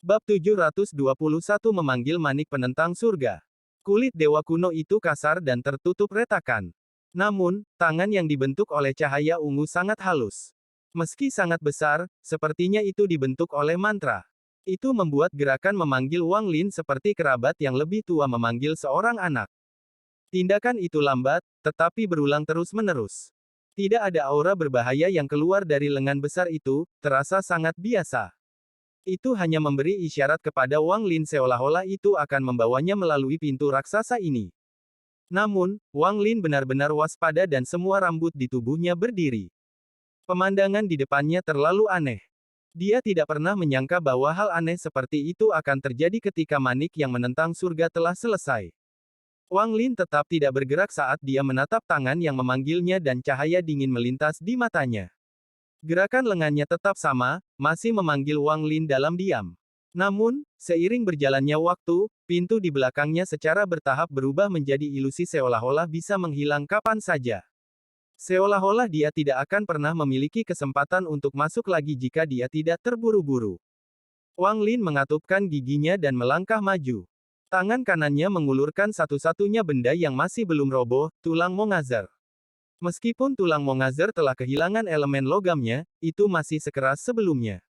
Bab 721 memanggil manik penentang surga. Kulit dewa kuno itu kasar dan tertutup retakan. Namun, tangan yang dibentuk oleh cahaya ungu sangat halus. Meski sangat besar, sepertinya itu dibentuk oleh mantra. Itu membuat gerakan memanggil Wang Lin seperti kerabat yang lebih tua memanggil seorang anak. Tindakan itu lambat, tetapi berulang terus-menerus. Tidak ada aura berbahaya yang keluar dari lengan besar itu, terasa sangat biasa. Itu hanya memberi isyarat kepada Wang Lin seolah-olah itu akan membawanya melalui pintu raksasa ini. Namun, Wang Lin benar-benar waspada dan semua rambut di tubuhnya berdiri. Pemandangan di depannya terlalu aneh. Dia tidak pernah menyangka bahwa hal aneh seperti itu akan terjadi ketika manik yang menentang surga telah selesai. Wang Lin tetap tidak bergerak saat dia menatap tangan yang memanggilnya dan cahaya dingin melintas di matanya. Gerakan lengannya tetap sama, masih memanggil Wang Lin dalam diam. Namun, seiring berjalannya waktu, pintu di belakangnya secara bertahap berubah menjadi ilusi seolah-olah bisa menghilang kapan saja. Seolah-olah dia tidak akan pernah memiliki kesempatan untuk masuk lagi jika dia tidak terburu-buru. Wang Lin mengatupkan giginya dan melangkah maju. Tangan kanannya mengulurkan satu-satunya benda yang masih belum roboh, tulang Mongazar. Meskipun tulang Mongazar telah kehilangan elemen logamnya, itu masih sekeras sebelumnya.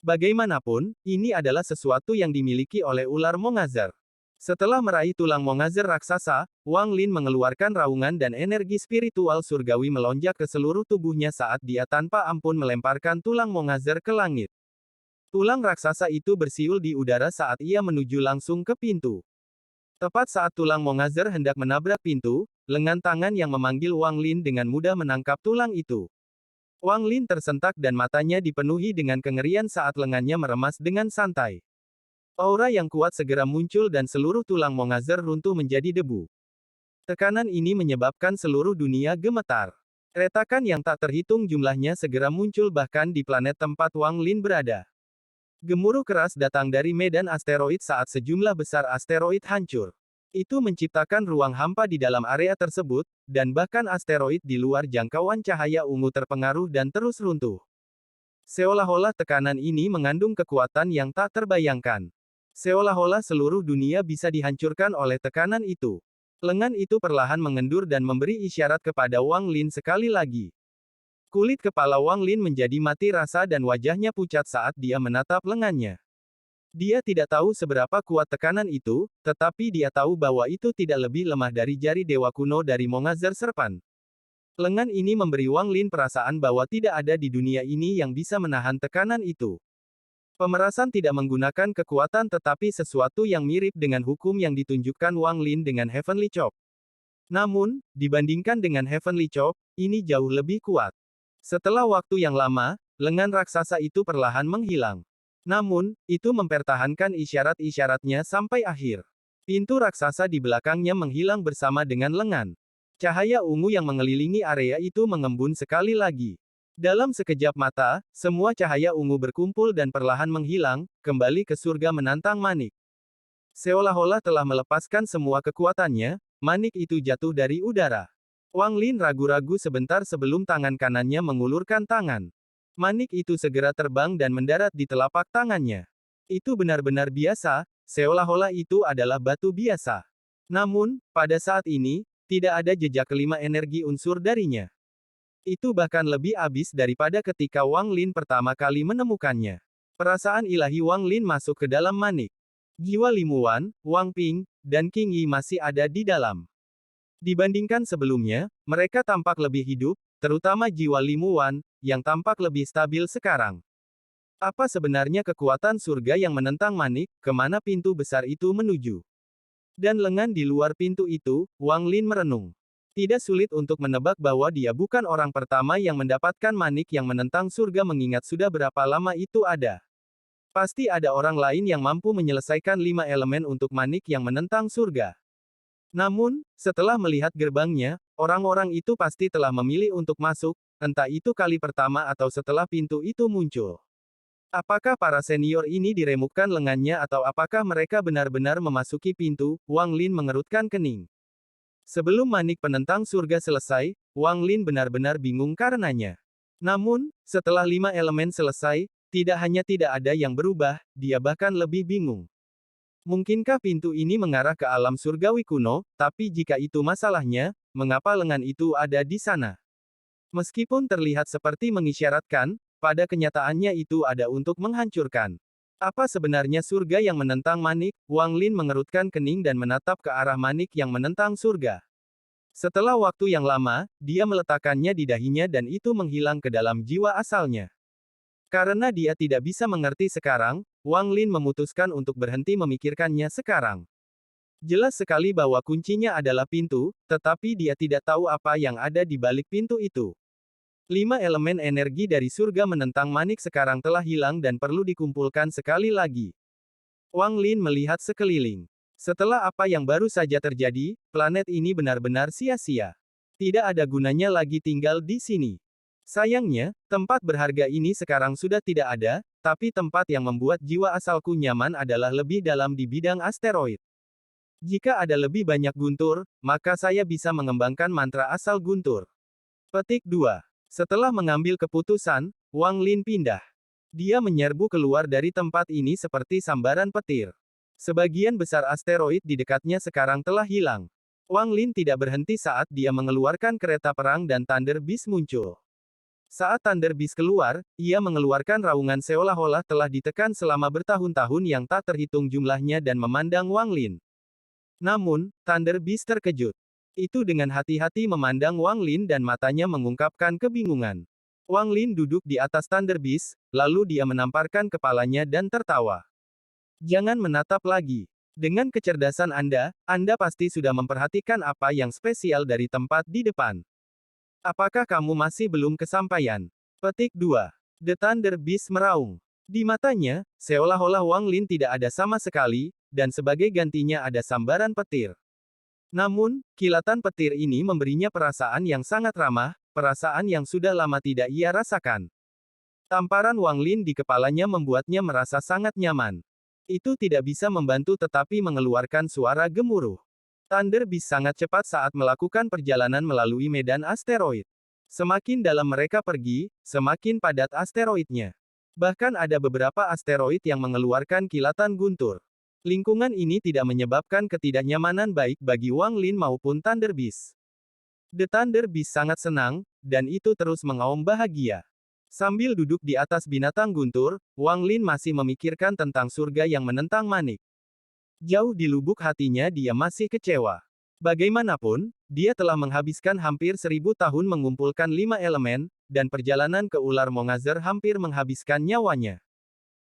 Bagaimanapun, ini adalah sesuatu yang dimiliki oleh ular Mongazar. Setelah meraih tulang Mongazar raksasa, Wang Lin mengeluarkan raungan dan energi spiritual surgawi melonjak ke seluruh tubuhnya saat dia tanpa ampun melemparkan tulang Mongazar ke langit. Tulang raksasa itu bersiul di udara saat ia menuju langsung ke pintu. Tepat saat tulang Mongazar hendak menabrak pintu, lengan tangan yang memanggil Wang Lin dengan mudah menangkap tulang itu. Wang Lin tersentak dan matanya dipenuhi dengan kengerian saat lengannya meremas dengan santai. Aura yang kuat segera muncul dan seluruh tulang Mongazar runtuh menjadi debu. Tekanan ini menyebabkan seluruh dunia gemetar. Retakan yang tak terhitung jumlahnya segera muncul bahkan di planet tempat Wang Lin berada. Gemuruh keras datang dari medan asteroid saat sejumlah besar asteroid hancur. Itu menciptakan ruang hampa di dalam area tersebut, dan bahkan asteroid di luar jangkauan cahaya ungu terpengaruh dan terus runtuh. Seolah-olah tekanan ini mengandung kekuatan yang tak terbayangkan. Seolah-olah seluruh dunia bisa dihancurkan oleh tekanan itu. Lengan itu perlahan mengendur dan memberi isyarat kepada Wang Lin sekali lagi. Kulit kepala Wang Lin menjadi mati rasa dan wajahnya pucat saat dia menatap lengannya. Dia tidak tahu seberapa kuat tekanan itu, tetapi dia tahu bahwa itu tidak lebih lemah dari jari dewa kuno dari Mongazar Serpan. Lengan ini memberi Wang Lin perasaan bahwa tidak ada di dunia ini yang bisa menahan tekanan itu. Pemerasan tidak menggunakan kekuatan tetapi sesuatu yang mirip dengan hukum yang ditunjukkan Wang Lin dengan Heavenly Chop. Namun, dibandingkan dengan Heavenly Chop, ini jauh lebih kuat. Setelah waktu yang lama, lengan raksasa itu perlahan menghilang. Namun, itu mempertahankan isyarat-isyaratnya sampai akhir. Pintu raksasa di belakangnya menghilang bersama dengan lengan. Cahaya ungu yang mengelilingi area itu mengembun sekali lagi. Dalam sekejap mata, semua cahaya ungu berkumpul dan perlahan menghilang, kembali ke surga menantang manik. Seolah-olah telah melepaskan semua kekuatannya, manik itu jatuh dari udara. Wang Lin ragu-ragu sebentar sebelum tangan kanannya mengulurkan tangan. Manik itu segera terbang dan mendarat di telapak tangannya. Itu benar-benar biasa, seolah-olah itu adalah batu biasa. Namun, pada saat ini, tidak ada jejak kelima energi unsur darinya. Itu bahkan lebih abis daripada ketika Wang Lin pertama kali menemukannya. Perasaan ilahi Wang Lin masuk ke dalam manik. Jiwa Limuan, Wang Ping, dan King Yi masih ada di dalam. Dibandingkan sebelumnya, mereka tampak lebih hidup, terutama jiwa Limuan, yang tampak lebih stabil sekarang. Apa sebenarnya kekuatan surga yang menentang manik, kemana pintu besar itu menuju? Dan lengan di luar pintu itu, Wang Lin merenung. Tidak sulit untuk menebak bahwa dia bukan orang pertama yang mendapatkan manik yang menentang surga mengingat sudah berapa lama itu ada. Pasti ada orang lain yang mampu menyelesaikan 5 elemen untuk manik yang menentang surga. Namun, setelah melihat gerbangnya, orang-orang itu pasti telah memilih untuk masuk, entah itu kali pertama atau setelah pintu itu muncul. Apakah para senior ini diremukkan lengannya atau apakah mereka benar-benar memasuki pintu? Wang Lin mengerutkan kening. Sebelum manik penentang surga selesai, Wang Lin benar-benar bingung karenanya. Namun, setelah 5 elemen selesai, Tidak hanya tidak ada yang berubah, dia bahkan lebih bingung. Mungkinkah pintu ini mengarah ke alam surgawi kuno, tapi jika itu masalahnya, mengapa lengan itu ada di sana? Meskipun terlihat seperti mengisyaratkan, pada kenyataannya itu ada untuk menghancurkan. Apa sebenarnya surga yang menentang manik? Wang Lin mengerutkan kening dan menatap ke arah manik yang menentang surga. Setelah waktu yang lama, dia meletakkannya di dahinya dan itu menghilang ke dalam jiwa asalnya. Karena dia tidak bisa mengerti sekarang, Wang Lin memutuskan untuk berhenti memikirkannya sekarang. Jelas sekali bahwa kuncinya adalah pintu, tetapi dia tidak tahu apa yang ada di balik pintu itu. 5 elemen energi dari surga menentang manik sekarang telah hilang dan perlu dikumpulkan sekali lagi. Wang Lin melihat sekeliling. Setelah apa yang baru saja terjadi, planet ini benar-benar sia-sia. Tidak ada gunanya lagi tinggal di sini. Sayangnya, tempat berharga ini sekarang sudah tidak ada, tapi tempat yang membuat jiwa asalku nyaman adalah lebih dalam di bidang asteroid. Jika ada lebih banyak guntur, maka saya bisa mengembangkan mantra asal guntur. Petik 2. Setelah mengambil keputusan, Wang Lin pindah. Dia menyerbu keluar dari tempat ini seperti sambaran petir. Sebagian besar asteroid di dekatnya sekarang telah hilang. Wang Lin tidak berhenti saat dia mengeluarkan kereta perang dan Thunder Beast muncul. Saat Thunder Beast keluar, ia mengeluarkan raungan seolah-olah telah ditekan selama bertahun-tahun yang tak terhitung jumlahnya dan memandang Wang Lin. Namun, Thunder Beast terkejut. Itu dengan hati-hati memandang Wang Lin dan matanya mengungkapkan kebingungan. Wang Lin duduk di atas Thunder Beast, lalu dia menamparkan kepalanya dan tertawa. Jangan menatap lagi. Dengan kecerdasan Anda pasti sudah memperhatikan apa yang spesial dari tempat di depan. Apakah kamu masih belum kesampaian? Petik 2. The Thunder Beast meraung. Di matanya, seolah-olah Wang Lin tidak ada sama sekali, dan sebagai gantinya ada sambaran petir. Namun, kilatan petir ini memberinya perasaan yang sangat ramah, perasaan yang sudah lama tidak ia rasakan. Tamparan Wang Lin di kepalanya membuatnya merasa sangat nyaman. Itu tidak bisa membantu tetapi mengeluarkan suara gemuruh. Thunder Beast sangat cepat saat melakukan perjalanan melalui medan asteroid. Semakin dalam mereka pergi, semakin padat asteroidnya. Bahkan ada beberapa asteroid yang mengeluarkan kilatan guntur. Lingkungan ini tidak menyebabkan ketidaknyamanan baik bagi Wang Lin maupun Thunder Beast. The Thunder Beast sangat senang, dan itu terus mengaum bahagia. Sambil duduk di atas binatang guntur, Wang Lin masih memikirkan tentang surga yang menentang manik. Jauh di lubuk hatinya dia masih kecewa. Bagaimanapun, dia telah menghabiskan hampir 1000 tahun mengumpulkan 5 elemen, dan perjalanan ke ular Mongazer hampir menghabiskan nyawanya.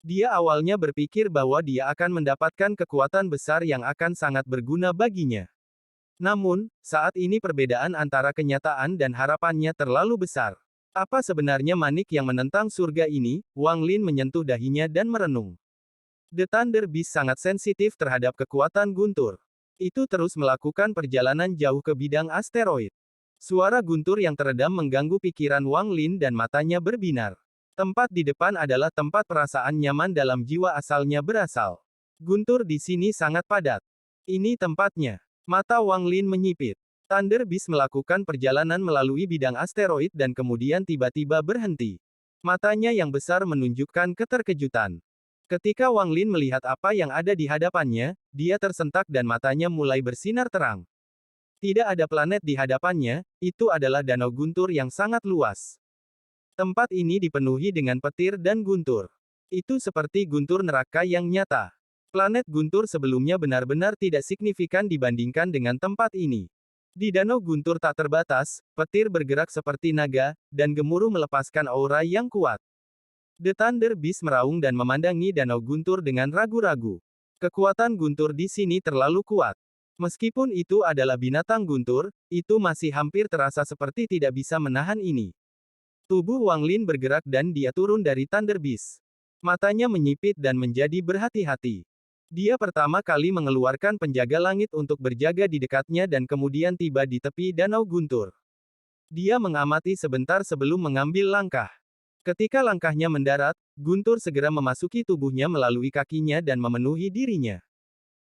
Dia awalnya berpikir bahwa dia akan mendapatkan kekuatan besar yang akan sangat berguna baginya. Namun, saat ini perbedaan antara kenyataan dan harapannya terlalu besar. Apa sebenarnya manik yang menentang surga ini? Wang Lin menyentuh dahinya dan merenung. The Thunder Beast sangat sensitif terhadap kekuatan guntur. Itu terus melakukan perjalanan jauh ke bidang asteroid. Suara guntur yang teredam mengganggu pikiran Wang Lin dan matanya berbinar. Tempat di depan adalah tempat perasaan nyaman dalam jiwa asalnya berasal. Guntur di sini sangat padat. Ini tempatnya. Mata Wang Lin menyipit. Thunder Beast melakukan perjalanan melalui bidang asteroid dan kemudian tiba-tiba berhenti. Matanya yang besar menunjukkan keterkejutan. Ketika Wang Lin melihat apa yang ada di hadapannya, dia tersentak dan matanya mulai bersinar terang. Tidak ada planet di hadapannya, itu adalah danau guntur yang sangat luas. Tempat ini dipenuhi dengan petir dan guntur. Itu seperti guntur neraka yang nyata. Planet guntur sebelumnya benar-benar tidak signifikan dibandingkan dengan tempat ini. Di danau guntur tak terbatas, petir bergerak seperti naga, dan gemuruh melepaskan aura yang kuat. The Thunder Beast meraung dan memandangi danau guntur dengan ragu-ragu. Kekuatan guntur di sini terlalu kuat. Meskipun itu adalah binatang guntur, itu masih hampir terasa seperti tidak bisa menahan ini. Tubuh Wang Lin bergerak dan dia turun dari Thunder Beast. Matanya menyipit dan menjadi berhati-hati. Dia pertama kali mengeluarkan penjaga langit untuk berjaga di dekatnya dan kemudian tiba di tepi danau guntur. Dia mengamati sebentar sebelum mengambil langkah. Ketika langkahnya mendarat, guntur segera memasuki tubuhnya melalui kakinya dan memenuhi dirinya.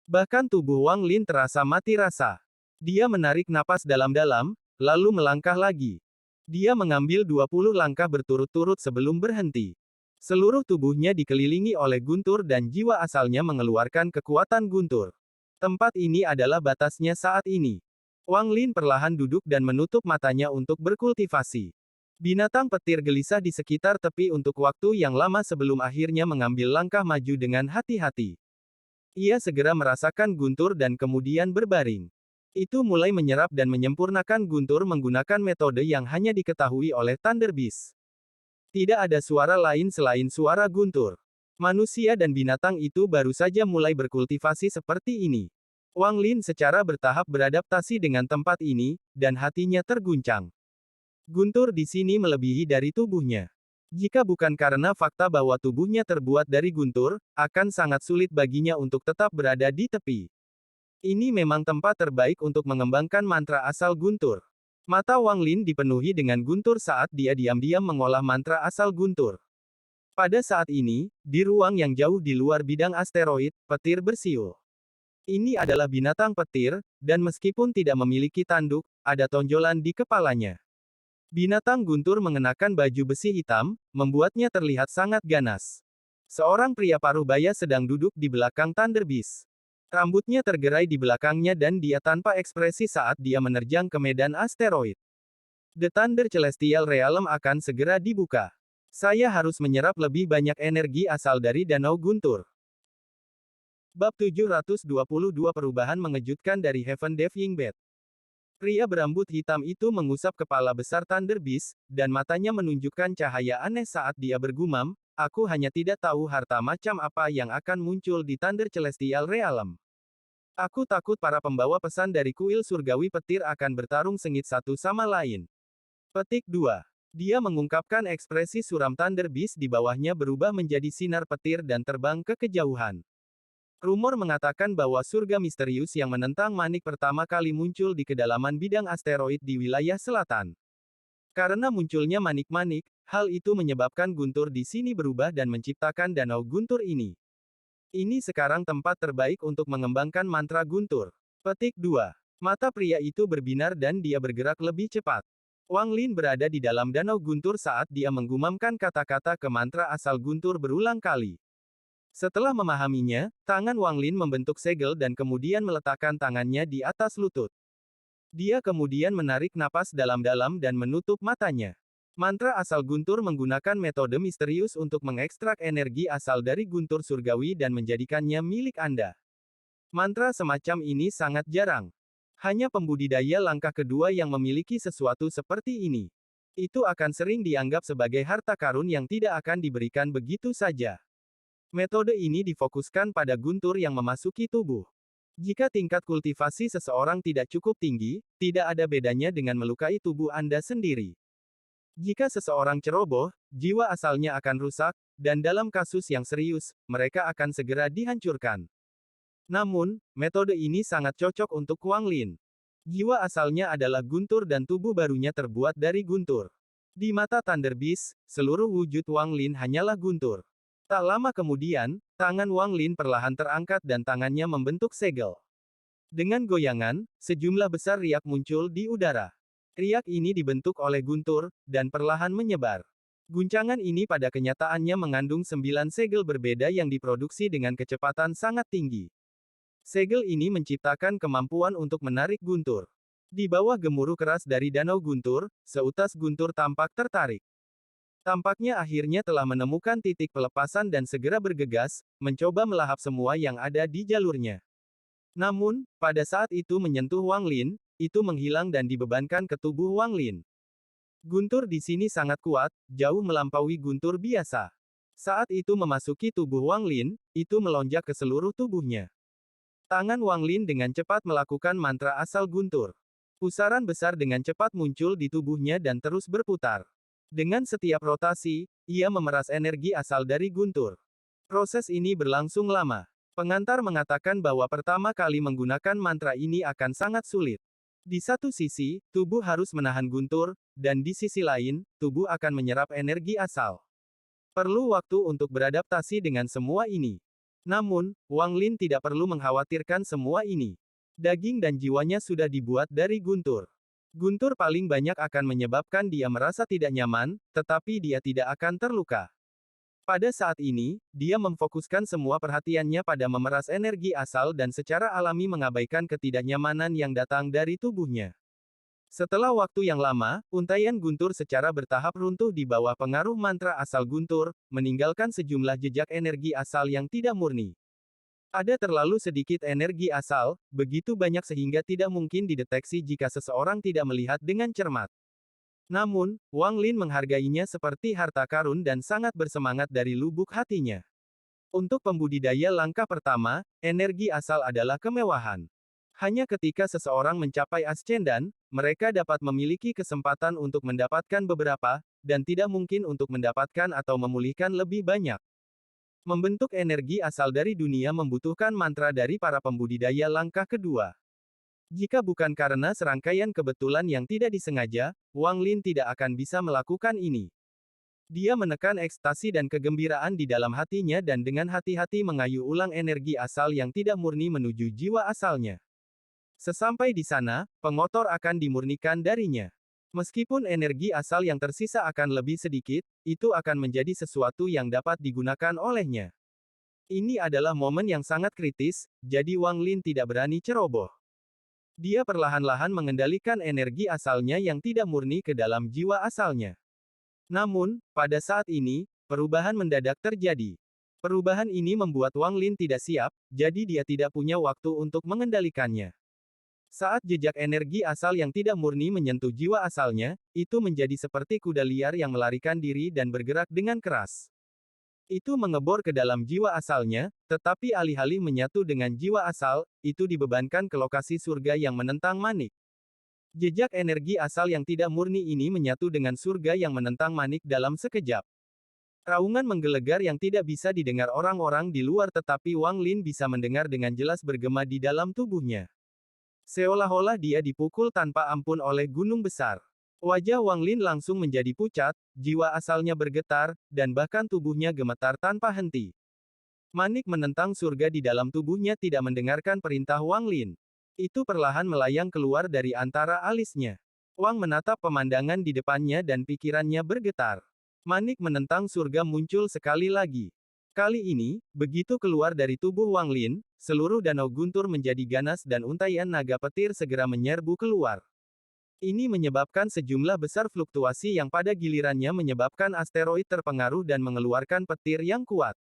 Bahkan tubuh Wang Lin terasa mati rasa. Dia menarik napas dalam-dalam, lalu melangkah lagi. Dia mengambil 20 langkah berturut-turut sebelum berhenti. Seluruh tubuhnya dikelilingi oleh guntur dan jiwa asalnya mengeluarkan kekuatan guntur. Tempat ini adalah batasnya saat ini. Wang Lin perlahan duduk dan menutup matanya untuk berkultivasi. Binatang petir gelisah di sekitar tepi untuk waktu yang lama sebelum akhirnya mengambil langkah maju dengan hati-hati. Ia segera merasakan guntur dan kemudian berbaring. Itu mulai menyerap dan menyempurnakan guntur menggunakan metode yang hanya diketahui oleh Thunder Beast. Tidak ada suara lain selain suara guntur. Manusia dan binatang itu baru saja mulai berkultivasi seperti ini. Wang Lin secara bertahap beradaptasi dengan tempat ini, dan hatinya terguncang. Guntur di sini melebihi dari tubuhnya. Jika bukan karena fakta bahwa tubuhnya terbuat dari guntur, akan sangat sulit baginya untuk tetap berada di tepi. Ini memang tempat terbaik untuk mengembangkan mantra asal guntur. Mata Wang Lin dipenuhi dengan guntur saat dia diam-diam mengolah mantra asal guntur. Pada saat ini, di ruang yang jauh di luar bidang asteroid, petir bersiul. Ini adalah binatang petir, dan meskipun tidak memiliki tanduk, ada tonjolan di kepalanya. Binatang guntur mengenakan baju besi hitam, membuatnya terlihat sangat ganas. Seorang pria paruh baya sedang duduk di belakang Thunder Beast. Rambutnya tergerai di belakangnya dan dia tanpa ekspresi saat dia menerjang ke medan asteroid. The Thunder Celestial Realm akan segera dibuka. Saya harus menyerap lebih banyak energi asal dari Danau Guntur. Bab 722 Perubahan mengejutkan dari Heaven Diving Bed. Pria berambut hitam itu mengusap kepala besar Thunder Beast, dan matanya menunjukkan cahaya aneh saat dia bergumam, "Aku hanya tidak tahu harta macam apa yang akan muncul di Thunder Celestial Realm. Aku takut para pembawa pesan dari kuil surgawi petir akan bertarung sengit satu sama lain." Petik 2. Dia mengungkapkan ekspresi suram Thunder Beast di bawahnya berubah menjadi sinar petir dan terbang ke kejauhan. Rumor mengatakan bahwa surga misterius yang menentang manik pertama kali muncul di kedalaman bidang asteroid di wilayah selatan. Karena munculnya manik-manik, hal itu menyebabkan guntur di sini berubah dan menciptakan danau guntur ini. Ini sekarang tempat terbaik untuk mengembangkan mantra guntur. Petik 2. Mata pria itu berbinar dan dia bergerak lebih cepat. Wang Lin berada di dalam danau guntur saat dia menggumamkan kata-kata ke mantra asal guntur berulang kali. Setelah memahaminya, tangan Wang Lin membentuk segel dan kemudian meletakkan tangannya di atas lutut. Dia kemudian menarik napas dalam-dalam dan menutup matanya. Mantra asal guntur menggunakan metode misterius untuk mengekstrak energi asal dari guntur surgawi dan menjadikannya milik Anda. Mantra semacam ini sangat jarang. Hanya pembudidaya langkah kedua yang memiliki sesuatu seperti ini. Itu akan sering dianggap sebagai harta karun yang tidak akan diberikan begitu saja. Metode ini difokuskan pada guntur yang memasuki tubuh. Jika tingkat kultivasi seseorang tidak cukup tinggi, tidak ada bedanya dengan melukai tubuh Anda sendiri. Jika seseorang ceroboh, jiwa asalnya akan rusak, dan dalam kasus yang serius, mereka akan segera dihancurkan. Namun, metode ini sangat cocok untuk Wang Lin. Jiwa asalnya adalah guntur dan tubuh barunya terbuat dari guntur. Di mata Thunder Beast, seluruh wujud Wang Lin hanyalah guntur. Tak lama kemudian, tangan Wang Lin perlahan terangkat dan tangannya membentuk segel. Dengan goyangan, sejumlah besar riak muncul di udara. Riak ini dibentuk oleh guntur, dan perlahan menyebar. Guncangan ini pada kenyataannya mengandung 9 segel berbeda yang diproduksi dengan kecepatan sangat tinggi. Segel ini menciptakan kemampuan untuk menarik guntur. Di bawah gemuruh keras dari danau guntur, seutas guntur tampak tertarik. Tampaknya akhirnya telah menemukan titik pelepasan dan segera bergegas, mencoba melahap semua yang ada di jalurnya. Namun, pada saat itu menyentuh Wang Lin, itu menghilang dan dibebankan ke tubuh Wang Lin. Guntur di sini sangat kuat, jauh melampaui guntur biasa. Saat itu memasuki tubuh Wang Lin, itu melonjak ke seluruh tubuhnya. Tangan Wang Lin dengan cepat melakukan mantra asal guntur. Pusaran besar dengan cepat muncul di tubuhnya dan terus berputar. Dengan setiap rotasi, ia memeras energi asal dari guntur. Proses ini berlangsung lama. Pengantar mengatakan bahwa pertama kali menggunakan mantra ini akan sangat sulit. Di satu sisi, tubuh harus menahan guntur, dan di sisi lain, tubuh akan menyerap energi asal. Perlu waktu untuk beradaptasi dengan semua ini. Namun, Wang Lin tidak perlu mengkhawatirkan semua ini. Daging dan jiwanya sudah dibuat dari guntur. Guntur paling banyak akan menyebabkan dia merasa tidak nyaman, tetapi dia tidak akan terluka. Pada saat ini, dia memfokuskan semua perhatiannya pada memeras energi asal dan secara alami mengabaikan ketidaknyamanan yang datang dari tubuhnya. Setelah waktu yang lama, untaian guntur secara bertahap runtuh di bawah pengaruh mantra asal guntur, meninggalkan sejumlah jejak energi asal yang tidak murni. Ada terlalu sedikit energi asal, begitu banyak sehingga tidak mungkin dideteksi jika seseorang tidak melihat dengan cermat. Namun, Wang Lin menghargainya seperti harta karun dan sangat bersemangat dari lubuk hatinya. Untuk pembudidaya langkah pertama, energi asal adalah kemewahan. Hanya ketika seseorang mencapai ascendan, mereka dapat memiliki kesempatan untuk mendapatkan beberapa, dan tidak mungkin untuk mendapatkan atau memulihkan lebih banyak. Membentuk energi asal dari dunia membutuhkan mantra dari para pembudidaya langkah kedua. Jika bukan karena serangkaian kebetulan yang tidak disengaja, Wang Lin tidak akan bisa melakukan ini. Dia menekan ekstasi dan kegembiraan di dalam hatinya dan dengan hati-hati mengayuh ulang energi asal yang tidak murni menuju jiwa asalnya. Sesampai di sana, pengotor akan dimurnikan darinya. Meskipun energi asal yang tersisa akan lebih sedikit, itu akan menjadi sesuatu yang dapat digunakan olehnya. Ini adalah momen yang sangat kritis, jadi Wang Lin tidak berani ceroboh. Dia perlahan-lahan mengendalikan energi asalnya yang tidak murni ke dalam jiwa asalnya. Namun, pada saat ini, perubahan mendadak terjadi. Perubahan ini membuat Wang Lin tidak siap, jadi dia tidak punya waktu untuk mengendalikannya. Saat jejak energi asal yang tidak murni menyentuh jiwa asalnya, itu menjadi seperti kuda liar yang melarikan diri dan bergerak dengan keras. Itu mengebor ke dalam jiwa asalnya, tetapi alih-alih menyatu dengan jiwa asal, itu dibebankan ke lokasi surga yang menentang manik. Jejak energi asal yang tidak murni ini menyatu dengan surga yang menentang manik dalam sekejap. Raungan menggelegar yang tidak bisa didengar orang-orang di luar tetapi Wang Lin bisa mendengar dengan jelas bergema di dalam tubuhnya. Seolah-olah dia dipukul tanpa ampun oleh gunung besar. Wajah Wang Lin langsung menjadi pucat, jiwa asalnya bergetar, dan bahkan tubuhnya gemetar tanpa henti. Manik menentang surga di dalam tubuhnya tidak mendengarkan perintah Wang Lin. Itu perlahan melayang keluar dari antara alisnya. Wang menatap pemandangan di depannya dan pikirannya bergetar. Manik menentang surga muncul sekali lagi. Kali ini, begitu keluar dari tubuh Wang Lin, seluruh danau guntur menjadi ganas dan untaian naga petir segera menyerbu keluar. Ini menyebabkan sejumlah besar fluktuasi yang pada gilirannya menyebabkan asteroid terpengaruh dan mengeluarkan petir yang kuat.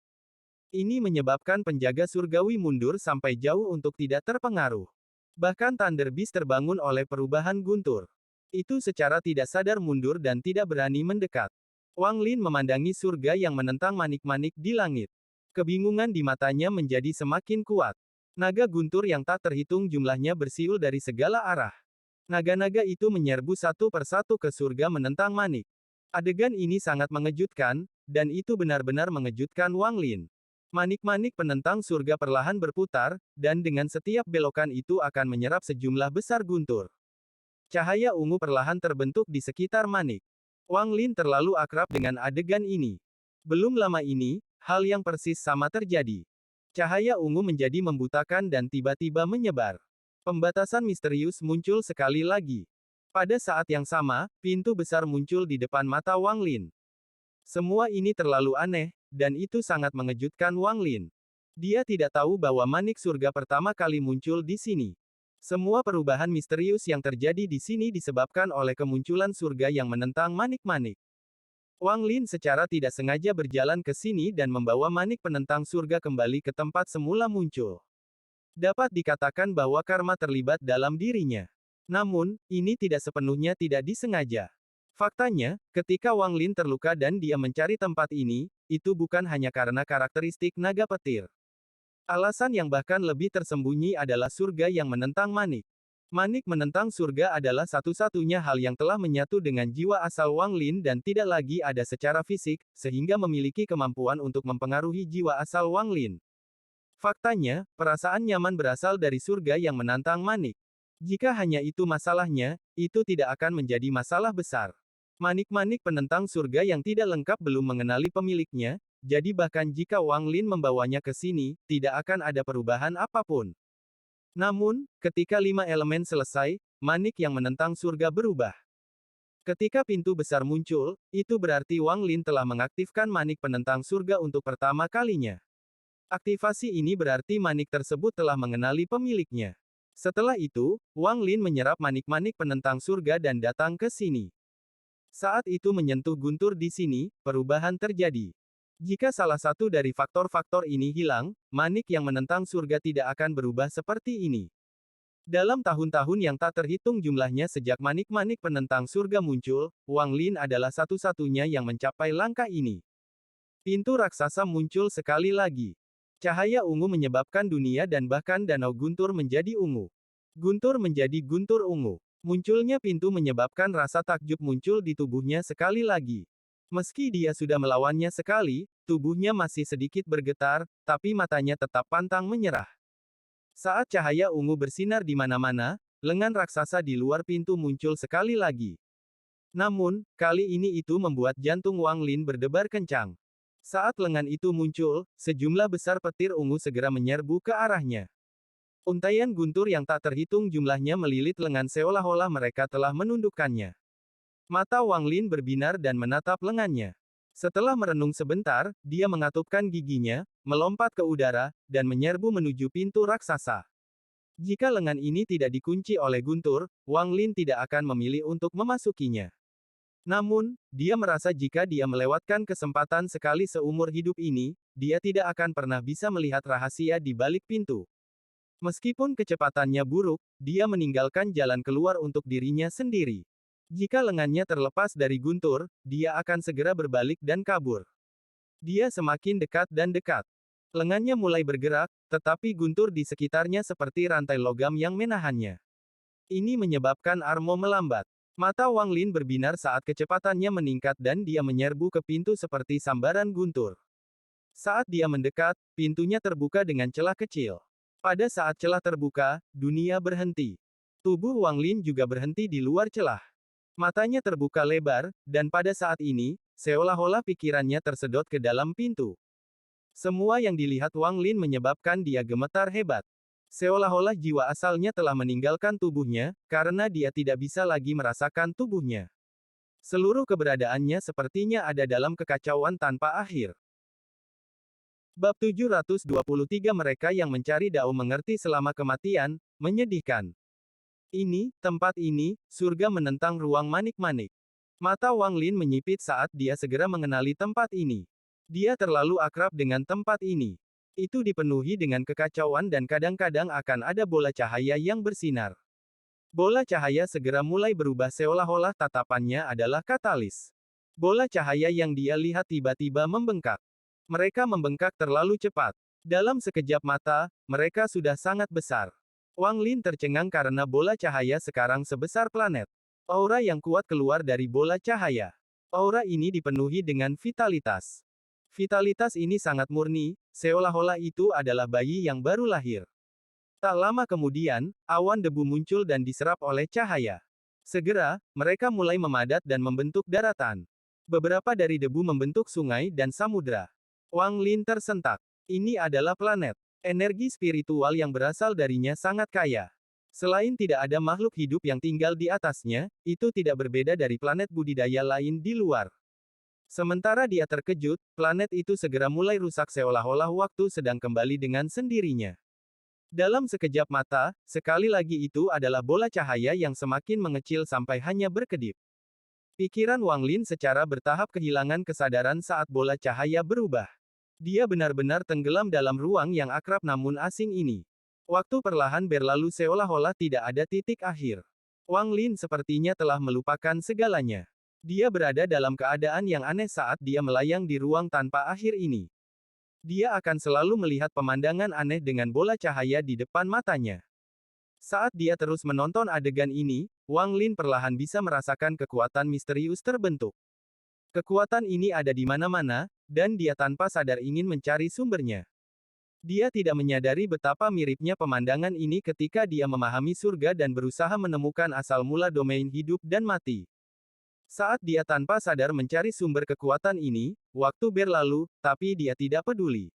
Ini menyebabkan penjaga surgawi mundur sampai jauh untuk tidak terpengaruh. Bahkan Thunder Beast terbangun oleh perubahan guntur. Itu secara tidak sadar mundur dan tidak berani mendekat. Wang Lin memandangi surga yang menentang manik-manik di langit. Kebingungan di matanya menjadi semakin kuat. Naga guntur yang tak terhitung jumlahnya bersiul dari segala arah. Naga-naga itu menyerbu satu persatu ke surga menentang manik. Adegan ini sangat mengejutkan, dan itu benar-benar mengejutkan Wang Lin. Manik-manik penentang surga perlahan berputar, dan dengan setiap belokan itu akan menyerap sejumlah besar guntur. Cahaya ungu perlahan terbentuk di sekitar manik. Wang Lin terlalu akrab dengan adegan ini. Belum lama ini, hal yang persis sama terjadi. Cahaya ungu menjadi membutakan dan tiba-tiba menyebar. Pembatasan misterius muncul sekali lagi. Pada saat yang sama, pintu besar muncul di depan mata Wang Lin. Semua ini terlalu aneh, dan itu sangat mengejutkan Wang Lin. Dia tidak tahu bahwa manik surga pertama kali muncul di sini. Semua perubahan misterius yang terjadi di sini disebabkan oleh kemunculan surga yang menentang manik-manik. Wang Lin secara tidak sengaja berjalan ke sini dan membawa manik penentang surga kembali ke tempat semula muncul. Dapat dikatakan bahwa karma terlibat dalam dirinya. Namun, ini tidak sepenuhnya tidak disengaja. Faktanya, ketika Wang Lin terluka dan dia mencari tempat ini, itu bukan hanya karena karakteristik naga petir. Alasan yang bahkan lebih tersembunyi adalah surga yang menentang manik. Manik menentang surga adalah satu-satunya hal yang telah menyatu dengan jiwa asal Wang Lin dan tidak lagi ada secara fisik, sehingga memiliki kemampuan untuk mempengaruhi jiwa asal Wang Lin. Faktanya, perasaan nyaman berasal dari surga yang menantang manik. Jika hanya itu masalahnya, itu tidak akan menjadi masalah besar. Manik-manik penentang surga yang tidak lengkap belum mengenali pemiliknya, jadi bahkan jika Wang Lin membawanya ke sini, tidak akan ada perubahan apapun. Namun, ketika 5 elemen selesai, manik yang menentang surga berubah. Ketika pintu besar muncul, itu berarti Wang Lin telah mengaktifkan manik penentang surga untuk pertama kalinya. Aktivasi ini berarti manik tersebut telah mengenali pemiliknya. Setelah itu, Wang Lin menyerap manik-manik penentang surga dan datang ke sini. Saat itu menyentuh guntur di sini, perubahan terjadi. Jika salah satu dari faktor-faktor ini hilang, manik yang menentang surga tidak akan berubah seperti ini. Dalam tahun-tahun yang tak terhitung jumlahnya sejak manik-manik penentang surga muncul, Wang Lin adalah satu-satunya yang mencapai langkah ini. Pintu raksasa muncul sekali lagi. Cahaya ungu menyebabkan dunia dan bahkan danau guntur menjadi ungu. Guntur menjadi guntur ungu. Munculnya pintu menyebabkan rasa takjub muncul di tubuhnya sekali lagi. Meski dia sudah melawannya sekali, tubuhnya masih sedikit bergetar, tapi matanya tetap pantang menyerah. Saat cahaya ungu bersinar di mana-mana, lengan raksasa di luar pintu muncul sekali lagi. Namun, kali ini itu membuat jantung Wang Lin berdebar kencang. Saat lengan itu muncul, sejumlah besar petir ungu segera menyerbu ke arahnya. Untaian guntur yang tak terhitung jumlahnya melilit lengan seolah-olah mereka telah menundukkannya. Mata Wang Lin berbinar dan menatap lengannya. Setelah merenung sebentar, dia mengatupkan giginya, melompat ke udara, dan menyerbu menuju pintu raksasa. Jika lengan ini tidak dikunci oleh guntur, Wang Lin tidak akan memilih untuk memasukinya. Namun, dia merasa jika dia melewatkan kesempatan sekali seumur hidup ini, dia tidak akan pernah bisa melihat rahasia di balik pintu. Meskipun kecepatannya buruk, dia meninggalkan jalan keluar untuk dirinya sendiri. Jika lengannya terlepas dari guntur, dia akan segera berbalik dan kabur. Dia semakin dekat dan dekat. Lengannya mulai bergerak, tetapi guntur di sekitarnya seperti rantai logam yang menahannya. Ini menyebabkan Armo melambat. Mata Wang Lin berbinar saat kecepatannya meningkat dan dia menyerbu ke pintu seperti sambaran guntur. Saat dia mendekat, pintunya terbuka dengan celah kecil. Pada saat celah terbuka, dunia berhenti. Tubuh Wang Lin juga berhenti di luar celah. Matanya terbuka lebar, dan pada saat ini, seolah-olah pikirannya tersedot ke dalam pintu. Semua yang dilihat Wang Lin menyebabkan dia gemetar hebat. Seolah-olah jiwa asalnya telah meninggalkan tubuhnya, karena dia tidak bisa lagi merasakan tubuhnya. Seluruh keberadaannya sepertinya ada dalam kekacauan tanpa akhir. Bab 723 Mereka yang mencari Dao mengerti selama kematian, menyedihkan. Ini, tempat ini, surga menentang ruang manik-manik. Mata Wang Lin menyipit saat dia segera mengenali tempat ini. Dia terlalu akrab dengan tempat ini. Itu dipenuhi dengan kekacauan dan kadang-kadang akan ada bola cahaya yang bersinar. Bola cahaya segera mulai berubah seolah-olah tatapannya adalah katalis. Bola cahaya yang dia lihat tiba-tiba membengkak. Mereka membengkak terlalu cepat. Dalam sekejap mata, mereka sudah sangat besar. Wang Lin tercengang karena bola cahaya sekarang sebesar planet. Aura yang kuat keluar dari bola cahaya. Aura ini dipenuhi dengan vitalitas. Vitalitas ini sangat murni, seolah-olah itu adalah bayi yang baru lahir. Tak lama kemudian, awan debu muncul dan diserap oleh cahaya. Segera, mereka mulai memadat dan membentuk daratan. Beberapa dari debu membentuk sungai dan samudra. Wang Lin tersentak. Ini adalah planet. Energi spiritual yang berasal darinya sangat kaya. Selain tidak ada makhluk hidup yang tinggal di atasnya, itu tidak berbeda dari planet budidaya lain di luar. Sementara dia terkejut, planet itu segera mulai rusak seolah-olah waktu sedang kembali dengan sendirinya. Dalam sekejap mata, sekali lagi itu adalah bola cahaya yang semakin mengecil sampai hanya berkedip. Pikiran Wang Lin secara bertahap kehilangan kesadaran saat bola cahaya berubah. Dia benar-benar tenggelam dalam ruang yang akrab namun asing ini. Waktu perlahan berlalu seolah-olah tidak ada titik akhir. Wang Lin sepertinya telah melupakan segalanya. Dia berada dalam keadaan yang aneh saat dia melayang di ruang tanpa akhir ini. Dia akan selalu melihat pemandangan aneh dengan bola cahaya di depan matanya. Saat dia terus menonton adegan ini, Wang Lin perlahan bisa merasakan kekuatan misterius terbentuk. Kekuatan ini ada di mana-mana, dan dia tanpa sadar ingin mencari sumbernya. Dia tidak menyadari betapa miripnya pemandangan ini ketika dia memahami surga dan berusaha menemukan asal mula domain hidup dan mati. Saat dia tanpa sadar mencari sumber kekuatan ini, waktu berlalu, tapi dia tidak peduli.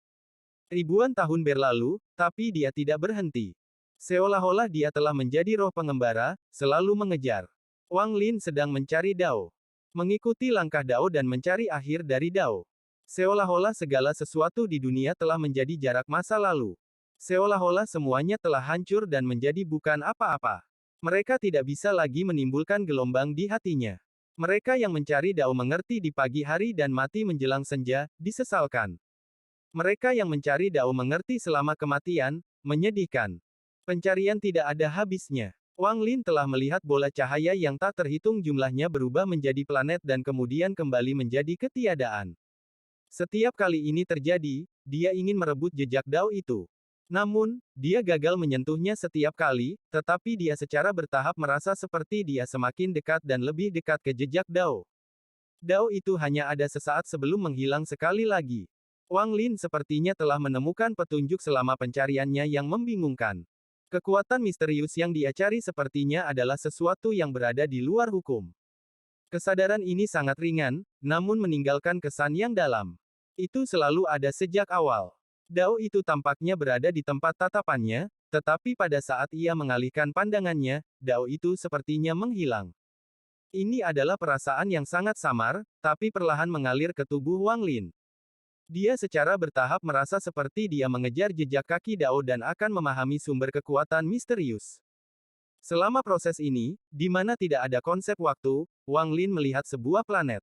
Ribuan tahun berlalu, tapi dia tidak berhenti. Seolah-olah dia telah menjadi roh pengembara, selalu mengejar. Wang Lin sedang mencari Dao. Mengikuti langkah Dao dan mencari akhir dari Dao. Seolah-olah segala sesuatu di dunia telah menjadi jarak masa lalu. Seolah-olah semuanya telah hancur dan menjadi bukan apa-apa. Mereka tidak bisa lagi menimbulkan gelombang di hatinya. Mereka yang mencari Dao mengerti di pagi hari dan mati menjelang senja, disesalkan. Mereka yang mencari Dao mengerti selama kematian, menyedihkan. Pencarian tidak ada habisnya. Wang Lin telah melihat bola cahaya yang tak terhitung jumlahnya berubah menjadi planet dan kemudian kembali menjadi ketiadaan. Setiap kali ini terjadi, dia ingin merebut jejak Dao itu. Namun, dia gagal menyentuhnya setiap kali, tetapi dia secara bertahap merasa seperti dia semakin dekat dan lebih dekat ke jejak Dao. Dao itu hanya ada sesaat sebelum menghilang sekali lagi. Wang Lin sepertinya telah menemukan petunjuk selama pencariannya yang membingungkan. Kekuatan misterius yang dia cari sepertinya adalah sesuatu yang berada di luar hukum. Kesadaran ini sangat ringan, namun meninggalkan kesan yang dalam. Itu selalu ada sejak awal. Dao itu tampaknya berada di tempat tatapannya, tetapi pada saat ia mengalihkan pandangannya, Dao itu sepertinya menghilang. Ini adalah perasaan yang sangat samar, tapi perlahan mengalir ke tubuh Wang Lin. Dia secara bertahap merasa seperti dia mengejar jejak kaki Dao dan akan memahami sumber kekuatan misterius. Selama proses ini, di mana tidak ada konsep waktu, Wang Lin melihat sebuah planet.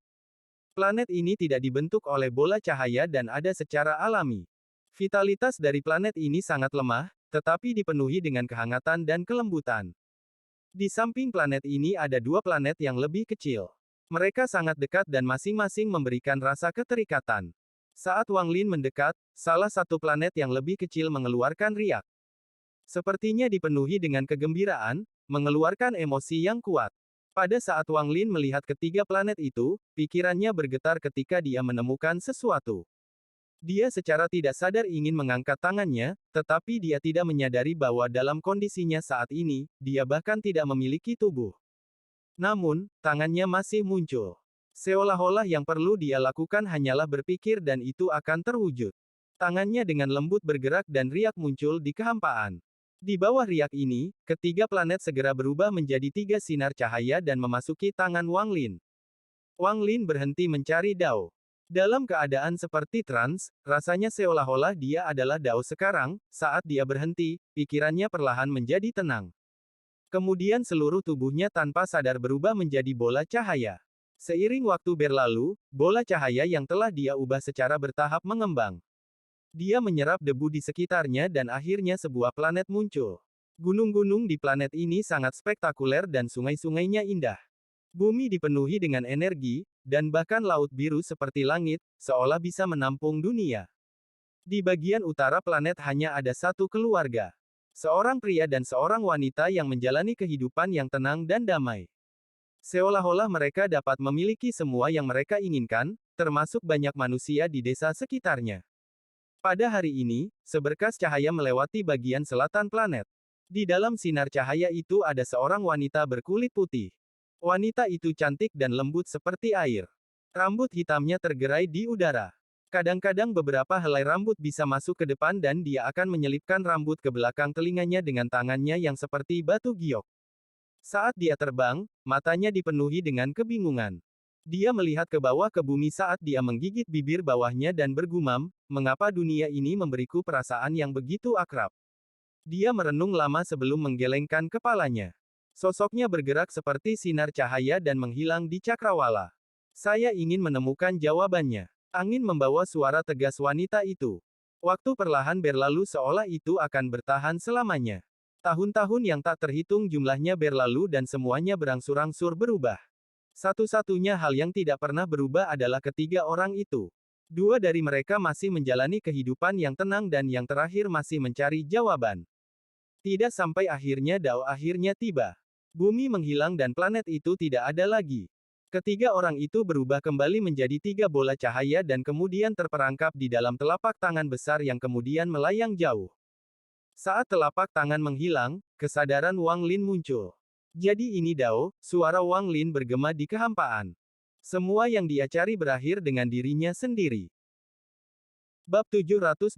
Planet ini tidak dibentuk oleh bola cahaya dan ada secara alami. Vitalitas dari planet ini sangat lemah, tetapi dipenuhi dengan kehangatan dan kelembutan. Di samping planet ini ada dua planet yang lebih kecil. Mereka sangat dekat dan masing-masing memberikan rasa keterikatan. Saat Wang Lin mendekat, salah satu planet yang lebih kecil mengeluarkan riak. Sepertinya dipenuhi dengan kegembiraan, mengeluarkan emosi yang kuat. Pada saat Wang Lin melihat ketiga planet itu, pikirannya bergetar ketika dia menemukan sesuatu. Dia secara tidak sadar ingin mengangkat tangannya, tetapi dia tidak menyadari bahwa dalam kondisinya saat ini, dia bahkan tidak memiliki tubuh. Namun, tangannya masih muncul. Seolah-olah yang perlu dia lakukan hanyalah berpikir dan itu akan terwujud. Tangannya dengan lembut bergerak dan riak muncul di kehampaan. Di bawah riak ini, ketiga planet segera berubah menjadi tiga sinar cahaya dan memasuki tangan Wang Lin. Wang Lin berhenti mencari Dao. Dalam keadaan seperti trans, rasanya seolah-olah dia adalah Dao sekarang, saat dia berhenti, pikirannya perlahan menjadi tenang. Kemudian seluruh tubuhnya tanpa sadar berubah menjadi bola cahaya. Seiring waktu berlalu, bola cahaya yang telah dia ubah secara bertahap mengembang. Dia menyerap debu di sekitarnya dan akhirnya sebuah planet muncul. Gunung-gunung di planet ini sangat spektakuler dan sungai-sungainya indah. Bumi dipenuhi dengan energi, dan bahkan laut biru seperti langit, seolah bisa menampung dunia. Di bagian utara planet hanya ada satu keluarga. Seorang pria dan seorang wanita yang menjalani kehidupan yang tenang dan damai. Seolah-olah mereka dapat memiliki semua yang mereka inginkan, termasuk banyak manusia di desa sekitarnya. Pada hari ini, seberkas cahaya melewati bagian selatan planet. Di dalam sinar cahaya itu ada seorang wanita berkulit putih. Wanita itu cantik dan lembut seperti air. Rambut hitamnya tergerai di udara. Kadang-kadang beberapa helai rambut bisa masuk ke depan dan dia akan menyelipkan rambut ke belakang telinganya dengan tangannya yang seperti batu giok. Saat dia terbang, matanya dipenuhi dengan kebingungan. Dia melihat ke bawah ke bumi saat dia menggigit bibir bawahnya dan bergumam, mengapa dunia ini memberiku perasaan yang begitu akrab. Dia merenung lama sebelum menggelengkan kepalanya. Sosoknya bergerak seperti sinar cahaya dan menghilang di cakrawala. Saya ingin menemukan jawabannya. Angin membawa suara tegas wanita itu. Waktu perlahan berlalu seolah itu akan bertahan selamanya. Tahun-tahun yang tak terhitung jumlahnya berlalu dan semuanya berangsur-angsur berubah. Satu-satunya hal yang tidak pernah berubah adalah ketiga orang itu. Dua dari mereka masih menjalani kehidupan yang tenang dan yang terakhir masih mencari jawaban. Tidak sampai akhirnya Dao akhirnya tiba. Bumi menghilang dan planet itu tidak ada lagi. Ketiga orang itu berubah kembali menjadi tiga bola cahaya dan kemudian terperangkap di dalam telapak tangan besar yang kemudian melayang jauh. Saat telapak tangan menghilang, kesadaran Wang Lin muncul. Jadi ini Dao, suara Wang Lin bergema di kehampaan. Semua yang dia cari berakhir dengan dirinya sendiri. Bab 724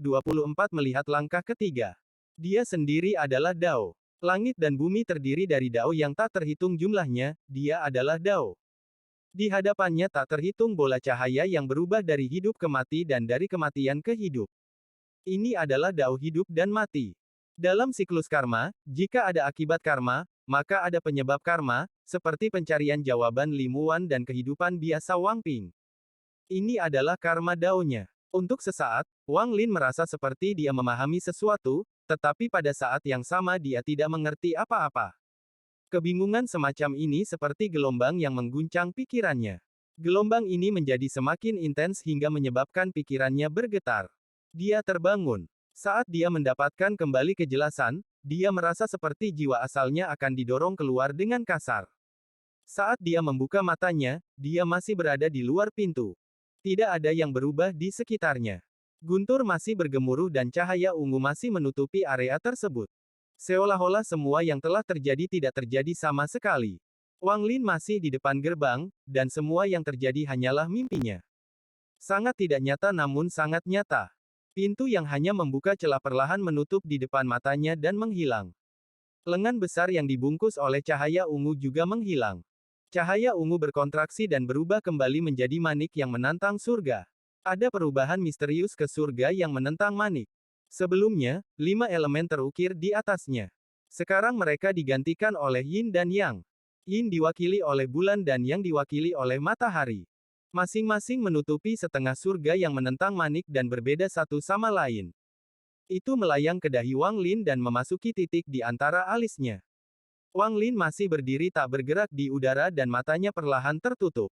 melihat langkah ketiga. Dia sendiri adalah Dao. Langit dan bumi terdiri dari dao yang tak terhitung jumlahnya, dia adalah dao. Di hadapannya tak terhitung bola cahaya yang berubah dari hidup ke mati dan dari kematian ke hidup. Ini adalah dao hidup dan mati. Dalam siklus karma, jika ada akibat karma, maka ada penyebab karma, seperti pencarian jawaban Limuan dan kehidupan biasa Wang Ping. Ini adalah karma daonya. Untuk sesaat, Wang Lin merasa seperti dia memahami sesuatu, tetapi pada saat yang sama dia tidak mengerti apa-apa. Kebingungan semacam ini seperti gelombang yang mengguncang pikirannya. Gelombang ini menjadi semakin intens hingga menyebabkan pikirannya bergetar. Dia terbangun. Saat dia mendapatkan kembali kejelasan, dia merasa seperti jiwa asalnya akan didorong keluar dengan kasar. Saat dia membuka matanya, dia masih berada di luar pintu. Tidak ada yang berubah di sekitarnya. Guntur masih bergemuruh dan cahaya ungu masih menutupi area tersebut. Seolah-olah semua yang telah terjadi tidak terjadi sama sekali. Wang Lin masih di depan gerbang, dan semua yang terjadi hanyalah mimpinya. Sangat tidak nyata namun sangat nyata. Pintu yang hanya membuka celah perlahan menutup di depan matanya dan menghilang. Lengan besar yang dibungkus oleh cahaya ungu juga menghilang. Cahaya ungu berkontraksi dan berubah kembali menjadi manik yang menantang surga. Ada perubahan misterius ke surga yang menentang manik. Sebelumnya, 5 elemen terukir di atasnya. Sekarang mereka digantikan oleh Yin dan Yang. Yin diwakili oleh bulan dan Yang diwakili oleh matahari. Masing-masing menutupi setengah surga yang menentang manik dan berbeda satu sama lain. Itu melayang ke dahi Wang Lin dan memasuki titik di antara alisnya. Wang Lin masih berdiri tak bergerak di udara dan matanya perlahan tertutup.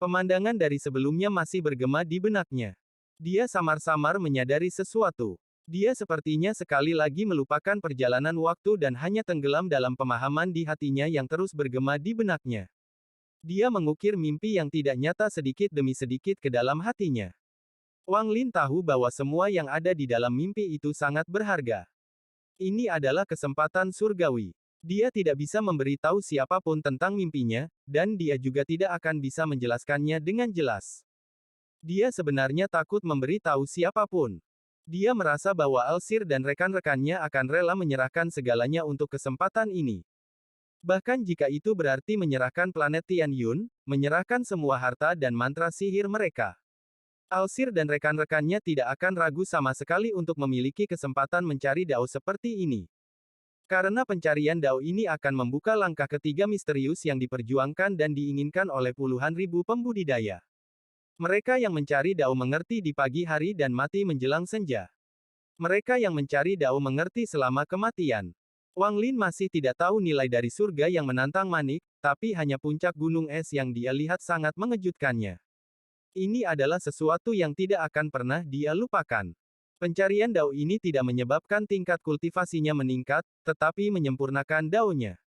Pemandangan dari sebelumnya masih bergema di benaknya. Dia samar-samar menyadari sesuatu. Dia sepertinya sekali lagi melupakan perjalanan waktu dan hanya tenggelam dalam pemahaman di hatinya yang terus bergema di benaknya. Dia mengukir mimpi yang tidak nyata sedikit demi sedikit ke dalam hatinya. Wang Lin tahu bahwa semua yang ada di dalam mimpi itu sangat berharga. Ini adalah kesempatan surgawi. Dia tidak bisa memberitahu siapapun tentang mimpinya, dan dia juga tidak akan bisa menjelaskannya dengan jelas. Dia sebenarnya takut memberitahu siapapun. Dia merasa bahwa Alsir dan rekan-rekannya akan rela menyerahkan segalanya untuk kesempatan ini. Bahkan jika itu berarti menyerahkan planet Tian Yun, menyerahkan semua harta dan mantra sihir mereka. Alsir dan rekan-rekannya tidak akan ragu sama sekali untuk memiliki kesempatan mencari dao seperti ini. Karena pencarian dao ini akan membuka langkah ketiga misterius yang diperjuangkan dan diinginkan oleh puluhan ribu pembudidaya. Mereka yang mencari dao mengerti di pagi hari dan mati menjelang senja. Mereka yang mencari dao mengerti selama kematian. Wang Lin masih tidak tahu nilai dari surga yang menantang manik, tapi hanya puncak gunung es yang dia lihat sangat mengejutkannya. Ini adalah sesuatu yang tidak akan pernah dia lupakan. Pencarian dao ini tidak menyebabkan tingkat kultivasinya meningkat, tetapi menyempurnakan daonya.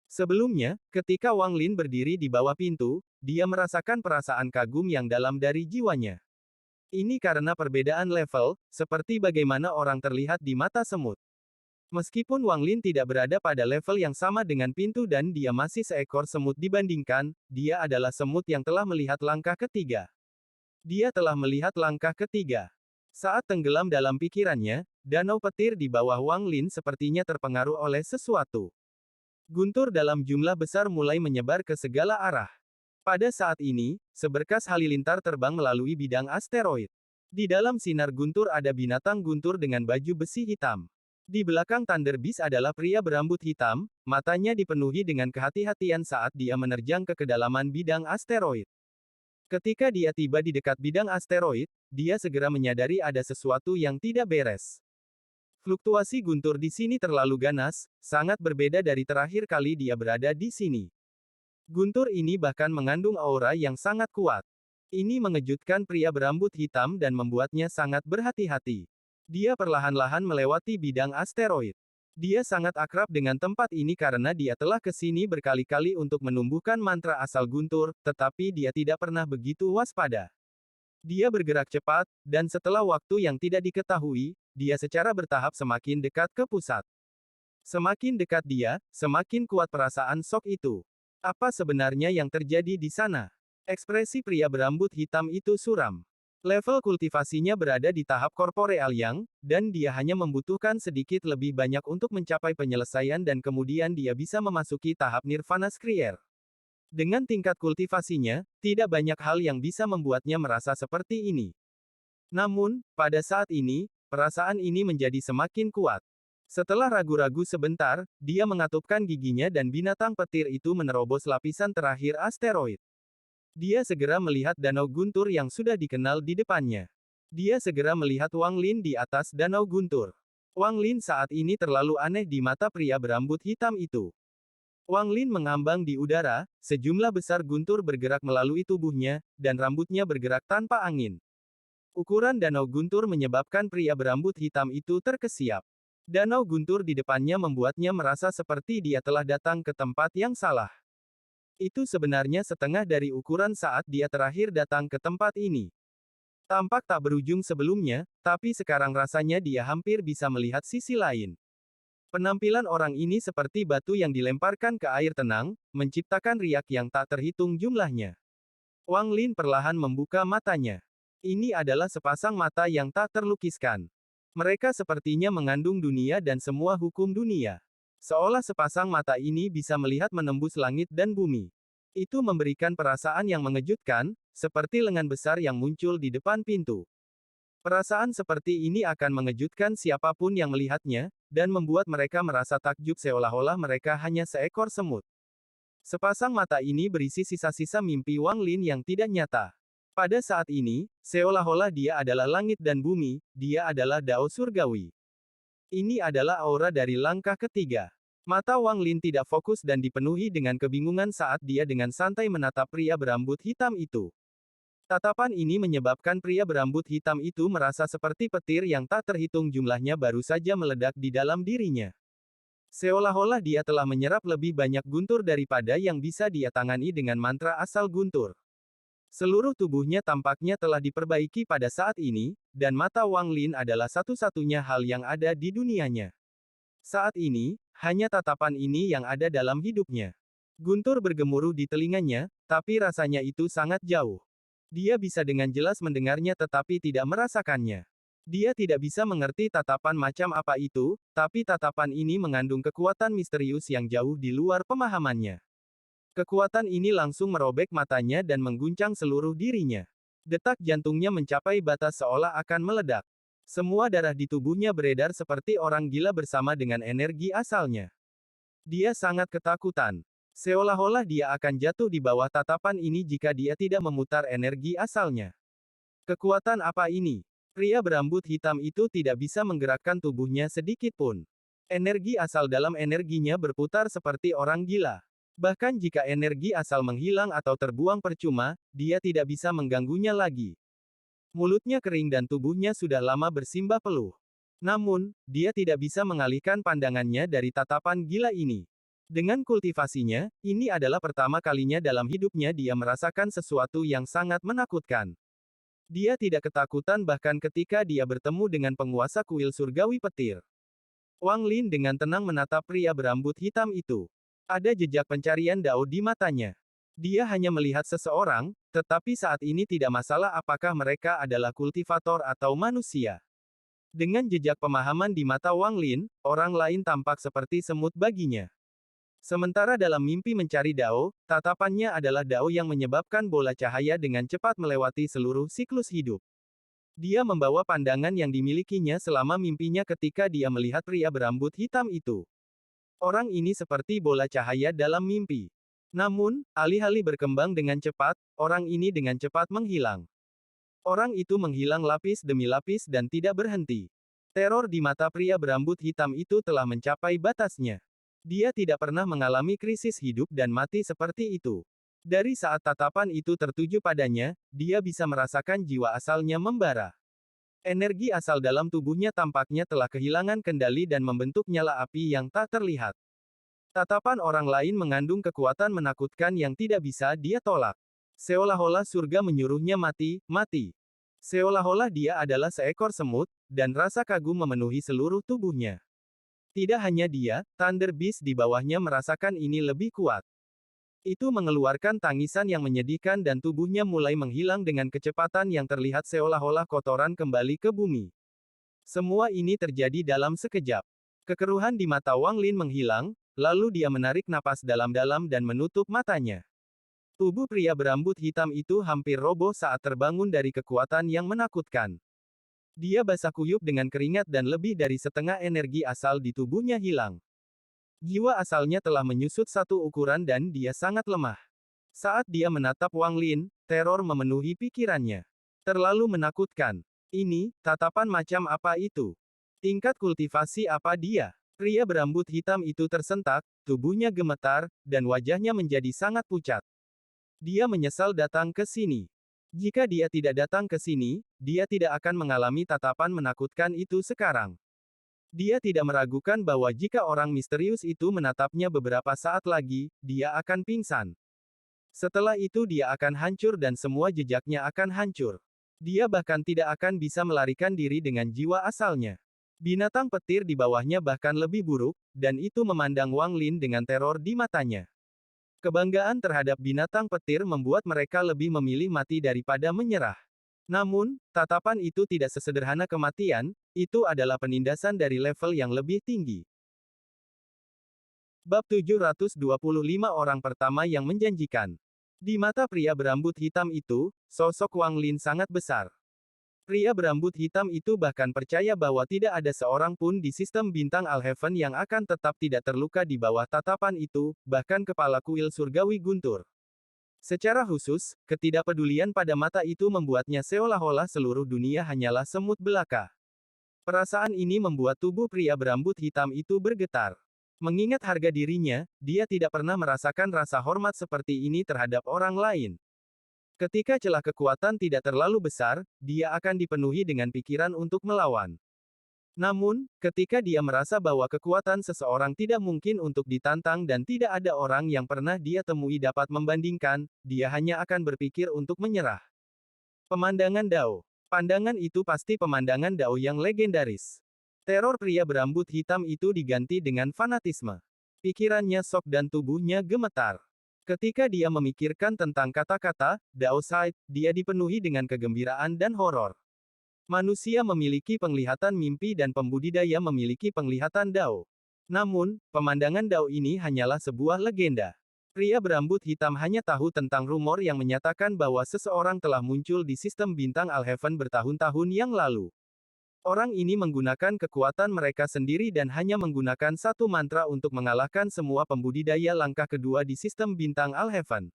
Sebelumnya, ketika Wang Lin berdiri di bawah pintu, dia merasakan perasaan kagum yang dalam dari jiwanya. Ini karena perbedaan level, seperti bagaimana orang terlihat di mata semut. Meskipun Wang Lin tidak berada pada level yang sama dengan pintu dan dia masih seekor semut dibandingkan, dia adalah semut yang telah melihat langkah ketiga. Dia telah melihat langkah ketiga. Saat tenggelam dalam pikirannya, danau petir di bawah Wang Lin sepertinya terpengaruh oleh sesuatu. Guntur dalam jumlah besar mulai menyebar ke segala arah. Pada saat ini, seberkas halilintar terbang melalui bidang asteroid. Di dalam sinar guntur ada binatang guntur dengan baju besi hitam. Di belakang Thunder Beast adalah pria berambut hitam, matanya dipenuhi dengan kehati-hatian saat dia menerjang ke kedalaman bidang asteroid. Ketika dia tiba di dekat bidang asteroid, dia segera menyadari ada sesuatu yang tidak beres. Fluktuasi guntur di sini terlalu ganas, sangat berbeda dari terakhir kali dia berada di sini. Guntur ini bahkan mengandung aura yang sangat kuat. Ini mengejutkan pria berambut hitam dan membuatnya sangat berhati-hati. Dia perlahan-lahan melewati bidang asteroid. Dia sangat akrab dengan tempat ini karena dia telah ke sini berkali-kali untuk menumbuhkan mantra asal guntur, tetapi dia tidak pernah begitu waspada. Dia bergerak cepat, dan setelah waktu yang tidak diketahui, dia secara bertahap semakin dekat ke pusat. Semakin dekat dia, semakin kuat perasaan shock itu. Apa sebenarnya yang terjadi di sana? Ekspresi pria berambut hitam itu suram. Level kultivasinya berada di tahap korporeal yang, dan dia hanya membutuhkan sedikit lebih banyak untuk mencapai penyelesaian dan kemudian dia bisa memasuki tahap nirvana skrier. Dengan tingkat kultivasinya, tidak banyak hal yang bisa membuatnya merasa seperti ini. Namun, pada saat ini, perasaan ini menjadi semakin kuat. Setelah ragu-ragu sebentar, dia mengatupkan giginya dan binatang petir itu menerobos lapisan terakhir asteroid. Dia segera melihat danau guntur yang sudah dikenal di depannya. Dia segera melihat Wang Lin di atas danau guntur. Wang Lin saat ini terlalu aneh di mata pria berambut hitam itu. Wang Lin mengambang di udara, sejumlah besar guntur bergerak melalui tubuhnya, dan rambutnya bergerak tanpa angin. Ukuran danau guntur menyebabkan pria berambut hitam itu terkesiap. Danau guntur di depannya membuatnya merasa seperti dia telah datang ke tempat yang salah. Itu sebenarnya setengah dari ukuran saat dia terakhir datang ke tempat ini. Tampak tak berujung sebelumnya, tapi sekarang rasanya dia hampir bisa melihat sisi lain. Penampilan orang ini seperti batu yang dilemparkan ke air tenang, menciptakan riak yang tak terhitung jumlahnya. Wang Lin perlahan membuka matanya. Ini adalah sepasang mata yang tak terlukiskan. Mereka sepertinya mengandung dunia dan semua hukum dunia. Seolah sepasang mata ini bisa melihat menembus langit dan bumi. Itu memberikan perasaan yang mengejutkan, seperti lengan besar yang muncul di depan pintu. Perasaan seperti ini akan mengejutkan siapapun yang melihatnya, dan membuat mereka merasa takjub seolah-olah mereka hanya seekor semut. Sepasang mata ini berisi sisa-sisa mimpi Wang Lin yang tidak nyata. Pada saat ini, seolah-olah dia adalah langit dan bumi, dia adalah Dao Surgawi. Ini adalah aura dari langkah ketiga. Mata Wang Lin tidak fokus dan dipenuhi dengan kebingungan saat dia dengan santai menatap pria berambut hitam itu. Tatapan ini menyebabkan pria berambut hitam itu merasa seperti petir yang tak terhitung jumlahnya baru saja meledak di dalam dirinya. Seolah-olah dia telah menyerap lebih banyak guntur daripada yang bisa dia tangani dengan mantra asal guntur. Seluruh tubuhnya tampaknya telah diperbaiki pada saat ini, dan mata Wang Lin adalah satu-satunya hal yang ada di dunianya. Saat ini, hanya tatapan ini yang ada dalam hidupnya. Guntur bergemuruh di telinganya, tapi rasanya itu sangat jauh. Dia bisa dengan jelas mendengarnya tetapi tidak merasakannya. Dia tidak bisa mengerti tatapan macam apa itu, tapi tatapan ini mengandung kekuatan misterius yang jauh di luar pemahamannya. Kekuatan ini langsung merobek matanya dan mengguncang seluruh dirinya. Detak jantungnya mencapai batas seolah akan meledak. Semua darah di tubuhnya beredar seperti orang gila bersama dengan energi asalnya. Dia sangat ketakutan. Seolah-olah dia akan jatuh di bawah tatapan ini jika dia tidak memutar energi asalnya. Kekuatan apa ini? Pria berambut hitam itu tidak bisa menggerakkan tubuhnya sedikit pun. Energi asal dalam energinya berputar seperti orang gila. Bahkan jika energi asal menghilang atau terbuang percuma, dia tidak bisa mengganggunya lagi. Mulutnya kering dan tubuhnya sudah lama bersimbah peluh. Namun, dia tidak bisa mengalihkan pandangannya dari tatapan gila ini. Dengan kultivasinya, ini adalah pertama kalinya dalam hidupnya dia merasakan sesuatu yang sangat menakutkan. Dia tidak ketakutan bahkan ketika dia bertemu dengan penguasa kuil surgawi petir. Wang Lin dengan tenang menatap pria berambut hitam itu. Ada jejak pencarian Dao di matanya. Dia hanya melihat seseorang, tetapi saat ini tidak masalah apakah mereka adalah kultivator atau manusia. Dengan jejak pemahaman di mata Wang Lin, orang lain tampak seperti semut baginya. Sementara dalam mimpi mencari Dao, tatapannya adalah Dao yang menyebabkan bola cahaya dengan cepat melewati seluruh siklus hidup. Dia membawa pandangan yang dimilikinya selama mimpinya ketika dia melihat pria berambut hitam itu. Orang ini seperti bola cahaya dalam mimpi. Namun, alih-alih berkembang dengan cepat, orang ini dengan cepat menghilang. Orang itu menghilang lapis demi lapis dan tidak berhenti. Teror di mata pria berambut hitam itu telah mencapai batasnya. Dia tidak pernah mengalami krisis hidup dan mati seperti itu. Dari saat tatapan itu tertuju padanya, dia bisa merasakan jiwa asalnya membara. Energi asal dalam tubuhnya tampaknya telah kehilangan kendali dan membentuk nyala api yang tak terlihat. Tatapan orang lain mengandung kekuatan menakutkan yang tidak bisa dia tolak. Seolah-olah surga menyuruhnya mati, mati. Seolah-olah dia adalah seekor semut, dan rasa kagum memenuhi seluruh tubuhnya. Tidak hanya dia, Thunder Beast di bawahnya merasakan ini lebih kuat. Itu mengeluarkan tangisan yang menyedihkan dan tubuhnya mulai menghilang dengan kecepatan yang terlihat seolah-olah kotoran kembali ke bumi. Semua ini terjadi dalam sekejap. Kekeruhan di mata Wang Lin menghilang, lalu dia menarik napas dalam-dalam dan menutup matanya. Tubuh pria berambut hitam itu hampir roboh saat terbangun dari kekuatan yang menakutkan. Dia basah kuyup dengan keringat dan lebih dari setengah energi asal di tubuhnya hilang. Jiwa asalnya telah menyusut satu ukuran dan dia sangat lemah. Saat dia menatap Wang Lin, teror memenuhi pikirannya. Terlalu menakutkan. Ini, tatapan macam apa itu? Tingkat kultivasi apa dia? Pria berambut hitam itu tersentak, tubuhnya gemetar, dan wajahnya menjadi sangat pucat. Dia menyesal datang ke sini. Jika dia tidak datang ke sini, dia tidak akan mengalami tatapan menakutkan itu sekarang. Dia tidak meragukan bahwa jika orang misterius itu menatapnya beberapa saat lagi, dia akan pingsan. Setelah itu dia akan hancur dan semua jejaknya akan hancur. Dia bahkan tidak akan bisa melarikan diri dengan jiwa asalnya. Binatang petir di bawahnya bahkan lebih buruk, dan itu memandang Wang Lin dengan teror di matanya. Kebanggaan terhadap binatang petir membuat mereka lebih memilih mati daripada menyerah. Namun, tatapan itu tidak sesederhana kematian, itu adalah penindasan dari level yang lebih tinggi. Bab 725 orang pertama yang menjanjikan. Di mata pria berambut hitam itu, sosok Wang Lin sangat besar. Pria berambut hitam itu bahkan percaya bahwa tidak ada seorang pun di sistem bintang Alheaven yang akan tetap tidak terluka di bawah tatapan itu, bahkan kepala kuil surgawi guntur. Secara khusus, ketidakpedulian pada mata itu membuatnya seolah-olah seluruh dunia hanyalah semut belaka. Perasaan ini membuat tubuh pria berambut hitam itu bergetar. Mengingat harga dirinya, dia tidak pernah merasakan rasa hormat seperti ini terhadap orang lain. Ketika celah kekuatan tidak terlalu besar, dia akan dipenuhi dengan pikiran untuk melawan. Namun, ketika dia merasa bahwa kekuatan seseorang tidak mungkin untuk ditantang dan tidak ada orang yang pernah dia temui dapat membandingkan, dia hanya akan berpikir untuk menyerah. Pemandangan Dao. Pandangan itu pasti pemandangan Dao yang legendaris. Teror pria berambut hitam itu diganti dengan fanatisme. Pikirannya sok dan tubuhnya gemetar. Ketika dia memikirkan tentang kata-kata Dao Side, dia dipenuhi dengan kegembiraan dan horor. Manusia memiliki penglihatan mimpi dan pembudidaya memiliki penglihatan Dao. Namun, pemandangan Dao ini hanyalah sebuah legenda. Pria berambut hitam hanya tahu tentang rumor yang menyatakan bahwa seseorang telah muncul di sistem bintang Alheaven bertahun-tahun yang lalu. Orang ini menggunakan kekuatan mereka sendiri dan hanya menggunakan satu mantra untuk mengalahkan semua pembudidaya langkah kedua di sistem bintang Alheaven.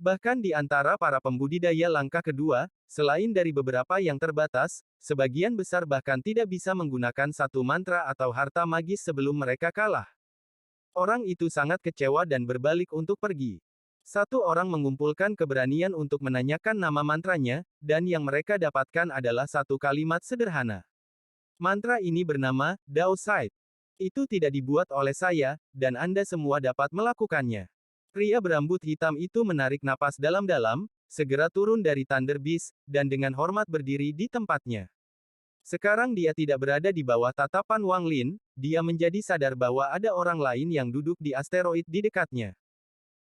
Bahkan di antara para pembudidaya langkah kedua, selain dari beberapa yang terbatas, sebagian besar bahkan tidak bisa menggunakan satu mantra atau harta magis sebelum mereka kalah. Orang itu sangat kecewa dan berbalik untuk pergi. Satu orang mengumpulkan keberanian untuk menanyakan nama mantranya, dan yang mereka dapatkan adalah satu kalimat sederhana. Mantra ini bernama Dao Side. Itu tidak dibuat oleh saya, dan Anda semua dapat melakukannya. Pria berambut hitam itu menarik napas dalam-dalam, segera turun dari Thunder Beast, dan dengan hormat berdiri di tempatnya. Sekarang dia tidak berada di bawah tatapan Wang Lin, dia menjadi sadar bahwa ada orang lain yang duduk di asteroid di dekatnya.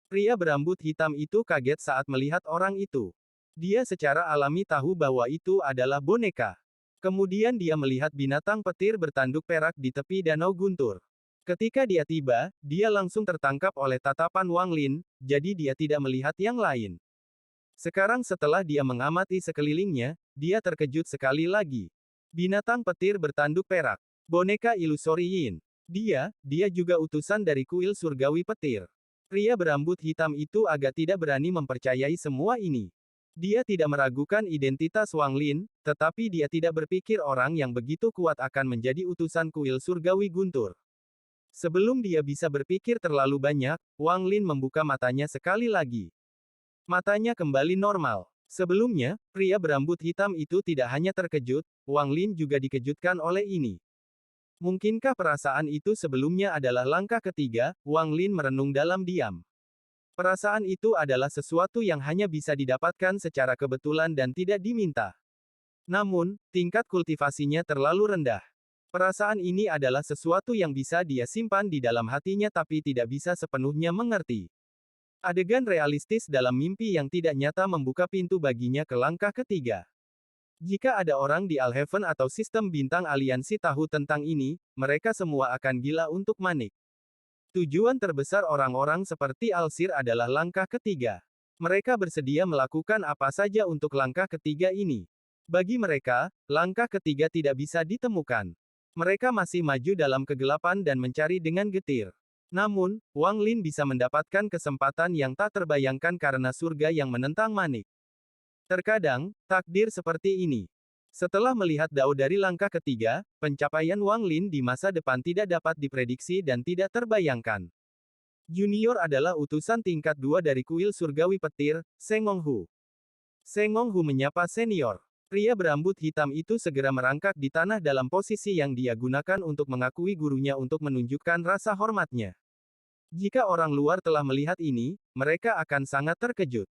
Pria berambut hitam itu kaget saat melihat orang itu. Dia secara alami tahu bahwa itu adalah boneka. Kemudian dia melihat binatang petir bertanduk perak di tepi danau guntur. Ketika dia tiba, dia langsung tertangkap oleh tatapan Wang Lin, jadi dia tidak melihat yang lain. Sekarang setelah dia mengamati sekelilingnya, dia terkejut sekali lagi. Binatang petir bertanduk perak. Boneka ilusori Yin. Dia juga utusan dari kuil surgawi petir. Pria berambut hitam itu agak tidak berani mempercayai semua ini. Dia tidak meragukan identitas Wang Lin, tetapi dia tidak berpikir orang yang begitu kuat akan menjadi utusan kuil surgawi guntur. Sebelum dia bisa berpikir terlalu banyak, Wang Lin membuka matanya sekali lagi. Matanya kembali normal. Sebelumnya, pria berambut hitam itu tidak hanya terkejut, Wang Lin juga dikejutkan oleh ini. Mungkinkah perasaan itu sebelumnya adalah langkah ketiga? Wang Lin merenung dalam diam. Perasaan itu adalah sesuatu yang hanya bisa didapatkan secara kebetulan dan tidak diminta. Namun, tingkat kultivasinya terlalu rendah. Perasaan ini adalah sesuatu yang bisa dia simpan di dalam hatinya tapi tidak bisa sepenuhnya mengerti. Adegan realistis dalam mimpi yang tidak nyata membuka pintu baginya ke langkah ketiga. Jika ada orang di Alhaven atau sistem bintang aliansi tahu tentang ini, mereka semua akan gila untuk Manik. Tujuan terbesar orang-orang seperti Alsir adalah langkah ketiga. Mereka bersedia melakukan apa saja untuk langkah ketiga ini. Bagi mereka, langkah ketiga tidak bisa ditemukan. Mereka masih maju dalam kegelapan dan mencari dengan getir. Namun, Wang Lin bisa mendapatkan kesempatan yang tak terbayangkan karena surga yang menentang Manik. Terkadang, takdir seperti ini. Setelah melihat Dao dari langkah ketiga, pencapaian Wang Lin di masa depan tidak dapat diprediksi dan tidak terbayangkan. Junior adalah utusan tingkat 2 dari kuil surgawi petir, Seng Hu. Seng Hu menyapa senior. Pria berambut hitam itu segera merangkak di tanah dalam posisi yang dia gunakan untuk mengakui gurunya untuk menunjukkan rasa hormatnya. Jika orang luar telah melihat ini, mereka akan sangat terkejut.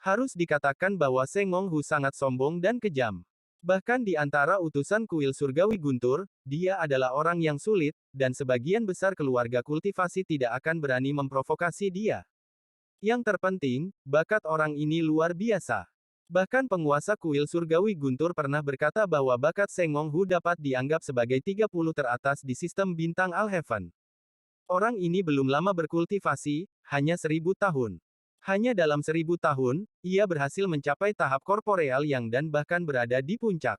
Harus dikatakan bahwa Seng Hu sangat sombong dan kejam. Bahkan di antara utusan kuil surgawi Guntur, dia adalah orang yang sulit, dan sebagian besar keluarga kultivasi tidak akan berani memprovokasi dia. Yang terpenting, bakat orang ini luar biasa. Bahkan penguasa kuil surgawi Guntur pernah berkata bahwa bakat Seng Hu dapat dianggap sebagai 30 teratas di sistem bintang Alhaven. Orang ini belum lama berkultivasi, hanya 1000 tahun. Hanya dalam 1000 tahun, ia berhasil mencapai tahap korporeal yang dan bahkan berada di puncak.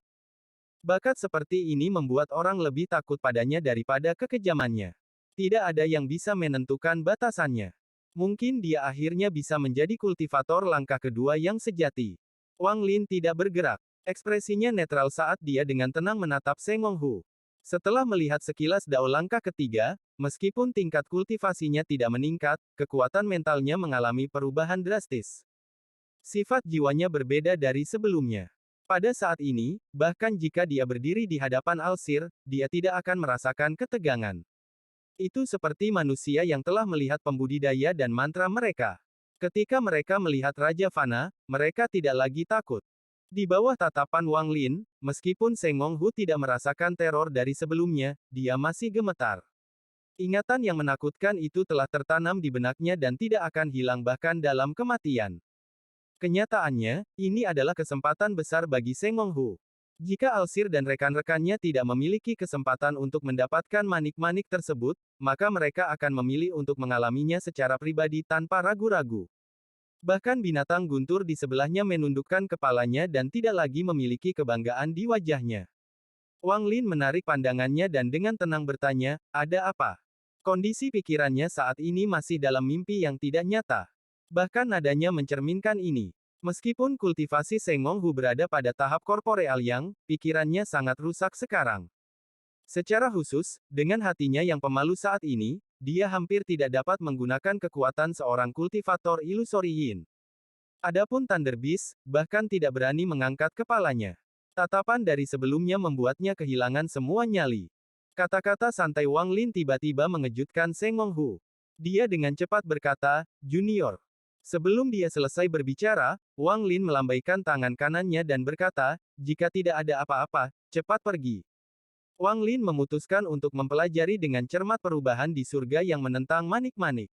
Bakat seperti ini membuat orang lebih takut padanya daripada kekejamannya. Tidak ada yang bisa menentukan batasannya. Mungkin dia akhirnya bisa menjadi kultivator langkah kedua yang sejati. Wang Lin tidak bergerak. Ekspresinya netral saat dia dengan tenang menatap Seng Hu. Setelah melihat sekilas Dao langkah ketiga, meskipun tingkat kultivasinya tidak meningkat, kekuatan mentalnya mengalami perubahan drastis. Sifat jiwanya berbeda dari sebelumnya. Pada saat ini, bahkan jika dia berdiri di hadapan Alsir, dia tidak akan merasakan ketegangan. Itu seperti manusia yang telah melihat pembudidaya dan mantra mereka. Ketika mereka melihat Raja Fana, mereka tidak lagi takut. Di bawah tatapan Wang Lin, meskipun Seng Hu tidak merasakan teror dari sebelumnya, dia masih gemetar. Ingatan yang menakutkan itu telah tertanam di benaknya dan tidak akan hilang bahkan dalam kematian. Kenyataannya, ini adalah kesempatan besar bagi Seng Hu. Jika Alsir dan rekan-rekannya tidak memiliki kesempatan untuk mendapatkan manik-manik tersebut, maka mereka akan memilih untuk mengalaminya secara pribadi tanpa ragu-ragu. Bahkan binatang guntur di sebelahnya menundukkan kepalanya dan tidak lagi memiliki kebanggaan di wajahnya. Wang Lin menarik pandangannya dan dengan tenang bertanya, "Ada apa?" Kondisi pikirannya saat ini masih dalam mimpi yang tidak nyata. Bahkan nadanya mencerminkan ini. Meskipun kultivasi Seng Hu berada pada tahap korporeal yang, pikirannya sangat rusak sekarang. Secara khusus, dengan hatinya yang pemalu saat ini, dia hampir tidak dapat menggunakan kekuatan seorang kultivator ilusori yin. Adapun Thunder Beast, bahkan tidak berani mengangkat kepalanya. Tatapan dari sebelumnya membuatnya kehilangan semua nyali. Kata-kata santai Wang Lin tiba-tiba mengejutkan Seng Hu. Dia dengan cepat berkata, "Junior." Sebelum dia selesai berbicara, Wang Lin melambaikan tangan kanannya dan berkata, "Jika tidak ada apa-apa, cepat pergi." Wang Lin memutuskan untuk mempelajari dengan cermat perubahan di surga yang menentang manik-manik.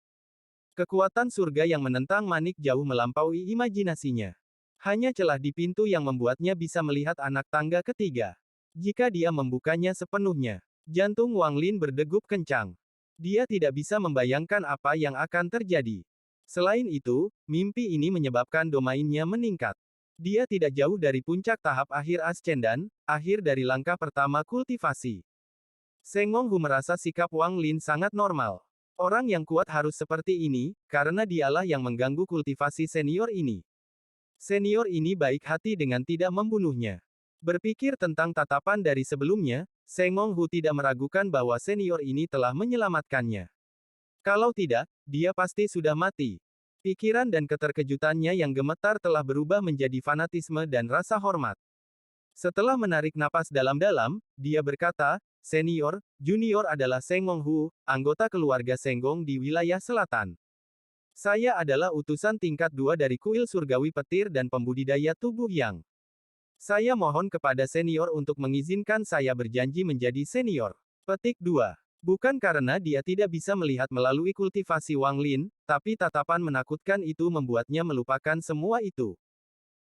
Kekuatan surga yang menentang manik jauh melampaui imajinasinya. Hanya celah di pintu yang membuatnya bisa melihat anak tangga ketiga. Jika dia membukanya sepenuhnya, jantung Wang Lin berdegup kencang. Dia tidak bisa membayangkan apa yang akan terjadi. Selain itu, mimpi ini menyebabkan domainnya meningkat. Dia tidak jauh dari puncak tahap akhir Ascendan, akhir dari langkah pertama kultivasi. Seng Hu merasa sikap Wang Lin sangat normal. Orang yang kuat harus seperti ini, karena dialah yang mengganggu kultivasi senior ini. Senior ini baik hati dengan tidak membunuhnya. Berpikir tentang tatapan dari sebelumnya, Seng Hu tidak meragukan bahwa senior ini telah menyelamatkannya. Kalau tidak, dia pasti sudah mati. Pikiran dan keterkejutannya yang gemetar telah berubah menjadi fanatisme dan rasa hormat. Setelah menarik napas dalam-dalam, dia berkata, "Senior, junior adalah Seng Hu, anggota keluarga Senggong di wilayah selatan. Saya adalah utusan tingkat 2 dari kuil surgawi petir dan pembudidaya tubuh yang. Saya mohon kepada senior untuk mengizinkan saya berjanji menjadi senior." Petik 2. Bukan karena dia tidak bisa melihat melalui kultivasi Wang Lin, tapi tatapan menakutkan itu membuatnya melupakan semua itu.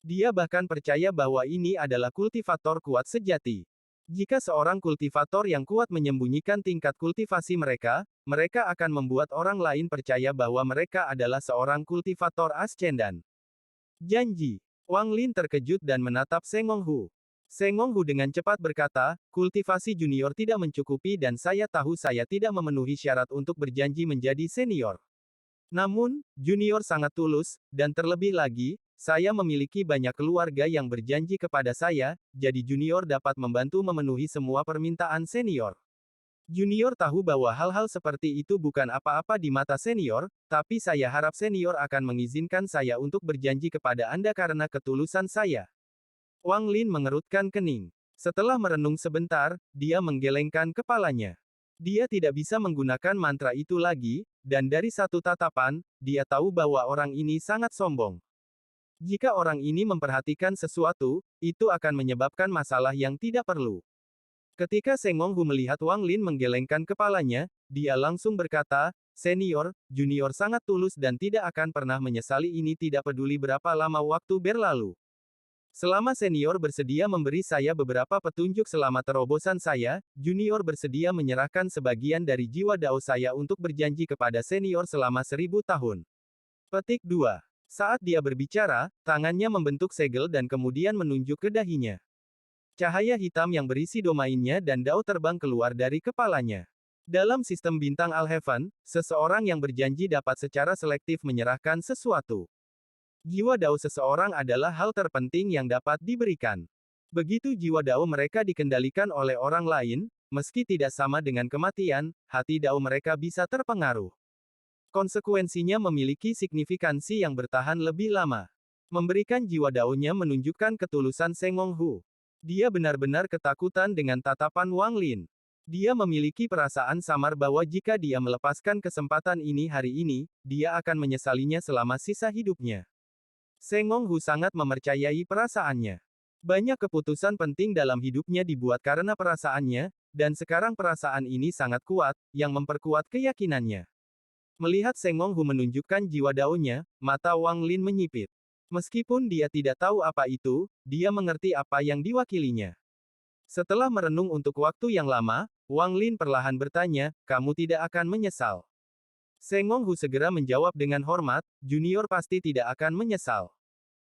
Dia bahkan percaya bahwa ini adalah kultivator kuat sejati. Jika seorang kultivator yang kuat menyembunyikan tingkat kultivasi mereka, mereka akan membuat orang lain percaya bahwa mereka adalah seorang kultivator ascendan. Janji. Wang Lin terkejut dan menatap Seng Honghu. Seng Honghu dengan cepat berkata, kultivasi junior tidak mencukupi dan saya tahu saya tidak memenuhi syarat untuk berjanji menjadi senior. Namun, junior sangat tulus, dan terlebih lagi, saya memiliki banyak keluarga yang berjanji kepada saya, jadi junior dapat membantu memenuhi semua permintaan senior. Junior tahu bahwa hal-hal seperti itu bukan apa-apa di mata senior, tapi saya harap senior akan mengizinkan saya untuk berjanji kepada Anda karena ketulusan saya. Wang Lin mengerutkan kening. Setelah merenung sebentar, dia menggelengkan kepalanya. Dia tidak bisa menggunakan mantra itu lagi, dan dari satu tatapan, dia tahu bahwa orang ini sangat sombong. Jika orang ini memperhatikan sesuatu, itu akan menyebabkan masalah yang tidak perlu. Ketika Seng Honghu melihat Wang Lin menggelengkan kepalanya, dia langsung berkata, senior, junior sangat tulus dan tidak akan pernah menyesali ini tidak peduli berapa lama waktu berlalu. Selama senior bersedia memberi saya beberapa petunjuk selama terobosan saya, junior bersedia menyerahkan sebagian dari jiwa dao saya untuk berjanji kepada senior selama 1000 tahun. Petik 2. Saat dia berbicara, tangannya membentuk segel dan kemudian menunjuk ke dahinya. Cahaya hitam yang berisi domainnya dan dao terbang keluar dari kepalanya. Dalam sistem bintang Al-Heaven, seseorang yang berjanji dapat secara selektif menyerahkan sesuatu. Jiwa dao seseorang adalah hal terpenting yang dapat diberikan. Begitu jiwa dao mereka dikendalikan oleh orang lain, meski tidak sama dengan kematian, hati dao mereka bisa terpengaruh. Konsekuensinya memiliki signifikansi yang bertahan lebih lama. Memberikan jiwa daonya menunjukkan ketulusan Seng Honghu. Dia benar-benar ketakutan dengan tatapan Wang Lin. Dia memiliki perasaan samar bahwa jika dia melepaskan kesempatan ini hari ini, dia akan menyesalinya selama sisa hidupnya. Seng Honghu sangat mempercayai perasaannya. Banyak keputusan penting dalam hidupnya dibuat karena perasaannya, dan sekarang perasaan ini sangat kuat, yang memperkuat keyakinannya. Melihat Seng Honghu menunjukkan jiwa daonya, mata Wang Lin menyipit. Meskipun dia tidak tahu apa itu, dia mengerti apa yang diwakilinya. Setelah merenung untuk waktu yang lama, Wang Lin perlahan bertanya, kamu tidak akan menyesal. Seng Honghu segera menjawab dengan hormat, junior pasti tidak akan menyesal.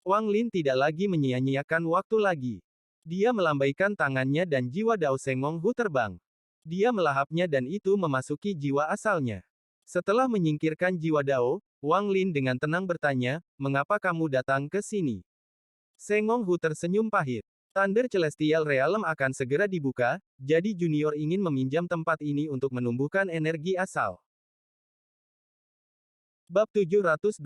Wang Lin tidak lagi menyia-nyiakan waktu lagi. Dia melambaikan tangannya dan jiwa dao Seng Honghu terbang. Dia melahapnya dan itu memasuki jiwa asalnya. Setelah menyingkirkan jiwa dao, Wang Lin dengan tenang bertanya, mengapa kamu datang ke sini? Seng Honghu tersenyum pahit. Thunder Celestial Realm akan segera dibuka, jadi junior ingin meminjam tempat ini untuk menumbuhkan energi asal. Bab 726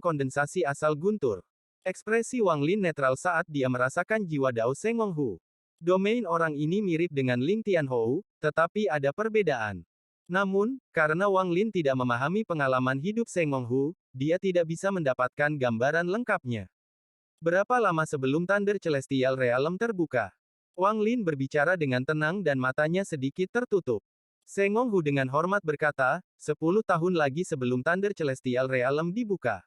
Kondensasi Asal Guntur. Ekspresi Wang Lin netral saat dia merasakan jiwa dao Seng Honghu. Domain orang ini mirip dengan Ling Tianhou, tetapi ada perbedaan. Namun, karena Wang Lin tidak memahami pengalaman hidup Seng Honghu, dia tidak bisa mendapatkan gambaran lengkapnya. Berapa lama sebelum Thunder Celestial Realm terbuka? Wang Lin berbicara dengan tenang dan matanya sedikit tertutup. Seng Honghu dengan hormat berkata, 10 tahun lagi sebelum Thunder Celestial Realm dibuka.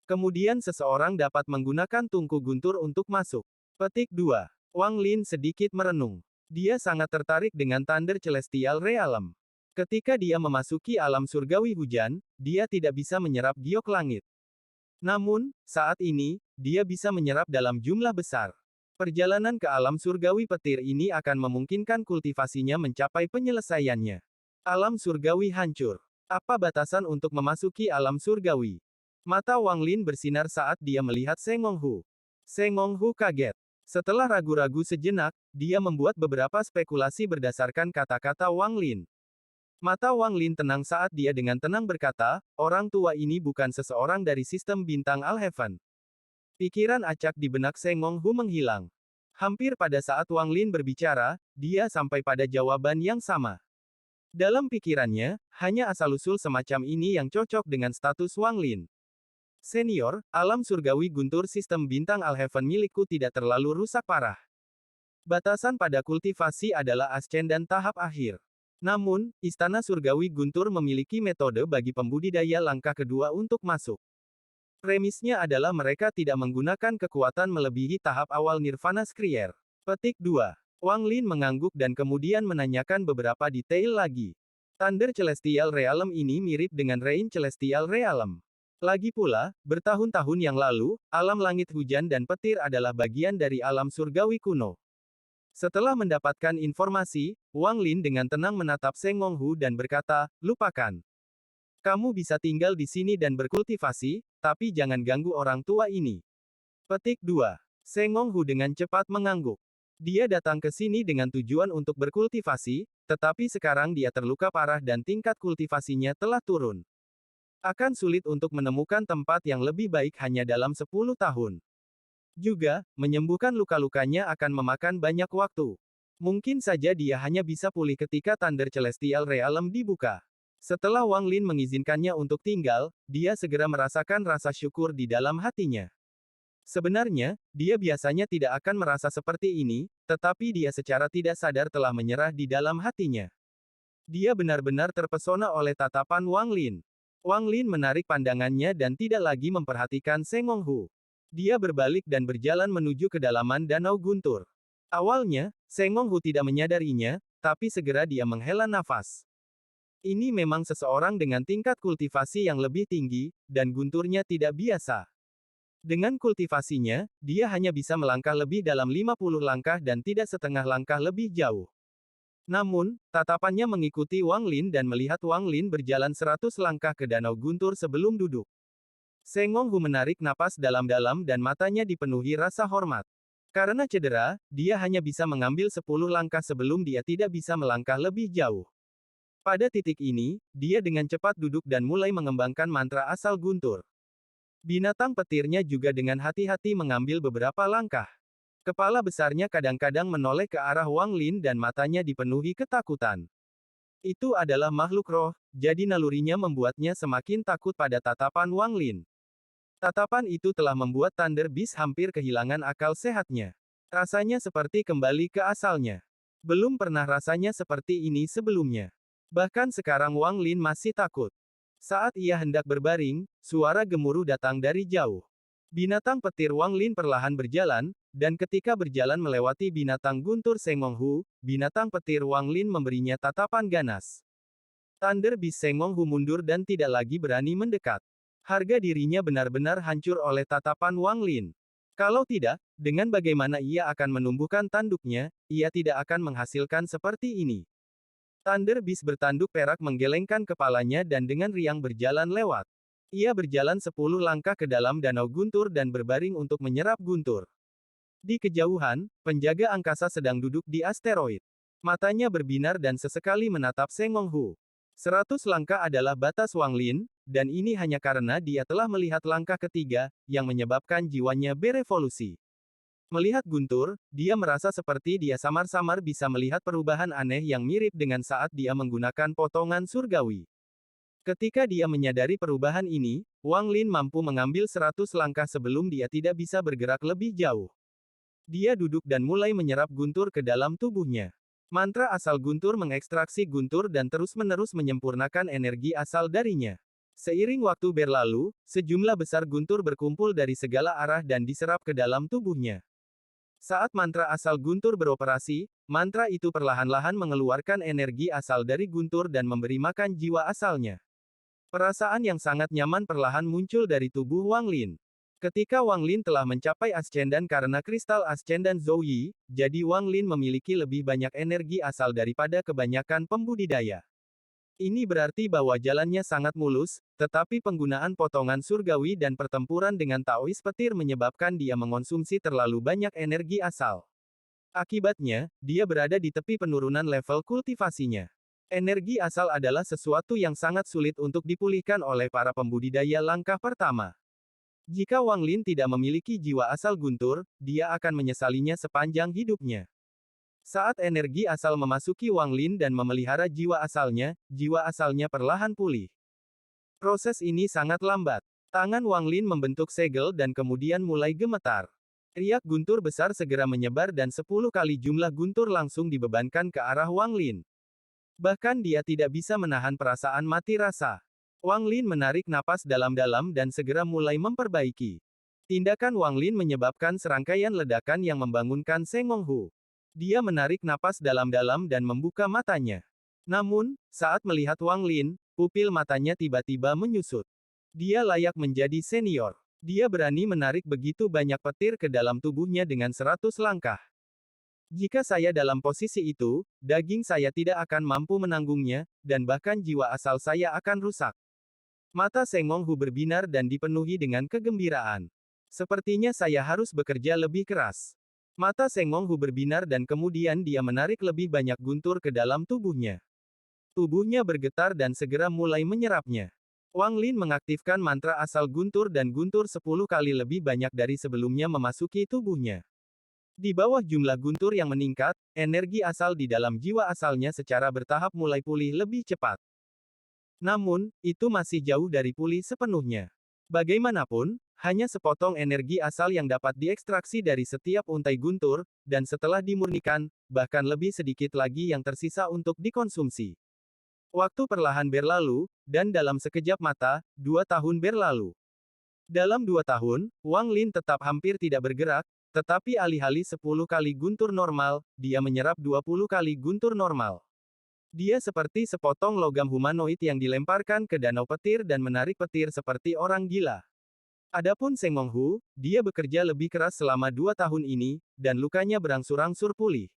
Kemudian seseorang dapat menggunakan tungku guntur untuk masuk. Petik 2. Wang Lin sedikit merenung. Dia sangat tertarik dengan Thunder Celestial Realm. Ketika dia memasuki alam surgawi hujan, dia tidak bisa menyerap giok langit. Namun, saat ini, dia bisa menyerap dalam jumlah besar. Perjalanan ke alam surgawi petir ini akan memungkinkan kultivasinya mencapai penyelesaiannya. Alam surgawi hancur. Apa batasan untuk memasuki alam surgawi? Mata Wang Lin bersinar saat dia melihat Seng Honghu. Seng Honghu kaget. Setelah ragu-ragu sejenak, dia membuat beberapa spekulasi berdasarkan kata-kata Wang Lin. Mata Wang Lin tenang saat dia dengan tenang berkata, orang tua ini bukan seseorang dari sistem bintang Al-Heaven. Pikiran acak di benak Seng Honghu menghilang. Hampir pada saat Wang Lin berbicara, dia sampai pada jawaban yang sama. Dalam pikirannya, hanya asal-usul semacam ini yang cocok dengan status Wang Lin. Senior, alam surgawi guntur sistem bintang Al-Heaven milikku tidak terlalu rusak parah. Batasan pada kultivasi adalah ascendan tahap akhir. Namun, Istana Surgawi Guntur memiliki metode bagi pembudidaya langkah kedua untuk masuk. Premisnya adalah mereka tidak menggunakan kekuatan melebihi tahap awal Nirvana Skrier. Petik 2. Wang Lin mengangguk dan kemudian menanyakan beberapa detail lagi. Thunder Celestial Realm ini mirip dengan Rain Celestial Realm. Lagi pula, bertahun-tahun yang lalu, alam langit hujan dan petir adalah bagian dari alam surgawi kuno. Setelah mendapatkan informasi, Wang Lin dengan tenang menatap Seng Monghu dan berkata, lupakan. Kamu bisa tinggal di sini dan berkultivasi, tapi jangan ganggu orang tua ini. Petik 2. Seng Monghu dengan cepat mengangguk. Dia datang ke sini dengan tujuan untuk berkultivasi, tetapi sekarang dia terluka parah dan tingkat kultivasinya telah turun. Akan sulit untuk menemukan tempat yang lebih baik hanya dalam 10 tahun. Juga, menyembuhkan luka-lukanya akan memakan banyak waktu. Mungkin saja dia hanya bisa pulih ketika Thunder Celestial Realm dibuka. Setelah Wang Lin mengizinkannya untuk tinggal, dia segera merasakan rasa syukur di dalam hatinya. Sebenarnya, dia biasanya tidak akan merasa seperti ini, tetapi dia secara tidak sadar telah menyerah di dalam hatinya. Dia benar-benar terpesona oleh tatapan Wang Lin. Wang Lin menarik pandangannya dan tidak lagi memperhatikan Seng Monghu. Dia berbalik dan berjalan menuju kedalaman Danau Guntur. Awalnya, Seng Monghu tidak menyadarinya, tapi segera dia menghela nafas. Ini memang seseorang dengan tingkat kultivasi yang lebih tinggi, dan gunturnya tidak biasa. Dengan kultivasinya, dia hanya bisa melangkah lebih dalam 50 langkah dan tidak setengah langkah lebih jauh. Namun, tatapannya mengikuti Wang Lin dan melihat Wang Lin berjalan 100 langkah ke Danau Guntur sebelum duduk. Seng Monghu menarik napas dalam-dalam dan matanya dipenuhi rasa hormat. Karena cedera, dia hanya bisa mengambil 10 langkah sebelum dia tidak bisa melangkah lebih jauh. Pada titik ini, dia dengan cepat duduk dan mulai mengembangkan mantra asal guntur. Binatang petirnya juga dengan hati-hati mengambil beberapa langkah. Kepala besarnya kadang-kadang menoleh ke arah Wang Lin dan matanya dipenuhi ketakutan. Itu adalah makhluk roh, jadi nalurinya membuatnya semakin takut pada tatapan Wang Lin. Tatapan itu telah membuat Thunder Beast hampir kehilangan akal sehatnya. Rasanya seperti kembali ke asalnya. Belum pernah rasanya seperti ini sebelumnya. Bahkan sekarang Wang Lin masih takut. Saat ia hendak berbaring, suara gemuruh datang dari jauh. Binatang petir Wang Lin perlahan berjalan, dan ketika berjalan melewati binatang guntur Seng Monghu, binatang petir Wang Lin memberinya tatapan ganas. Thunder Beast Seng Monghu mundur dan tidak lagi berani mendekat. Harga dirinya benar-benar hancur oleh tatapan Wang Lin. Kalau tidak, dengan bagaimana ia akan menumbuhkan tanduknya, ia tidak akan menghasilkan seperti ini. Thunder Beast bertanduk perak menggelengkan kepalanya dan dengan riang berjalan lewat. Ia berjalan 10 langkah ke dalam Danau Guntur dan berbaring untuk menyerap guntur. Di kejauhan, penjaga angkasa sedang duduk di asteroid. Matanya berbinar dan sesekali menatap Seng Monghu. 100 langkah adalah batas Wang Lin, dan ini hanya karena dia telah melihat langkah ketiga, yang menyebabkan jiwanya berevolusi. Melihat guntur, dia merasa seperti dia samar-samar bisa melihat perubahan aneh yang mirip dengan saat dia menggunakan potongan surgawi. Ketika dia menyadari perubahan ini, Wang Lin mampu mengambil 100 langkah sebelum dia tidak bisa bergerak lebih jauh. Dia duduk dan mulai menyerap guntur ke dalam tubuhnya. Mantra asal guntur mengekstraksi guntur dan terus-menerus menyempurnakan energi asal darinya. Seiring waktu berlalu, sejumlah besar guntur berkumpul dari segala arah dan diserap ke dalam tubuhnya. Saat mantra asal guntur beroperasi, mantra itu perlahan-lahan mengeluarkan energi asal dari guntur dan memberi makan jiwa asalnya. Perasaan yang sangat nyaman perlahan muncul dari tubuh Wang Lin. Ketika Wang Lin telah mencapai ascendan karena kristal ascendan Zhouyi, jadi Wang Lin memiliki lebih banyak energi asal daripada kebanyakan pembudidaya. Ini berarti bahwa jalannya sangat mulus, tetapi penggunaan potongan surgawi dan pertempuran dengan Taois petir menyebabkan dia mengonsumsi terlalu banyak energi asal. Akibatnya, dia berada di tepi penurunan level kultivasinya. Energi asal adalah sesuatu yang sangat sulit untuk dipulihkan oleh para pembudidaya langkah pertama. Jika Wang Lin tidak memiliki jiwa asal guntur, dia akan menyesalinya sepanjang hidupnya. Saat energi asal memasuki Wang Lin dan memelihara jiwa asalnya perlahan pulih. Proses ini sangat lambat. Tangan Wang Lin membentuk segel dan kemudian mulai gemetar. Riak guntur besar segera menyebar dan 10 kali jumlah guntur langsung dibebankan ke arah Wang Lin. Bahkan dia tidak bisa menahan perasaan mati rasa. Wang Lin menarik napas dalam-dalam dan segera mulai memperbaiki. Tindakan Wang Lin menyebabkan serangkaian ledakan yang membangunkan Seng Honghu. Dia menarik napas dalam-dalam dan membuka matanya. Namun, saat melihat Wang Lin, pupil matanya tiba-tiba menyusut. Dia layak menjadi senior. Dia berani menarik begitu banyak petir ke dalam tubuhnya dengan 100 langkah. Jika saya dalam posisi itu, daging saya tidak akan mampu menanggungnya, dan bahkan jiwa asal saya akan rusak. Mata Seng Honghu berbinar dan dipenuhi dengan kegembiraan. Sepertinya saya harus bekerja lebih keras. Mata Seng Honghu berbinar dan kemudian dia menarik lebih banyak guntur ke dalam tubuhnya. Tubuhnya bergetar dan segera mulai menyerapnya. Wang Lin mengaktifkan mantra asal guntur dan guntur 10 kali lebih banyak dari sebelumnya memasuki tubuhnya. Di bawah jumlah guntur yang meningkat, energi asal di dalam jiwa asalnya secara bertahap mulai pulih lebih cepat. Namun, itu masih jauh dari pulih sepenuhnya. Bagaimanapun, hanya sepotong energi asal yang dapat diekstraksi dari setiap untai guntur, dan setelah dimurnikan, bahkan lebih sedikit lagi yang tersisa untuk dikonsumsi. Waktu perlahan berlalu, dan dalam sekejap mata, 2 tahun berlalu. Dalam 2 tahun, Wang Lin tetap hampir tidak bergerak, tetapi alih-alih 10 kali guntur normal, dia menyerap 20 kali guntur normal. Dia seperti sepotong logam humanoid yang dilemparkan ke danau petir dan menarik petir seperti orang gila. Adapun Seng Honghu, dia bekerja lebih keras selama 2 tahun ini, dan lukanya berangsur-angsur pulih.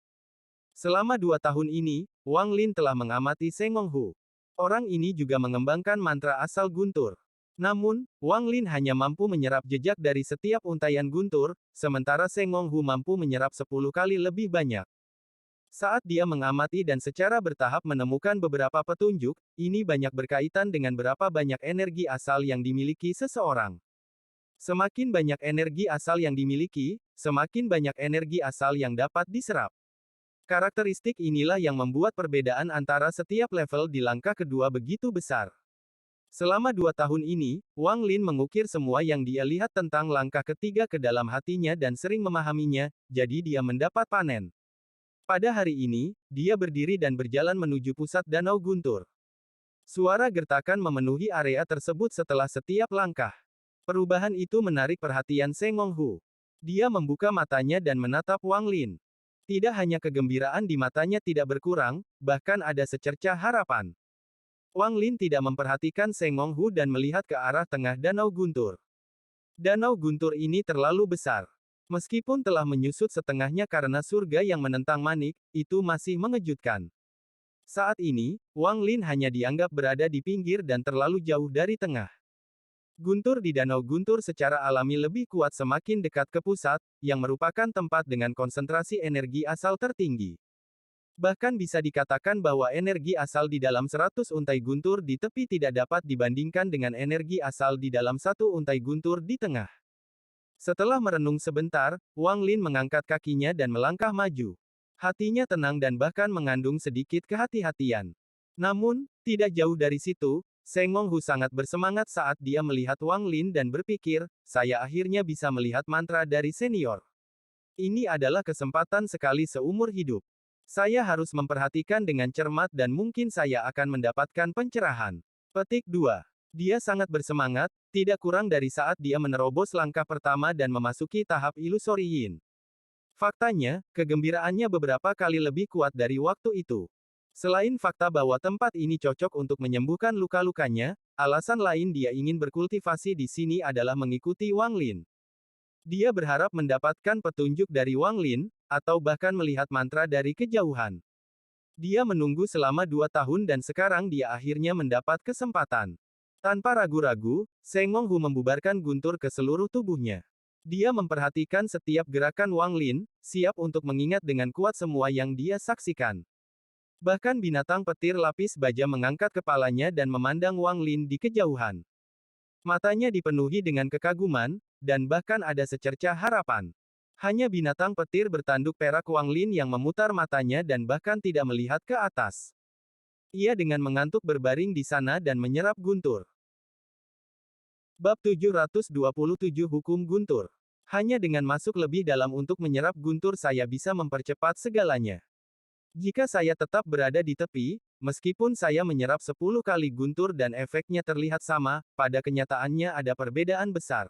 Selama 2 tahun ini, Wang Lin telah mengamati Seng Honghu. Orang ini juga mengembangkan mantra asal guntur. Namun, Wang Lin hanya mampu menyerap jejak dari setiap untaian guntur, sementara Seng Honghu mampu menyerap 10 kali lebih banyak. Saat dia mengamati dan secara bertahap menemukan beberapa petunjuk, ini banyak berkaitan dengan berapa banyak energi asal yang dimiliki seseorang. Semakin banyak energi asal yang dimiliki, semakin banyak energi asal yang dapat diserap. Karakteristik inilah yang membuat perbedaan antara setiap level di langkah kedua begitu besar. Selama 2 tahun ini, Wang Lin mengukir semua yang dia lihat tentang langkah ketiga ke dalam hatinya dan sering memahaminya, jadi dia mendapat panen. Pada hari ini, dia berdiri dan berjalan menuju pusat Danau Guntur. Suara gertakan memenuhi area tersebut setelah setiap langkah. Perubahan itu menarik perhatian Seng Honghu. Dia membuka matanya dan menatap Wang Lin. Tidak hanya kegembiraan di matanya tidak berkurang, bahkan ada secercah harapan. Wang Lin tidak memperhatikan Seng Honghu dan melihat ke arah tengah Danau Guntur. Danau Guntur ini terlalu besar. Meskipun telah menyusut setengahnya karena surga yang menentang manik, itu masih mengejutkan. Saat ini, Wang Lin hanya dianggap berada di pinggir dan terlalu jauh dari tengah. Guntur di Danau Guntur secara alami lebih kuat semakin dekat ke pusat, yang merupakan tempat dengan konsentrasi energi asal tertinggi. Bahkan bisa dikatakan bahwa energi asal di dalam 100 untai guntur di tepi tidak dapat dibandingkan dengan energi asal di dalam 1 untai guntur di tengah. Setelah merenung sebentar, Wang Lin mengangkat kakinya dan melangkah maju. Hatinya tenang dan bahkan mengandung sedikit kehati-hatian. Namun, tidak jauh dari situ, Seng Honghu sangat bersemangat saat dia melihat Wang Lin dan berpikir, saya akhirnya bisa melihat mantra dari senior. Ini adalah kesempatan sekali seumur hidup. Saya harus memperhatikan dengan cermat dan mungkin saya akan mendapatkan pencerahan. Petik 2. Dia sangat bersemangat, tidak kurang dari saat dia menerobos langkah pertama dan memasuki tahap ilusori yin. Faktanya, kegembiraannya beberapa kali lebih kuat dari waktu itu. Selain fakta bahwa tempat ini cocok untuk menyembuhkan luka-lukanya, alasan lain dia ingin berkultivasi di sini adalah mengikuti Wang Lin. Dia berharap mendapatkan petunjuk dari Wang Lin, atau bahkan melihat mantra dari kejauhan. Dia menunggu selama 2 tahun dan sekarang dia akhirnya mendapat kesempatan. Tanpa ragu-ragu, Seng Honghu membubarkan guntur ke seluruh tubuhnya. Dia memperhatikan setiap gerakan Wang Lin, siap untuk mengingat dengan kuat semua yang dia saksikan. Bahkan binatang petir lapis baja mengangkat kepalanya dan memandang Wang Lin di kejauhan. Matanya dipenuhi dengan kekaguman, dan bahkan ada secercah harapan. Hanya binatang petir bertanduk perak Wang Lin yang memutar matanya dan bahkan tidak melihat ke atas. Ia dengan mengantuk berbaring di sana dan menyerap guntur. Bab 727 Hukum Guntur. Hanya dengan masuk lebih dalam untuk menyerap guntur saya bisa mempercepat segalanya. Jika saya tetap berada di tepi, meskipun saya menyerap 10 kali guntur dan efeknya terlihat sama, pada kenyataannya ada perbedaan besar.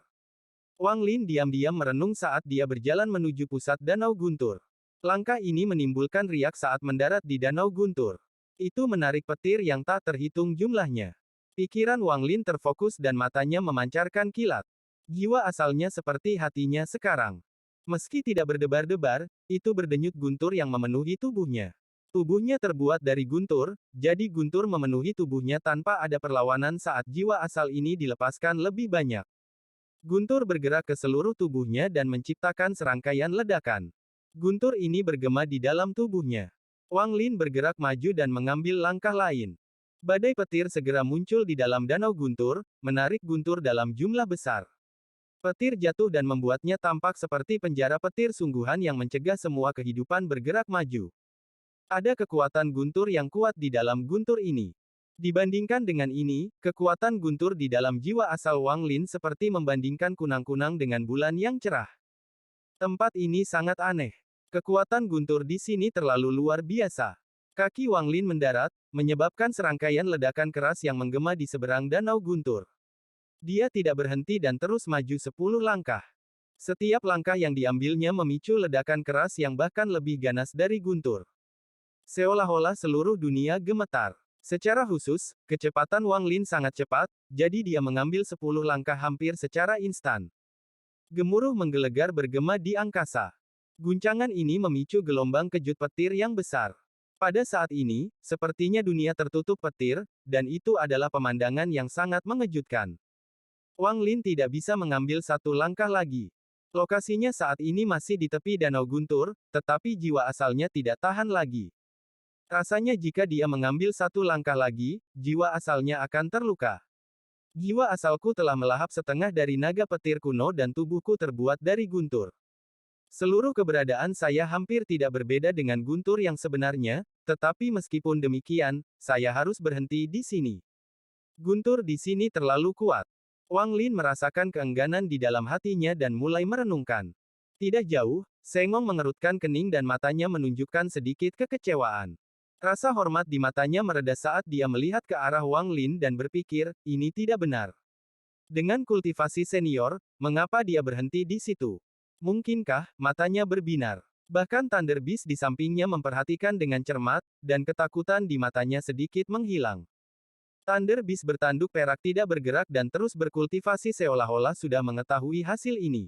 Wang Lin diam-diam merenung saat dia berjalan menuju pusat Danau Guntur. Langkah ini menimbulkan riak saat mendarat di Danau Guntur. Itu menarik petir yang tak terhitung jumlahnya. Pikiran Wang Lin terfokus dan matanya memancarkan kilat. Jiwa asalnya seperti hatinya sekarang. Meski tidak berdebar-debar, itu berdenyut guntur yang memenuhi tubuhnya. Tubuhnya terbuat dari guntur, jadi guntur memenuhi tubuhnya tanpa ada perlawanan saat jiwa asal ini dilepaskan lebih banyak. Guntur bergerak ke seluruh tubuhnya dan menciptakan serangkaian ledakan. Guntur ini bergema di dalam tubuhnya. Wang Lin bergerak maju dan mengambil langkah lain. Badai petir segera muncul di dalam danau guntur, menarik guntur dalam jumlah besar. Petir jatuh dan membuatnya tampak seperti penjara petir sungguhan yang mencegah semua kehidupan bergerak maju. Ada kekuatan guntur yang kuat di dalam guntur ini. Dibandingkan dengan ini, kekuatan guntur di dalam jiwa asal Wang Lin seperti membandingkan kunang-kunang dengan bulan yang cerah. Tempat ini sangat aneh. Kekuatan guntur di sini terlalu luar biasa. Kaki Wang Lin mendarat, menyebabkan serangkaian ledakan keras yang menggema di seberang danau guntur. Dia tidak berhenti dan terus maju 10 langkah. Setiap langkah yang diambilnya memicu ledakan keras yang bahkan lebih ganas dari guntur. Seolah-olah seluruh dunia gemetar. Secara khusus, kecepatan Wang Lin sangat cepat, jadi dia mengambil 10 langkah hampir secara instan. Gemuruh menggelegar bergema di angkasa. Guncangan ini memicu gelombang kejut petir yang besar. Pada saat ini, sepertinya dunia tertutup petir, dan itu adalah pemandangan yang sangat mengejutkan. Wang Lin tidak bisa mengambil satu langkah lagi. Lokasinya saat ini masih di tepi Danau Guntur, tetapi jiwa asalnya tidak tahan lagi. Rasanya jika dia mengambil satu langkah lagi, jiwa asalnya akan terluka. Jiwa asalku telah melahap setengah dari naga petir kuno dan tubuhku terbuat dari guntur. Seluruh keberadaan saya hampir tidak berbeda dengan guntur yang sebenarnya, tetapi meskipun demikian, saya harus berhenti di sini. Guntur di sini terlalu kuat. Wang Lin merasakan keengganan di dalam hatinya dan mulai merenungkan. Tidak jauh, Sengong mengerutkan kening dan matanya menunjukkan sedikit kekecewaan. Rasa hormat di matanya mereda saat dia melihat ke arah Wang Lin dan berpikir, ini tidak benar. Dengan kultivasi senior, mengapa dia berhenti di situ? Mungkinkah matanya berbinar? Bahkan Thunder Beast di sampingnya memperhatikan dengan cermat, dan ketakutan di matanya sedikit menghilang. Thunder Beast bertanduk perak tidak bergerak dan terus berkultivasi seolah-olah sudah mengetahui hasil ini.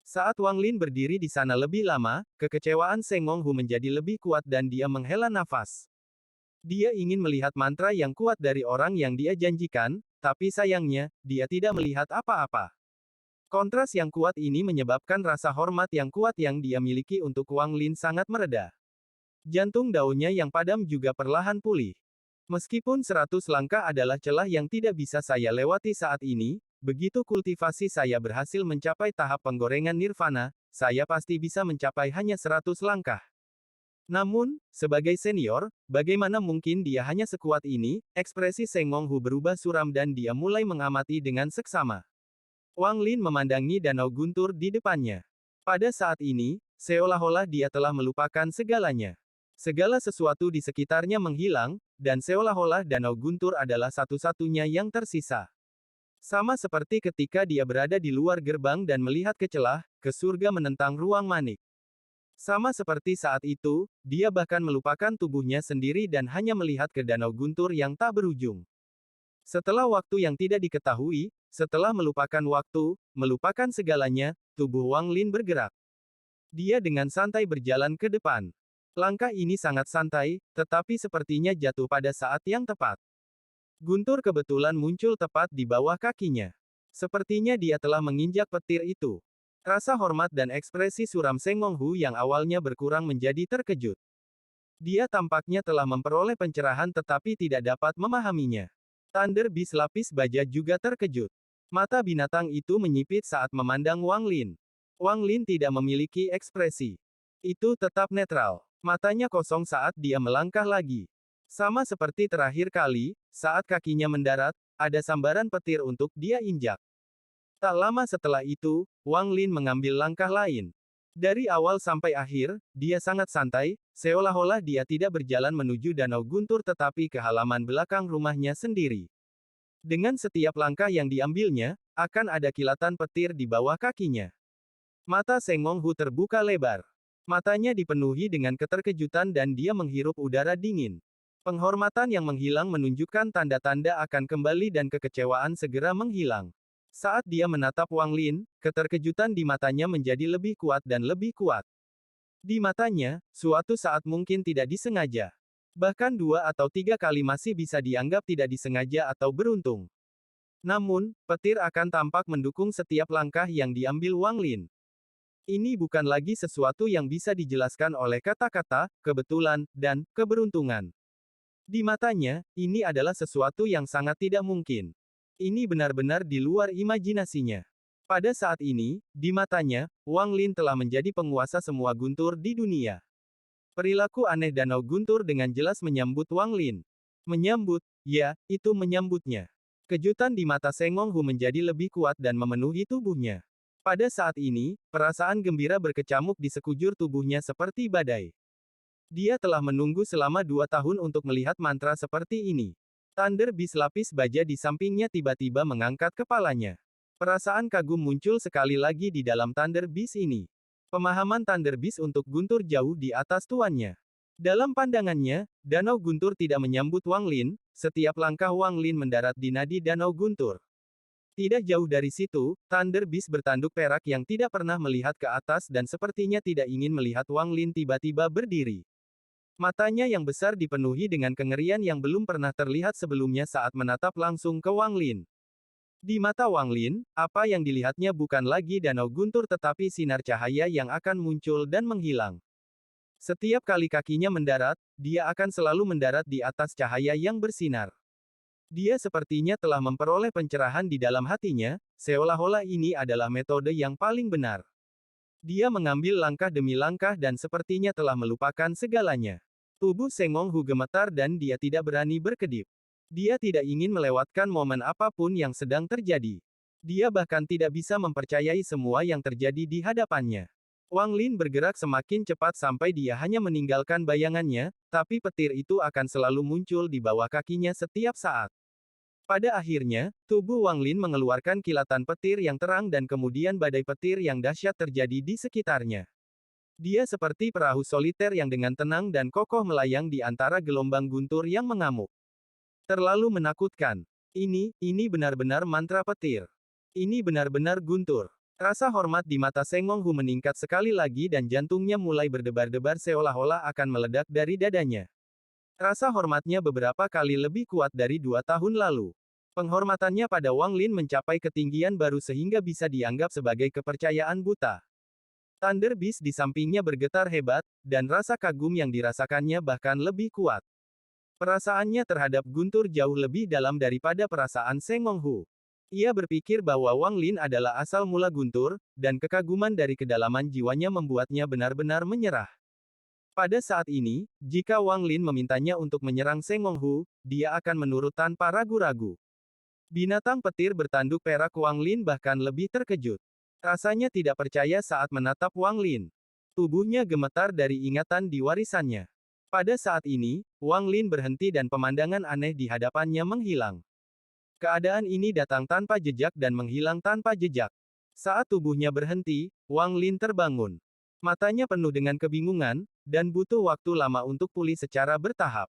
Saat Wang Lin berdiri di sana lebih lama, kekecewaan Sengong Hu menjadi lebih kuat dan dia menghela nafas. Dia ingin melihat mantra yang kuat dari orang yang dia janjikan, tapi sayangnya, dia tidak melihat apa-apa. Kontras yang kuat ini menyebabkan rasa hormat yang kuat yang dia miliki untuk Wang Lin sangat mereda. Jantung daunnya yang padam juga perlahan pulih. Meskipun 100 langkah adalah celah yang tidak bisa saya lewati saat ini, begitu kultivasi saya berhasil mencapai tahap penggorengan nirvana, saya pasti bisa mencapai hanya 100 langkah. Namun, sebagai senior, bagaimana mungkin dia hanya sekuat ini? Ekspresi Sengong Hu berubah suram dan dia mulai mengamati dengan seksama. Wang Lin memandangi danau guntur di depannya. Pada saat ini, seolah-olah dia telah melupakan segalanya. Segala sesuatu di sekitarnya menghilang, dan seolah-olah danau guntur adalah satu-satunya yang tersisa. Sama seperti ketika dia berada di luar gerbang dan melihat ke celah, ke surga menentang ruang manik. Sama seperti saat itu, dia bahkan melupakan tubuhnya sendiri dan hanya melihat ke danau guntur yang tak berujung. Setelah waktu yang tidak diketahui, setelah melupakan waktu, melupakan segalanya, tubuh Wang Lin bergerak. Dia dengan santai berjalan ke depan. Langkah ini sangat santai, tetapi sepertinya jatuh pada saat yang tepat. Guntur kebetulan muncul tepat di bawah kakinya. Sepertinya dia telah menginjak petir itu. Rasa hormat dan ekspresi suram Sengong Hu yang awalnya berkurang menjadi terkejut. Dia tampaknya telah memperoleh pencerahan tetapi tidak dapat memahaminya. Thunder Beast lapis baja juga terkejut. Mata binatang itu menyipit saat memandang Wang Lin. Wang Lin tidak memiliki ekspresi. Itu tetap netral. Matanya kosong saat dia melangkah lagi. Sama seperti terakhir kali, saat kakinya mendarat, ada sambaran petir untuk dia injak. Tak lama setelah itu, Wang Lin mengambil langkah lain. Dari awal sampai akhir, dia sangat santai, seolah-olah dia tidak berjalan menuju Danau Guntur tetapi ke halaman belakang rumahnya sendiri. Dengan setiap langkah yang diambilnya, akan ada kilatan petir di bawah kakinya. Mata Seng Monghu terbuka lebar. Matanya dipenuhi dengan keterkejutan dan dia menghirup udara dingin. Penghormatan yang menghilang menunjukkan tanda-tanda akan kembali dan kekecewaan segera menghilang. Saat dia menatap Wang Lin, keterkejutan di matanya menjadi lebih kuat dan lebih kuat. Di matanya, suatu saat mungkin tidak disengaja. Bahkan 2 atau 3 kali masih bisa dianggap tidak disengaja atau beruntung. Namun, petir akan tampak mendukung setiap langkah yang diambil Wang Lin. Ini bukan lagi sesuatu yang bisa dijelaskan oleh kata-kata, kebetulan, dan keberuntungan. Di matanya, ini adalah sesuatu yang sangat tidak mungkin. Ini benar-benar di luar imajinasinya. Pada saat ini, di matanya, Wang Lin telah menjadi penguasa semua guntur di dunia. Perilaku aneh Danau Guntur dengan jelas menyambut Wang Lin. Menyambut, ya, itu menyambutnya. Kejutan di mata Seng Monghu menjadi lebih kuat dan memenuhi tubuhnya. Pada saat ini, perasaan gembira berkecamuk di sekujur tubuhnya seperti badai. Dia telah menunggu selama 2 tahun untuk melihat mantra seperti ini. Thunder Beast lapis baja di sampingnya tiba-tiba mengangkat kepalanya. Perasaan kagum muncul sekali lagi di dalam Thunder Beast ini. Pemahaman Thunder Beast untuk Guntur jauh di atas tuannya. Dalam pandangannya, Danau Guntur tidak menyambut Wang Lin, setiap langkah Wang Lin mendarat di nadi Danau Guntur. Tidak jauh dari situ, Thunder Beast bertanduk perak yang tidak pernah melihat ke atas dan sepertinya tidak ingin melihat Wang Lin tiba-tiba berdiri. Matanya yang besar dipenuhi dengan kengerian yang belum pernah terlihat sebelumnya saat menatap langsung ke Wang Lin. Di mata Wang Lin, apa yang dilihatnya bukan lagi Danau Guntur tetapi sinar cahaya yang akan muncul dan menghilang. Setiap kali kakinya mendarat, dia akan selalu mendarat di atas cahaya yang bersinar. Dia sepertinya telah memperoleh pencerahan di dalam hatinya, seolah-olah ini adalah metode yang paling benar. Dia mengambil langkah demi langkah dan sepertinya telah melupakan segalanya. Tubuh Seng Monghu gemetar dan dia tidak berani berkedip. Dia tidak ingin melewatkan momen apapun yang sedang terjadi. Dia bahkan tidak bisa mempercayai semua yang terjadi di hadapannya. Wang Lin bergerak semakin cepat sampai dia hanya meninggalkan bayangannya, tapi petir itu akan selalu muncul di bawah kakinya setiap saat. Pada akhirnya, tubuh Wang Lin mengeluarkan kilatan petir yang terang dan kemudian badai petir yang dahsyat terjadi di sekitarnya. Dia seperti perahu soliter yang dengan tenang dan kokoh melayang di antara gelombang guntur yang mengamuk. Terlalu menakutkan. Ini benar-benar mantra petir. Ini benar-benar guntur. Rasa hormat di mata Seng Monghu meningkat sekali lagi dan jantungnya mulai berdebar-debar seolah-olah akan meledak dari dadanya. Rasa hormatnya beberapa kali lebih kuat dari 2 tahun lalu. Penghormatannya pada Wang Lin mencapai ketinggian baru sehingga bisa dianggap sebagai kepercayaan buta. Thunder Beast di sampingnya bergetar hebat, dan rasa kagum yang dirasakannya bahkan lebih kuat. Perasaannya terhadap Guntur jauh lebih dalam daripada perasaan Seng Monghu. Ia berpikir bahwa Wang Lin adalah asal mula Guntur, dan kekaguman dari kedalaman jiwanya membuatnya benar-benar menyerah. Pada saat ini, jika Wang Lin memintanya untuk menyerang Seng Monghu, dia akan menurut tanpa ragu-ragu. Binatang petir bertanduk perak Wang Lin bahkan lebih terkejut. Rasanya tidak percaya saat menatap Wang Lin. Tubuhnya gemetar dari ingatan di warisannya. Pada saat ini, Wang Lin berhenti dan pemandangan aneh di hadapannya menghilang. Keadaan ini datang tanpa jejak dan menghilang tanpa jejak. Saat tubuhnya berhenti, Wang Lin terbangun. Matanya penuh dengan kebingungan, dan butuh waktu lama untuk pulih secara bertahap.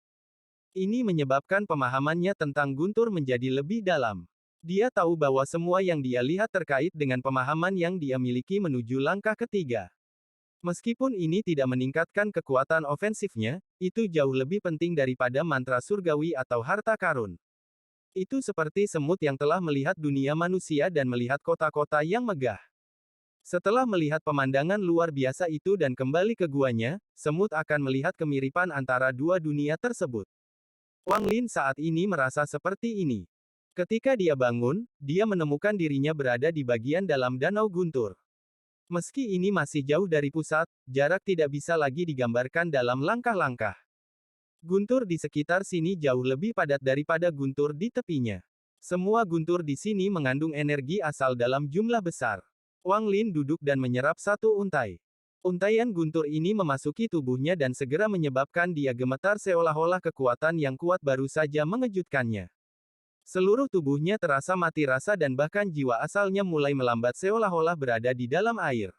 Ini menyebabkan pemahamannya tentang Guntur menjadi lebih dalam. Dia tahu bahwa semua yang dia lihat terkait dengan pemahaman yang dia miliki menuju langkah ketiga. Meskipun ini tidak meningkatkan kekuatan ofensifnya, itu jauh lebih penting daripada mantra surgawi atau harta karun. Itu seperti semut yang telah melihat dunia manusia dan melihat kota-kota yang megah. Setelah melihat pemandangan luar biasa itu dan kembali ke guanya, semut akan melihat kemiripan antara dua dunia tersebut. Wang Lin saat ini merasa seperti ini. Ketika dia bangun, dia menemukan dirinya berada di bagian dalam Danau Guntur. Meski ini masih jauh dari pusat, jarak tidak bisa lagi digambarkan dalam langkah-langkah. Guntur di sekitar sini jauh lebih padat daripada guntur di tepinya. Semua guntur di sini mengandung energi asal dalam jumlah besar. Wang Lin duduk dan menyerap satu untai. Untaian guntur ini memasuki tubuhnya dan segera menyebabkan dia gemetar seolah-olah kekuatan yang kuat baru saja mengejutkannya. Seluruh tubuhnya terasa mati rasa dan bahkan jiwa asalnya mulai melambat seolah-olah berada di dalam air.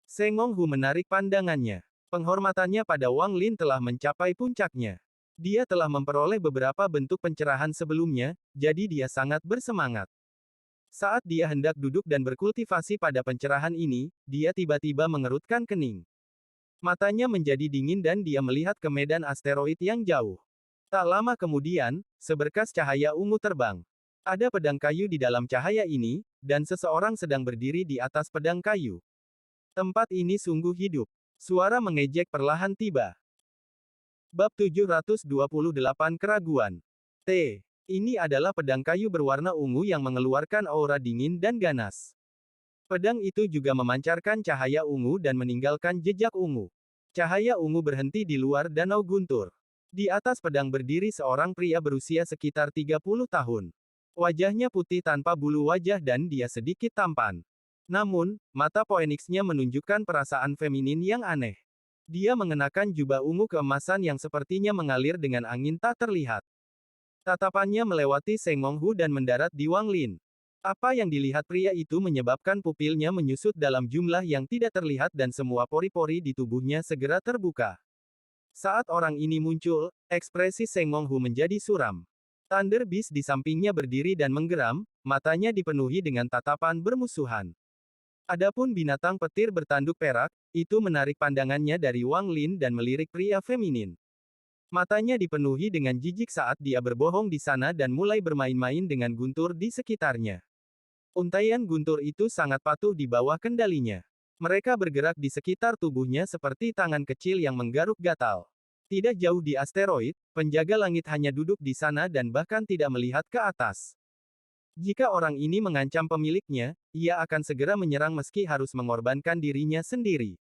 Seng Hu menarik pandangannya. Penghormatannya pada Wang Lin telah mencapai puncaknya. Dia telah memperoleh beberapa bentuk pencerahan sebelumnya, jadi dia sangat bersemangat. Saat dia hendak duduk dan berkultivasi pada pencerahan ini, dia tiba-tiba mengerutkan kening. Matanya menjadi dingin dan dia melihat ke medan asteroid yang jauh. Tak lama kemudian, seberkas cahaya ungu terbang. Ada pedang kayu di dalam cahaya ini, dan seseorang sedang berdiri di atas pedang kayu. Tempat ini sungguh hidup. Suara mengejek perlahan tiba. Bab 728 Keraguan. T. Ini adalah pedang kayu berwarna ungu yang mengeluarkan aura dingin dan ganas. Pedang itu juga memancarkan cahaya ungu dan meninggalkan jejak ungu. Cahaya ungu berhenti di luar danau guntur. Di atas pedang berdiri seorang pria berusia sekitar 30 tahun. Wajahnya putih tanpa bulu wajah dan dia sedikit tampan. Namun, mata Phoenix-nya menunjukkan perasaan feminin yang aneh. Dia mengenakan jubah ungu keemasan yang sepertinya mengalir dengan angin tak terlihat. Tatapannya melewati Seng Hu dan mendarat di Wang Lin. Apa yang dilihat pria itu menyebabkan pupilnya menyusut dalam jumlah yang tidak terlihat dan semua pori-pori di tubuhnya segera terbuka. Saat orang ini muncul, ekspresi Seng Hu menjadi suram. Thunder Beast di sampingnya berdiri dan menggeram, matanya dipenuhi dengan tatapan bermusuhan. Adapun binatang petir bertanduk perak, itu menarik pandangannya dari Wang Lin dan melirik pria feminin. Matanya dipenuhi dengan jijik saat dia berbohong di sana dan mulai bermain-main dengan guntur di sekitarnya. Untaian guntur itu sangat patuh di bawah kendalinya. Mereka bergerak di sekitar tubuhnya seperti tangan kecil yang menggaruk gatal. Tidak jauh di asteroid, penjaga langit hanya duduk di sana dan bahkan tidak melihat ke atas. Jika orang ini mengancam pemiliknya, ia akan segera menyerang meski harus mengorbankan dirinya sendiri.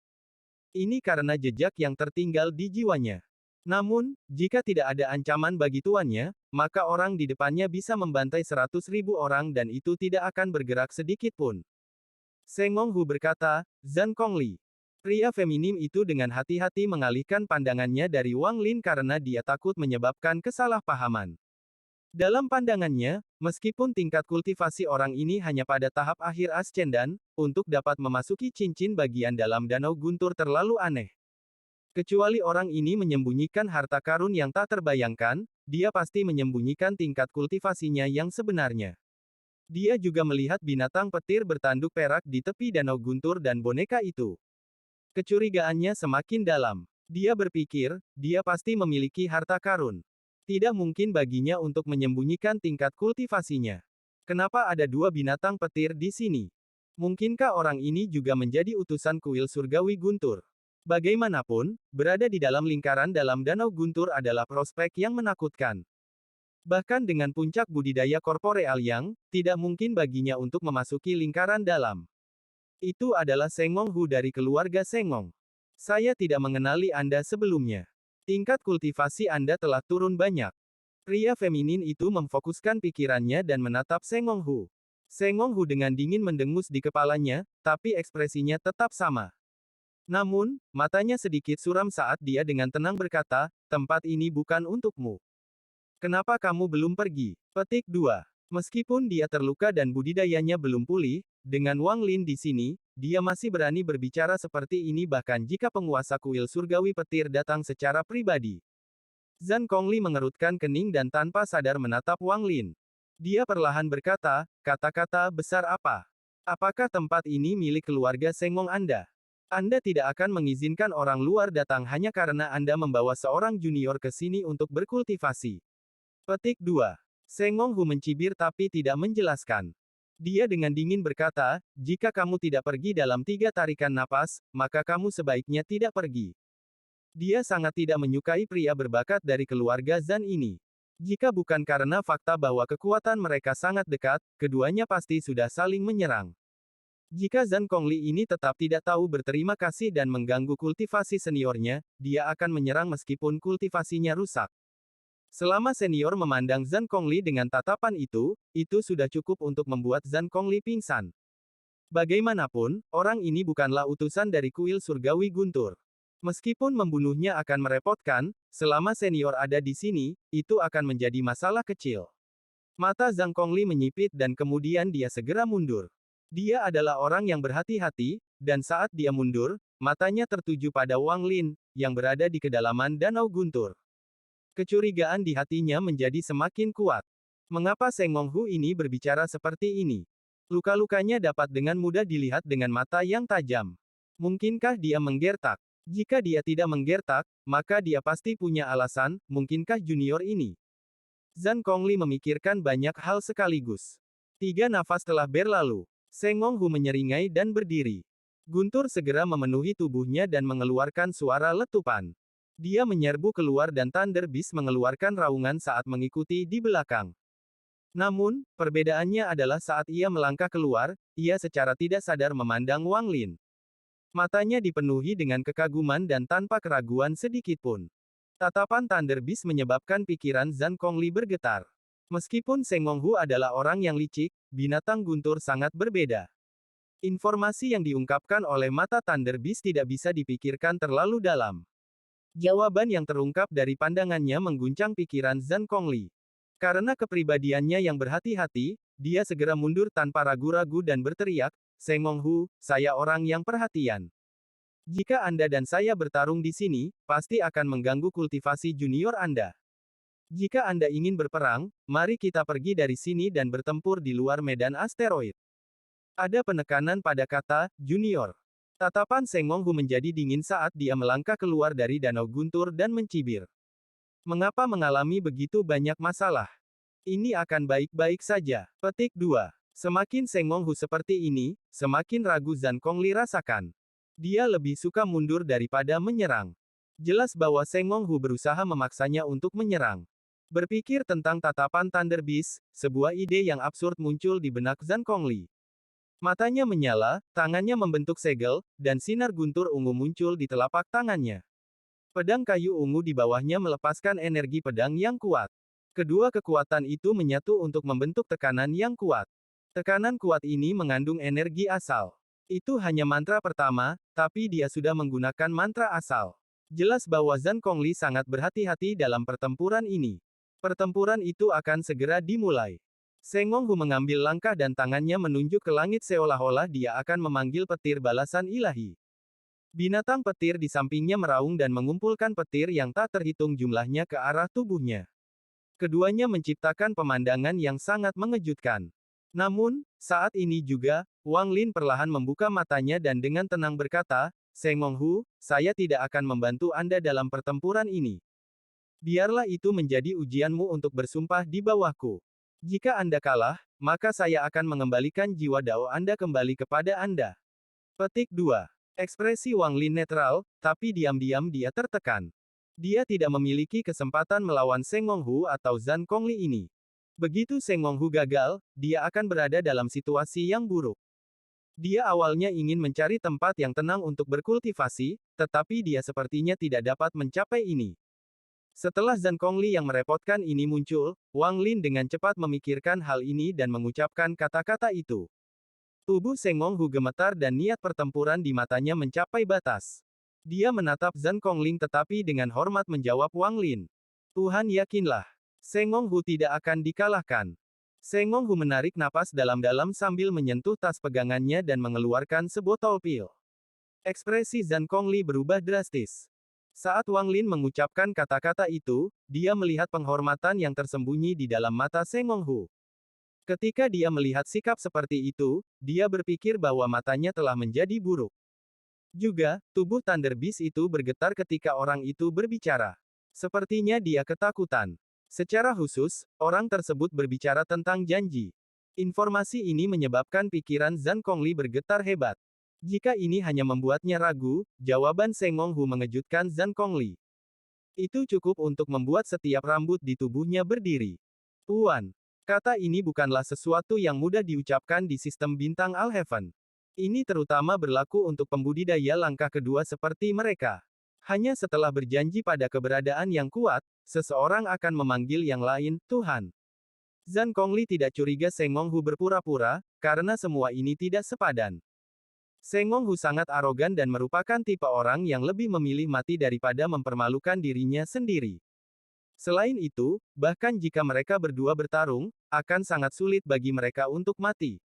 Ini karena jejak yang tertinggal di jiwanya. Namun, jika tidak ada ancaman bagi tuannya, maka orang di depannya bisa membantai 100.000 orang dan itu tidak akan bergerak sedikit pun. Seng Hu berkata, Zhan Kongli. Pria feminim itu dengan hati-hati mengalihkan pandangannya dari Wang Lin karena dia takut menyebabkan kesalahpahaman. Dalam pandangannya, meskipun tingkat kultivasi orang ini hanya pada tahap akhir ascendan, untuk dapat memasuki cincin bagian dalam danau guntur terlalu aneh. Kecuali orang ini menyembunyikan harta karun yang tak terbayangkan, dia pasti menyembunyikan tingkat kultivasinya yang sebenarnya. Dia juga melihat binatang petir bertanduk perak di tepi danau guntur dan boneka itu. Kecurigaannya semakin dalam. Dia berpikir, dia pasti memiliki harta karun. Tidak mungkin baginya untuk menyembunyikan tingkat kultivasinya. Kenapa ada dua binatang petir di sini? Mungkinkah orang ini juga menjadi utusan kuil surgawi guntur? Bagaimanapun, berada di dalam lingkaran dalam danau guntur adalah prospek yang menakutkan. Bahkan dengan puncak budidaya korporeal yang, tidak mungkin baginya untuk memasuki lingkaran dalam. Itu adalah Seng Hu dari keluarga Seng. Saya tidak mengenali Anda sebelumnya. Tingkat kultivasi Anda telah turun banyak. Pria feminin itu memfokuskan pikirannya dan menatap Seng Hu. Seng Hu dengan dingin mendengus di kepalanya, tapi ekspresinya tetap sama. Namun, matanya sedikit suram saat dia dengan tenang berkata, tempat ini bukan untukmu. Kenapa kamu belum pergi? Petik 2. Meskipun dia terluka dan budidayanya belum pulih, dengan Wang Lin di sini, dia masih berani berbicara seperti ini bahkan jika penguasa kuil surgawi petir datang secara pribadi. Zhan Kongli mengerutkan kening dan tanpa sadar menatap Wang Lin. Dia perlahan berkata, kata-kata besar apa? Apakah tempat ini milik keluarga Seng Anda? Anda tidak akan mengizinkan orang luar datang hanya karena Anda membawa seorang junior ke sini untuk berkultivasi. Petik 2. Seng Hu mencibir tapi tidak menjelaskan. Dia dengan dingin berkata, jika kamu tidak pergi dalam 3 tarikan napas, maka kamu sebaiknya tidak pergi. Dia sangat tidak menyukai pria berbakat dari keluarga Zhan ini. Jika bukan karena fakta bahwa kekuatan mereka sangat dekat, keduanya pasti sudah saling menyerang. Jika Zhan Kongli ini tetap tidak tahu berterima kasih dan mengganggu kultivasi seniornya, dia akan menyerang meskipun kultivasinya rusak. Selama senior memandang Zhan Kongli dengan tatapan itu sudah cukup untuk membuat Zhan Kongli pingsan. Bagaimanapun, orang ini bukanlah utusan dari kuil surgawi Guntur. Meskipun membunuhnya akan merepotkan, selama senior ada di sini, itu akan menjadi masalah kecil. Mata Zhang Kongli menyipit dan kemudian dia segera mundur. Dia adalah orang yang berhati-hati, dan saat dia mundur, matanya tertuju pada Wang Lin, yang berada di kedalaman Danau Guntur. Kecurigaan di hatinya menjadi semakin kuat. Mengapa Seng Monghu ini berbicara seperti ini? Luka-lukanya dapat dengan mudah dilihat dengan mata yang tajam. Mungkinkah dia menggertak? Jika dia tidak menggertak, maka dia pasti punya alasan, mungkinkah junior ini? Zhang Kongli memikirkan banyak hal sekaligus. 3 nafas telah berlalu. Seng Monghu menyeringai dan berdiri. Guntur segera memenuhi tubuhnya dan mengeluarkan suara letupan. Dia menyerbu keluar dan Thunder Beast mengeluarkan raungan saat mengikuti di belakang. Namun, perbedaannya adalah saat ia melangkah keluar, ia secara tidak sadar memandang Wang Lin. Matanya dipenuhi dengan kekaguman dan tanpa keraguan sedikitpun. Tatapan Thunder Beast menyebabkan pikiran Zhang Kongli bergetar. Meskipun Seng Monghu adalah orang yang licik, binatang guntur sangat berbeda. Informasi yang diungkapkan oleh mata Thunder Beast tidak bisa dipikirkan terlalu dalam. Jawaban yang terungkap dari pandangannya mengguncang pikiran Zhang Kongli. Karena kepribadiannya yang berhati-hati, dia segera mundur tanpa ragu-ragu dan berteriak, Seng Monghu, saya orang yang perhatian. Jika Anda dan saya bertarung di sini, pasti akan mengganggu kultivasi junior Anda. Jika Anda ingin berperang, mari kita pergi dari sini dan bertempur di luar medan asteroid. Ada penekanan pada kata, junior. Tatapan Seng Monghu menjadi dingin saat dia melangkah keluar dari Danau Guntur dan mencibir. Mengapa mengalami begitu banyak masalah? Ini akan baik-baik saja. Petik 2. Semakin Seng Monghu seperti ini, semakin ragu Zhang Kongli rasakan. Dia lebih suka mundur daripada menyerang. Jelas bahwa Seng Monghu berusaha memaksanya untuk menyerang. Berpikir tentang tatapan Thunder Beast, sebuah ide yang absurd muncul di benak Zhang Kongli. Matanya menyala, tangannya membentuk segel, dan sinar guntur ungu muncul di telapak tangannya. Pedang kayu ungu di bawahnya melepaskan energi pedang yang kuat. Kedua kekuatan itu menyatu untuk membentuk tekanan yang kuat. Tekanan kuat ini mengandung energi asal. Itu hanya mantra pertama, tapi dia sudah menggunakan mantra asal. Jelas bahwa Zhang Kongli sangat berhati-hati dalam pertempuran ini. Pertempuran itu akan segera dimulai. Seng Monghu mengambil langkah dan tangannya menunjuk ke langit seolah-olah dia akan memanggil petir balasan ilahi. Binatang petir di sampingnya meraung dan mengumpulkan petir yang tak terhitung jumlahnya ke arah tubuhnya. Keduanya menciptakan pemandangan yang sangat mengejutkan. Namun, saat ini juga, Wang Lin perlahan membuka matanya dan dengan tenang berkata, Seng Monghu, saya tidak akan membantu Anda dalam pertempuran ini. Biarlah itu menjadi ujianmu untuk bersumpah di bawahku. Jika Anda kalah, maka saya akan mengembalikan jiwa Dao Anda kembali kepada Anda. Petik 2. Ekspresi Wang Lin netral, tapi diam-diam dia tertekan. Dia tidak memiliki kesempatan melawan Seng Monghu atau Zhang Kongli ini. Begitu Seng Monghu gagal, dia akan berada dalam situasi yang buruk. Dia awalnya ingin mencari tempat yang tenang untuk berkultivasi, tetapi dia sepertinya tidak dapat mencapai ini. Setelah Zhang Kongli yang merepotkan ini muncul, Wang Lin dengan cepat memikirkan hal ini dan mengucapkan kata-kata itu. Tubuh Seng Monghu gemetar dan niat pertempuran di matanya mencapai batas. Dia menatap Zhang Kongli tetapi dengan hormat menjawab Wang Lin. Tuhan yakinlah, Seng Monghu tidak akan dikalahkan. Seng Monghu menarik napas dalam-dalam sambil menyentuh tas pegangannya dan mengeluarkan sebotol pil. Ekspresi Zhang Kongli berubah drastis. Saat Wang Lin mengucapkan kata-kata itu, dia melihat penghormatan yang tersembunyi di dalam mata Seng Monghu. Ketika dia melihat sikap seperti itu, dia berpikir bahwa matanya telah menjadi buruk. Juga, tubuh Thunder Beast itu bergetar ketika orang itu berbicara. Sepertinya dia ketakutan. Secara khusus, orang tersebut berbicara tentang janji. Informasi ini menyebabkan pikiran Zhang Kongli bergetar hebat. Jika ini hanya membuatnya ragu, jawaban Seng Monghu mengejutkan Zhang Kongli. Itu cukup untuk membuat setiap rambut di tubuhnya berdiri. Tuan, kata ini bukanlah sesuatu yang mudah diucapkan di sistem bintang Alheaven. Ini terutama berlaku untuk pembudidaya langkah kedua seperti mereka. Hanya setelah berjanji pada keberadaan yang kuat, seseorang akan memanggil yang lain, Tuhan. Zhang Kongli tidak curiga Seng Monghu berpura-pura, karena semua ini tidak sepadan. Seng Monghu sangat arogan dan merupakan tipe orang yang lebih memilih mati daripada mempermalukan dirinya sendiri. Selain itu, bahkan jika mereka berdua bertarung, akan sangat sulit bagi mereka untuk mati.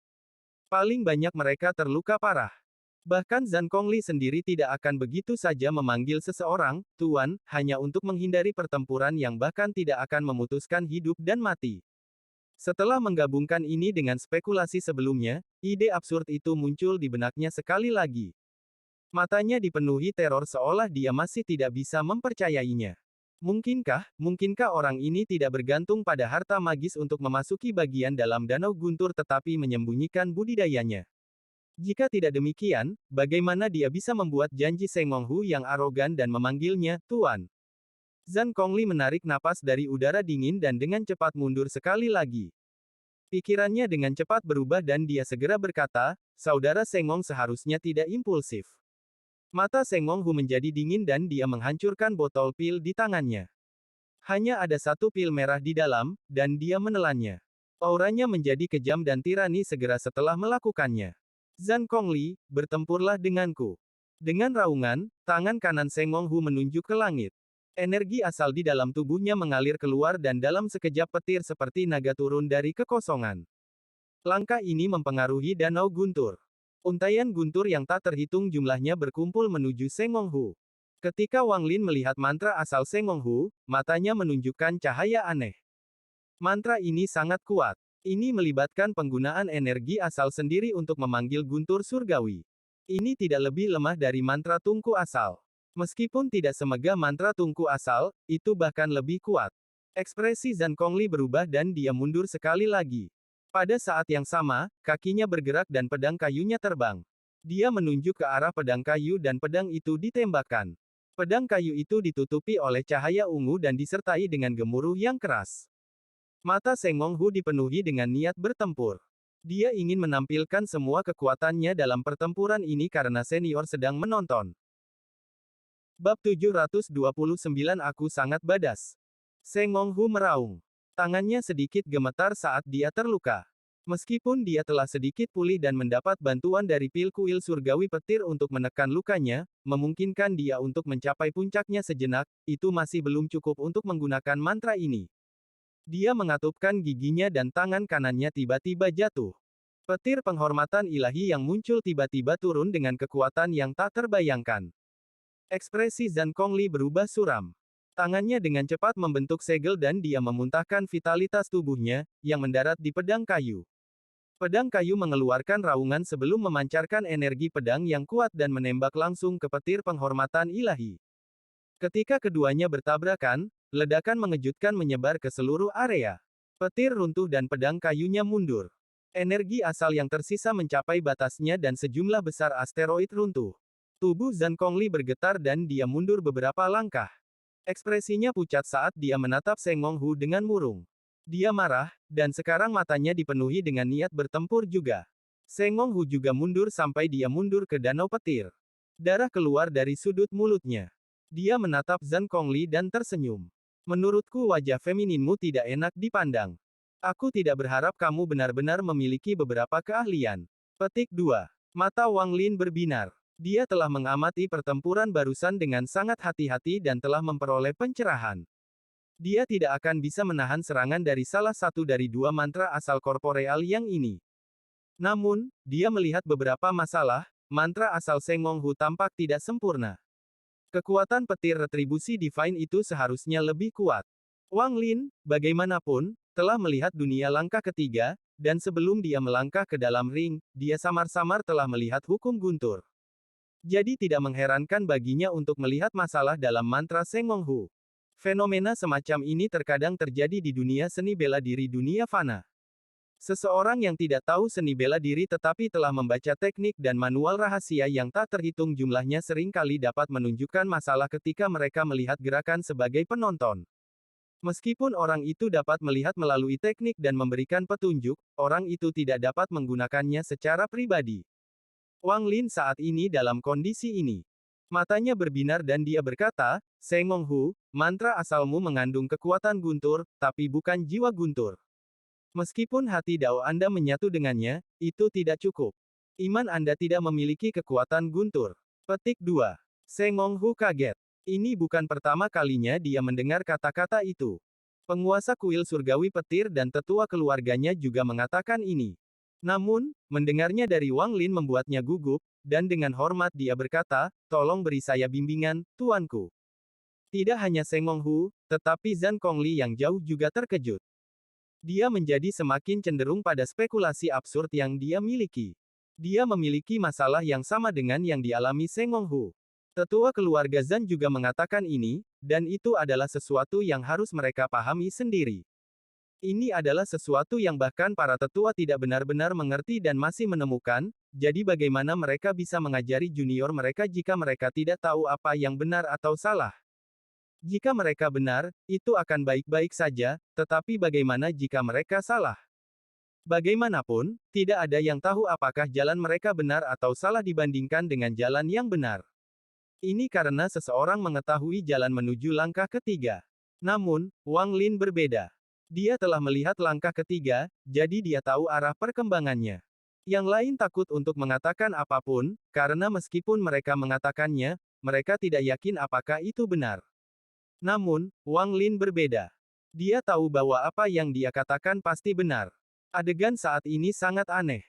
Paling banyak mereka terluka parah. Bahkan Zhang Kongli sendiri tidak akan begitu saja memanggil seseorang, Tuan, hanya untuk menghindari pertempuran yang bahkan tidak akan memutuskan hidup dan mati. Setelah menggabungkan ini dengan spekulasi sebelumnya, ide absurd itu muncul di benaknya sekali lagi. Matanya dipenuhi teror seolah dia masih tidak bisa mempercayainya. Mungkinkah orang ini tidak bergantung pada harta magis untuk memasuki bagian dalam danau guntur tetapi menyembunyikan budidayanya? Jika tidak demikian, bagaimana dia bisa membuat janji Seng Monghu yang arogan dan memanggilnya, Tuan? Zhang Kongli menarik napas dari udara dingin dan dengan cepat mundur sekali lagi. Pikirannya dengan cepat berubah dan dia segera berkata, Saudara Seng Mong seharusnya tidak impulsif. Mata Seng Monghu menjadi dingin dan dia menghancurkan botol pil di tangannya. Hanya ada satu pil merah di dalam, dan dia menelannya. Auranya menjadi kejam dan tirani segera setelah melakukannya. Zhang Kongli, bertempurlah denganku. Dengan raungan, tangan kanan Seng Monghu menunjuk ke langit. Energi asal di dalam tubuhnya mengalir keluar dan dalam sekejap petir seperti naga turun dari kekosongan. Langkah ini mempengaruhi danau guntur. Untaian guntur yang tak terhitung jumlahnya berkumpul menuju Seng Monghu. Ketika Wang Lin melihat mantra asal Seng Monghu, matanya menunjukkan cahaya aneh. Mantra ini sangat kuat. Ini melibatkan penggunaan energi asal sendiri untuk memanggil guntur surgawi. Ini tidak lebih lemah dari mantra tungku asal. Meskipun tidak semegah mantra tungku asal, itu bahkan lebih kuat. Ekspresi Zhang Kongli berubah dan dia mundur sekali lagi. Pada saat yang sama, kakinya bergerak dan pedang kayunya terbang. Dia menunjuk ke arah pedang kayu dan pedang itu ditembakkan. Pedang kayu itu ditutupi oleh cahaya ungu dan disertai dengan gemuruh yang keras. Mata Seng Monghu dipenuhi dengan niat bertempur. Dia ingin menampilkan semua kekuatannya dalam pertempuran ini karena senior sedang menonton. Bab 729 Aku sangat badas. Seng Monghu meraung. Tangannya sedikit gemetar saat dia terluka. Meskipun dia telah sedikit pulih dan mendapat bantuan dari pil kuil surgawi petir untuk menekan lukanya, memungkinkan dia untuk mencapai puncaknya sejenak, itu masih belum cukup untuk menggunakan mantra ini. Dia mengatupkan giginya dan tangan kanannya tiba-tiba jatuh. Petir penghormatan ilahi yang muncul tiba-tiba turun dengan kekuatan yang tak terbayangkan. Ekspresi Zhang Kongli berubah suram. Tangannya dengan cepat membentuk segel dan dia memuntahkan vitalitas tubuhnya, yang mendarat di pedang kayu. Pedang kayu mengeluarkan raungan sebelum memancarkan energi pedang yang kuat dan menembak langsung ke petir penghormatan ilahi. Ketika keduanya bertabrakan, ledakan mengejutkan menyebar ke seluruh area. Petir runtuh dan pedang kayunya mundur. Energi asal yang tersisa mencapai batasnya dan sejumlah besar asteroid runtuh. Tubuh Zhang Kongli bergetar dan dia mundur beberapa langkah. Ekspresinya pucat saat dia menatap Seng Monghu dengan murung. Dia marah, dan sekarang matanya dipenuhi dengan niat bertempur juga. Seng Monghu juga mundur sampai dia mundur ke danau petir. Darah keluar dari sudut mulutnya. Dia menatap Zhang Kongli dan tersenyum. Menurutku wajah femininmu tidak enak dipandang. Aku tidak berharap kamu benar-benar memiliki beberapa keahlian. Petik 2. Mata Wang Lin berbinar. Dia telah mengamati pertempuran barusan dengan sangat hati-hati dan telah memperoleh pencerahan. Dia tidak akan bisa menahan serangan dari salah satu dari dua mantra asal korporeal yang ini. Namun, dia melihat beberapa masalah, mantra asal Seng Monghu tampak tidak sempurna. Kekuatan petir retribusi divine itu seharusnya lebih kuat. Wang Lin, bagaimanapun, telah melihat dunia langkah ketiga, dan sebelum dia melangkah ke dalam ring, dia samar-samar telah melihat hukum guntur. Jadi tidak mengherankan baginya untuk melihat masalah dalam mantra Seng Monghu. Fenomena semacam ini terkadang terjadi di dunia seni bela diri dunia fana. Seseorang yang tidak tahu seni bela diri tetapi telah membaca teknik dan manual rahasia yang tak terhitung jumlahnya seringkali dapat menunjukkan masalah ketika mereka melihat gerakan sebagai penonton. Meskipun orang itu dapat melihat melalui teknik dan memberikan petunjuk, orang itu tidak dapat menggunakannya secara pribadi. Wang Lin saat ini dalam kondisi ini. Matanya berbinar dan dia berkata, Seng Monghu, mantra asalmu mengandung kekuatan guntur, tapi bukan jiwa guntur. Meskipun hati Dao Anda menyatu dengannya, itu tidak cukup. Iman Anda tidak memiliki kekuatan guntur. Petik 2. Sengong Hu kaget. Ini bukan pertama kalinya dia mendengar kata-kata itu. Penguasa kuil surgawi petir dan tetua keluarganya juga mengatakan ini. Namun, mendengarnya dari Wang Lin membuatnya gugup, dan dengan hormat dia berkata, "Tolong beri saya bimbingan, tuanku." Tidak hanya Sengong Hu, tetapi Zhan Kongli yang jauh juga terkejut. Dia menjadi semakin cenderung pada spekulasi absurd yang dia miliki. Dia memiliki masalah yang sama dengan yang dialami Sengong Hu. Tetua keluarga Zhan juga mengatakan ini, dan itu adalah sesuatu yang harus mereka pahami sendiri. Ini adalah sesuatu yang bahkan para tetua tidak benar-benar mengerti dan masih menemukan, jadi bagaimana mereka bisa mengajari junior mereka jika mereka tidak tahu apa yang benar atau salah? Jika mereka benar, itu akan baik-baik saja, tetapi bagaimana jika mereka salah? Bagaimanapun, tidak ada yang tahu apakah jalan mereka benar atau salah dibandingkan dengan jalan yang benar. Ini karena seseorang mengetahui jalan menuju langkah ketiga. Namun, Wang Lin berbeda. Dia telah melihat langkah ketiga, jadi dia tahu arah perkembangannya. Yang lain takut untuk mengatakan apapun, karena meskipun mereka mengatakannya, mereka tidak yakin apakah itu benar. Namun, Wang Lin berbeda. Dia tahu bahwa apa yang dia katakan pasti benar. Adegan saat ini sangat aneh.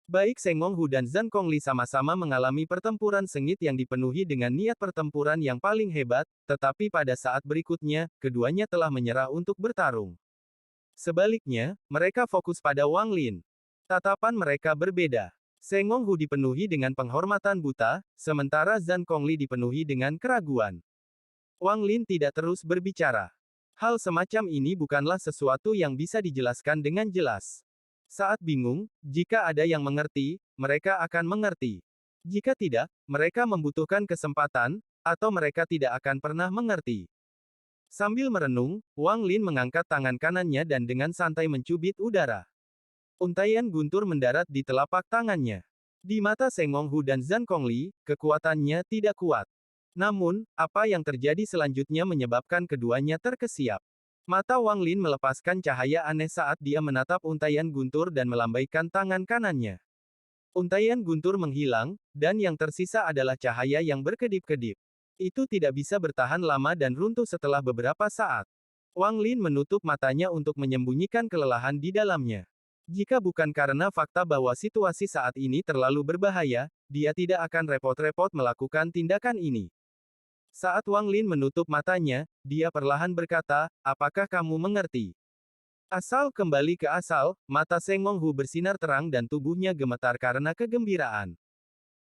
Baik Sengong Hu dan Zhan Kongli sama-sama mengalami pertempuran sengit yang dipenuhi dengan niat pertempuran yang paling hebat, tetapi pada saat berikutnya, keduanya telah menyerah untuk bertarung. Sebaliknya, mereka fokus pada Wang Lin. Tatapan mereka berbeda. Sengong Hu dipenuhi dengan penghormatan buta, sementara Zhan Kongli dipenuhi dengan keraguan. Wang Lin tidak terus berbicara. Hal semacam ini bukanlah sesuatu yang bisa dijelaskan dengan jelas. Saat bingung, jika ada yang mengerti, mereka akan mengerti. Jika tidak, mereka membutuhkan kesempatan, atau mereka tidak akan pernah mengerti. Sambil merenung, Wang Lin mengangkat tangan kanannya dan dengan santai mencubit udara. Untaian guntur mendarat di telapak tangannya. Di mata Sengong Hu dan Zhan Kongli, kekuatannya tidak kuat. Namun, apa yang terjadi selanjutnya menyebabkan keduanya terkesiap. Mata Wang Lin melepaskan cahaya aneh saat dia menatap untaian guntur dan melambaikan tangan kanannya. Untaian guntur menghilang, dan yang tersisa adalah cahaya yang berkedip-kedip. Itu tidak bisa bertahan lama dan runtuh setelah beberapa saat. Wang Lin menutup matanya untuk menyembunyikan kelelahan di dalamnya. Jika bukan karena fakta bahwa situasi saat ini terlalu berbahaya, dia tidak akan repot-repot melakukan tindakan ini. Saat Wang Lin menutup matanya, dia perlahan berkata, "Apakah kamu mengerti?" Asal kembali ke asal, mata Sengong Hu bersinar terang dan tubuhnya gemetar karena kegembiraan.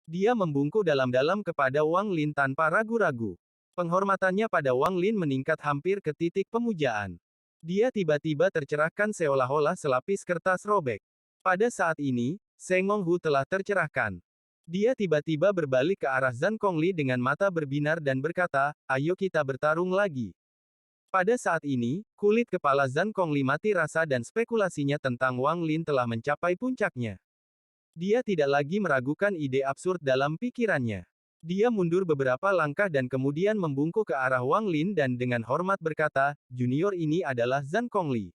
Dia membungkuk dalam-dalam kepada Wang Lin tanpa ragu-ragu. Penghormatannya pada Wang Lin meningkat hampir ke titik pemujaan. Dia tiba-tiba tercerahkan seolah-olah selapis kertas robek. Pada saat ini, Sengong Hu telah tercerahkan. Dia tiba-tiba berbalik ke arah Zhan Kongli dengan mata berbinar dan berkata, "Ayo kita bertarung lagi." Pada saat ini, kulit kepala Zhan Kongli mati rasa dan spekulasinya tentang Wang Lin telah mencapai puncaknya. Dia tidak lagi meragukan ide absurd dalam pikirannya. Dia mundur beberapa langkah dan kemudian membungkuk ke arah Wang Lin dan dengan hormat berkata, "Junior ini adalah Zhan Kongli.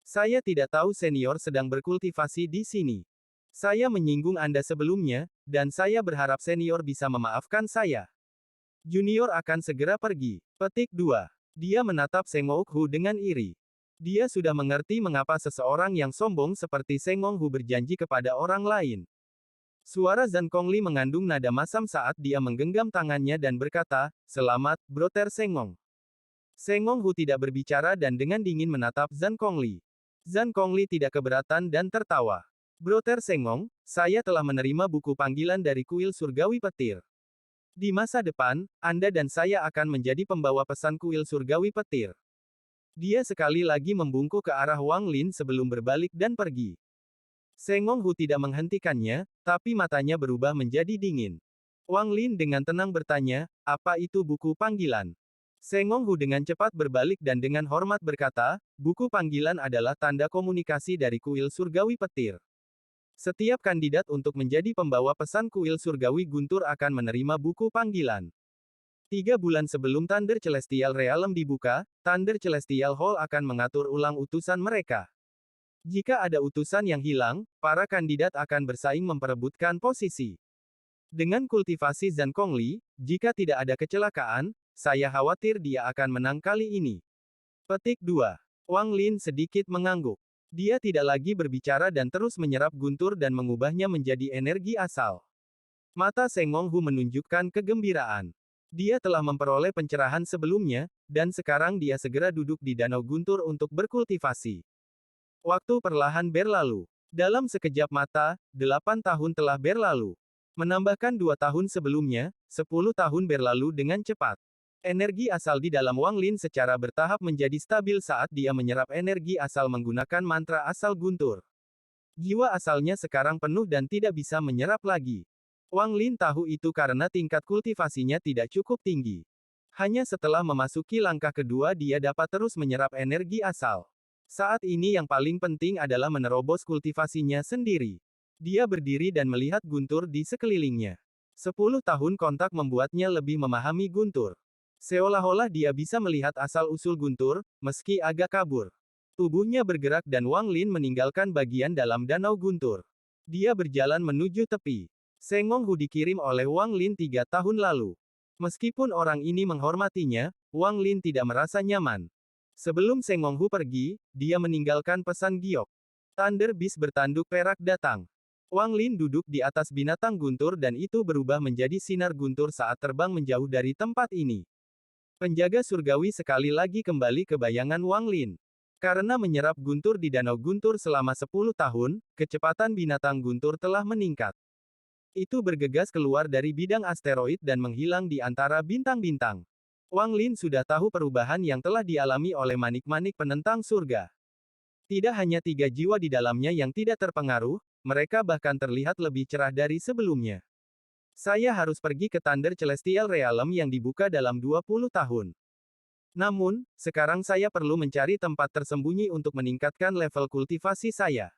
Saya tidak tahu senior sedang berkultivasi di sini. Saya menyinggung Anda sebelumnya, dan saya berharap senior bisa memaafkan saya. Junior akan segera pergi." Petik 2. Dia menatap Sengong Hu dengan iri. Dia sudah mengerti mengapa seseorang yang sombong seperti Sengong Hu berjanji kepada orang lain. Suara Zhan Kongli mengandung nada masam saat dia menggenggam tangannya dan berkata, "Selamat, Broter Sengong." Sengong Hu tidak berbicara dan dengan dingin menatap Zhan Kongli. Zhan Kongli tidak keberatan dan tertawa. "Broter Sengong, saya telah menerima buku panggilan dari kuil surgawi petir. Di masa depan, Anda dan saya akan menjadi pembawa pesan kuil surgawi petir." Dia sekali lagi membungkuk ke arah Wang Lin sebelum berbalik dan pergi. Sengong Hu tidak menghentikannya, tapi matanya berubah menjadi dingin. Wang Lin dengan tenang bertanya, "Apa itu buku panggilan?" Sengong Hu dengan cepat berbalik dan dengan hormat berkata, "Buku panggilan adalah tanda komunikasi dari kuil surgawi petir. Setiap kandidat untuk menjadi pembawa pesan kuil surgawi guntur akan menerima buku panggilan. 3 bulan sebelum Thunder Celestial Realm dibuka, Thunder Celestial Hall akan mengatur ulang utusan mereka. Jika ada utusan yang hilang, para kandidat akan bersaing memperebutkan posisi. Dengan kultivasi Zhan Kongli, jika tidak ada kecelakaan, saya khawatir dia akan menang kali ini. Petik 2. Wang Lin sedikit mengangguk. Dia tidak lagi berbicara dan terus menyerap guntur dan mengubahnya menjadi energi asal. Mata Seng Monghu menunjukkan kegembiraan. Dia telah memperoleh pencerahan sebelumnya, dan sekarang dia segera duduk di danau guntur untuk berkultivasi. Waktu perlahan berlalu. Dalam sekejap mata, 8 tahun telah berlalu. Menambahkan 2 tahun sebelumnya, 10 tahun berlalu dengan cepat. Energi asal di dalam Wang Lin secara bertahap menjadi stabil saat dia menyerap energi asal menggunakan mantra asal guntur. Jiwa asalnya sekarang penuh dan tidak bisa menyerap lagi. Wang Lin tahu itu karena tingkat kultivasinya tidak cukup tinggi. Hanya setelah memasuki langkah kedua dia dapat terus menyerap energi asal. Saat ini yang paling penting adalah menerobos kultivasinya sendiri. Dia berdiri dan melihat guntur di sekelilingnya. 10 tahun kontak membuatnya lebih memahami guntur. Seolah-olah dia bisa melihat asal-usul guntur, meski agak kabur. Tubuhnya bergerak dan Wang Lin meninggalkan bagian dalam danau guntur. Dia berjalan menuju tepi. Seng Monghu dikirim oleh Wang Lin 3 tahun lalu. Meskipun orang ini menghormatinya, Wang Lin tidak merasa nyaman. Sebelum Seng Monghu pergi, dia meninggalkan pesan giok. Thunder Beast bertanduk perak datang. Wang Lin duduk di atas binatang guntur dan itu berubah menjadi sinar guntur saat terbang menjauh dari tempat ini. Penjaga surgawi sekali lagi kembali ke bayangan Wang Lin. Karena menyerap guntur di danau guntur selama 10 tahun, kecepatan binatang guntur telah meningkat. Itu bergegas keluar dari bidang asteroid dan menghilang di antara bintang-bintang. Wang Lin sudah tahu perubahan yang telah dialami oleh manik-manik penentang surga. Tidak hanya 3 jiwa di dalamnya yang tidak terpengaruh, mereka bahkan terlihat lebih cerah dari sebelumnya. Saya harus pergi ke Thunder Celestial Realm yang dibuka dalam 20 tahun. Namun, sekarang saya perlu mencari tempat tersembunyi untuk meningkatkan level kultivasi saya.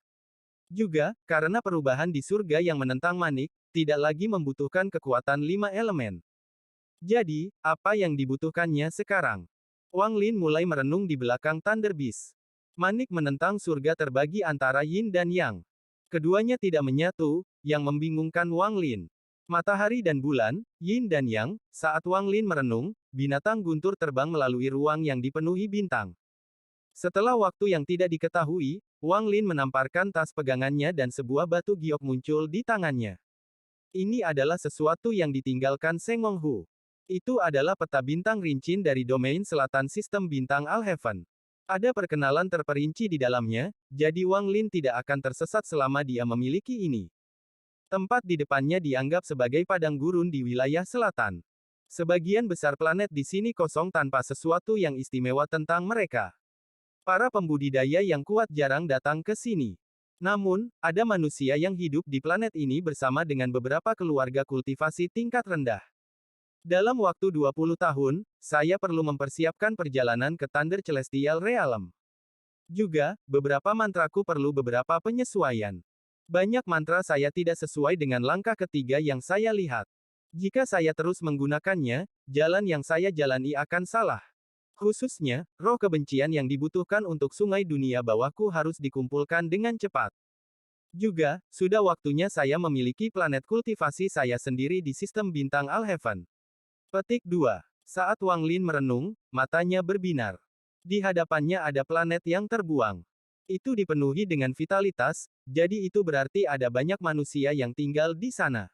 Juga, karena perubahan di surga yang menentang manik, tidak lagi membutuhkan kekuatan 5 elemen. Jadi, apa yang dibutuhkannya sekarang? Wang Lin mulai merenung di belakang Thunder Beast. Manik menentang surga terbagi antara Yin dan Yang. Keduanya tidak menyatu, yang membingungkan Wang Lin. Matahari dan bulan, Yin dan Yang, saat Wang Lin merenung, binatang guntur terbang melalui ruang yang dipenuhi bintang. Setelah waktu yang tidak diketahui, Wang Lin menamparkan tas pegangannya dan sebuah batu giok muncul di tangannya. Ini adalah sesuatu yang ditinggalkan Seng Monghu. Itu adalah peta bintang rincin dari domain selatan sistem bintang Alheaven. Ada perkenalan terperinci di dalamnya, jadi Wang Lin tidak akan tersesat selama dia memiliki ini. Tempat di depannya dianggap sebagai padang gurun di wilayah selatan. Sebagian besar planet di sini kosong tanpa sesuatu yang istimewa tentang mereka. Para pembudidaya yang kuat jarang datang ke sini. Namun, ada manusia yang hidup di planet ini bersama dengan beberapa keluarga kultivasi tingkat rendah. Dalam waktu 20 tahun, saya perlu mempersiapkan perjalanan ke Thunder Celestial Realm. Juga, beberapa mantraku perlu beberapa penyesuaian. Banyak mantra saya tidak sesuai dengan langkah ketiga yang saya lihat. Jika saya terus menggunakannya, jalan yang saya jalani akan salah. Khususnya, roh kebencian yang dibutuhkan untuk sungai dunia bawahku harus dikumpulkan dengan cepat. Juga, sudah waktunya saya memiliki planet kultivasi saya sendiri di sistem bintang Alheaven. Petik 2. Saat Wang Lin merenung, matanya berbinar. Di hadapannya ada planet yang terbuang. Itu dipenuhi dengan vitalitas, jadi itu berarti ada banyak manusia yang tinggal di sana.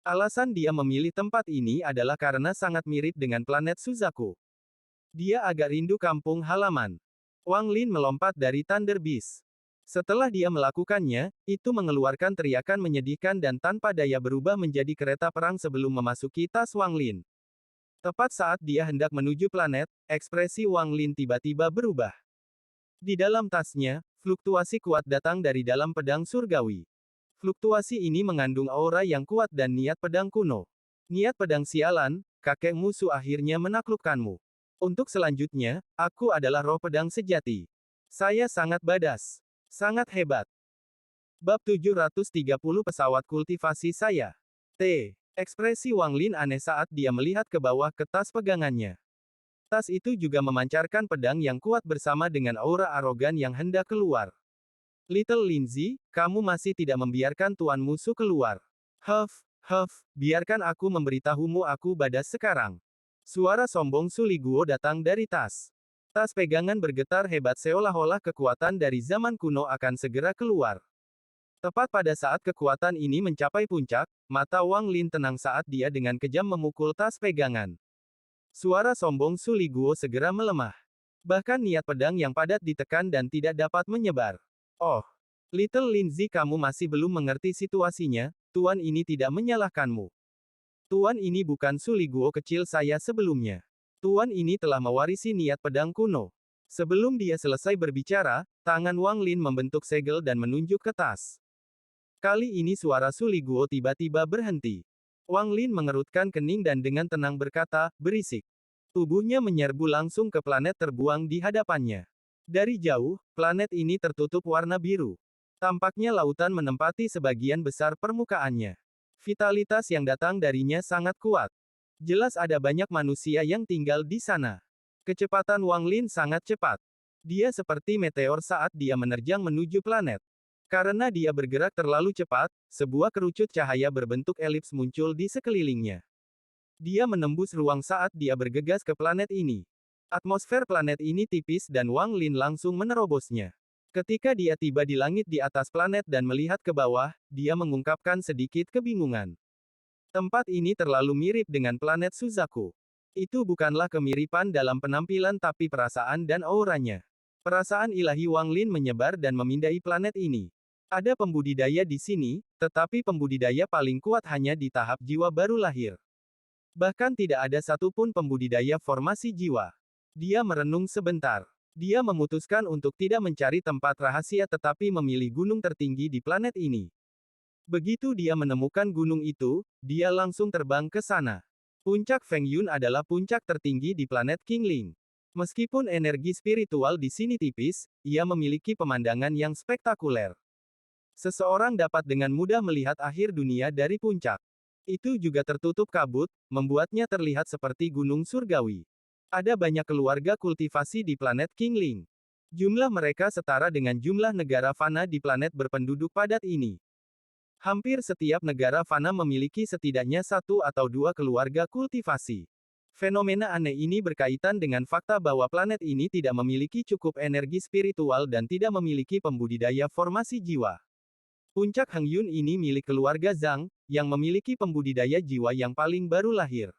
Alasan dia memilih tempat ini adalah karena sangat mirip dengan planet Suzaku. Dia agak rindu kampung halaman. Wang Lin melompat dari Thunder Beast. Setelah dia melakukannya, itu mengeluarkan teriakan menyedihkan dan tanpa daya berubah menjadi kereta perang sebelum memasuki tas Wang Lin. Tepat saat dia hendak menuju planet, ekspresi Wang Lin tiba-tiba berubah. Di dalam tasnya, fluktuasi kuat datang dari dalam pedang surgawi. Fluktuasi ini mengandung aura yang kuat dan niat pedang kuno. Niat pedang sialan, kakek musuh akhirnya menaklukkanmu. Untuk selanjutnya, aku adalah roh pedang sejati. Saya sangat badas. Sangat hebat. Bab 730 pesawat kultivasi saya. Ekspresi Wang Lin aneh saat dia melihat ke bawah ke tas pegangannya. Tas itu juga memancarkan pedang yang kuat bersama dengan aura arogan yang hendak keluar. Little Lindsay, kamu masih tidak membiarkan tuan musuh keluar. Biarkan aku memberitahumu aku Badas sekarang. Suara sombong Su Liguo datang dari tas. Tas pegangan bergetar hebat seolah-olah kekuatan dari zaman kuno akan segera keluar. Tepat pada saat kekuatan ini mencapai puncak, mata Wang Lin tenang saat dia dengan kejam memukul tas pegangan. Suara sombong Su Liguo segera melemah. Bahkan niat pedang yang padat ditekan dan tidak dapat menyebar. Oh, Little Lindsay, kamu masih belum mengerti situasinya, tuan ini tidak menyalahkanmu. Tuan ini bukan Su Liguo kecil saya sebelumnya. Tuan ini telah mewarisi niat pedang kuno. Sebelum dia selesai berbicara, tangan Wang Lin membentuk segel dan menunjuk ke tas. Kali ini suara Su Liguo tiba-tiba berhenti. Wang Lin mengerutkan kening dan dengan tenang berkata, berisik. Tubuhnya menyerbu langsung ke planet terbuang di hadapannya. Dari jauh, planet ini tertutup warna biru. Tampaknya lautan menempati sebagian besar permukaannya. Vitalitas yang datang darinya sangat kuat. Jelas ada banyak manusia yang tinggal di sana. Kecepatan Wang Lin sangat cepat. Dia seperti meteor saat dia menerjang menuju planet. Karena dia bergerak terlalu cepat, sebuah kerucut cahaya berbentuk elips muncul di sekelilingnya. Dia menembus ruang saat dia bergegas ke planet ini. Atmosfer planet ini tipis dan Wang Lin langsung menerobosnya. Ketika dia tiba di langit di atas planet dan melihat ke bawah, dia mengungkapkan sedikit kebingungan. Tempat ini terlalu mirip dengan planet Suzaku. Itu bukanlah kemiripan dalam penampilan tapi perasaan dan auranya. Perasaan ilahi Wang Lin menyebar dan memindai planet ini. Ada pembudidaya di sini, tetapi pembudidaya paling kuat hanya di tahap jiwa baru lahir. Bahkan tidak ada satupun pembudidaya formasi jiwa. Dia merenung sebentar. Dia memutuskan untuk tidak mencari tempat rahasia tetapi memilih gunung tertinggi di planet ini. Begitu dia menemukan gunung itu, dia langsung terbang ke sana. Puncak Feng Yun adalah puncak tertinggi di planet Qingling. Meskipun energi spiritual di sini tipis, ia memiliki pemandangan yang spektakuler. Seseorang dapat dengan mudah melihat akhir dunia dari puncak. Itu juga tertutup kabut, membuatnya terlihat seperti gunung surgawi. Ada banyak keluarga kultivasi di planet Qingling. Jumlah mereka setara dengan jumlah negara fana di planet berpenduduk padat ini. Hampir setiap negara fana memiliki setidaknya satu atau dua keluarga kultivasi. Fenomena aneh ini berkaitan dengan fakta bahwa planet ini tidak memiliki cukup energi spiritual dan tidak memiliki pembudidaya formasi jiwa. Puncak Heng Yun ini milik keluarga Zhang, yang memiliki pembudidaya jiwa yang paling baru lahir.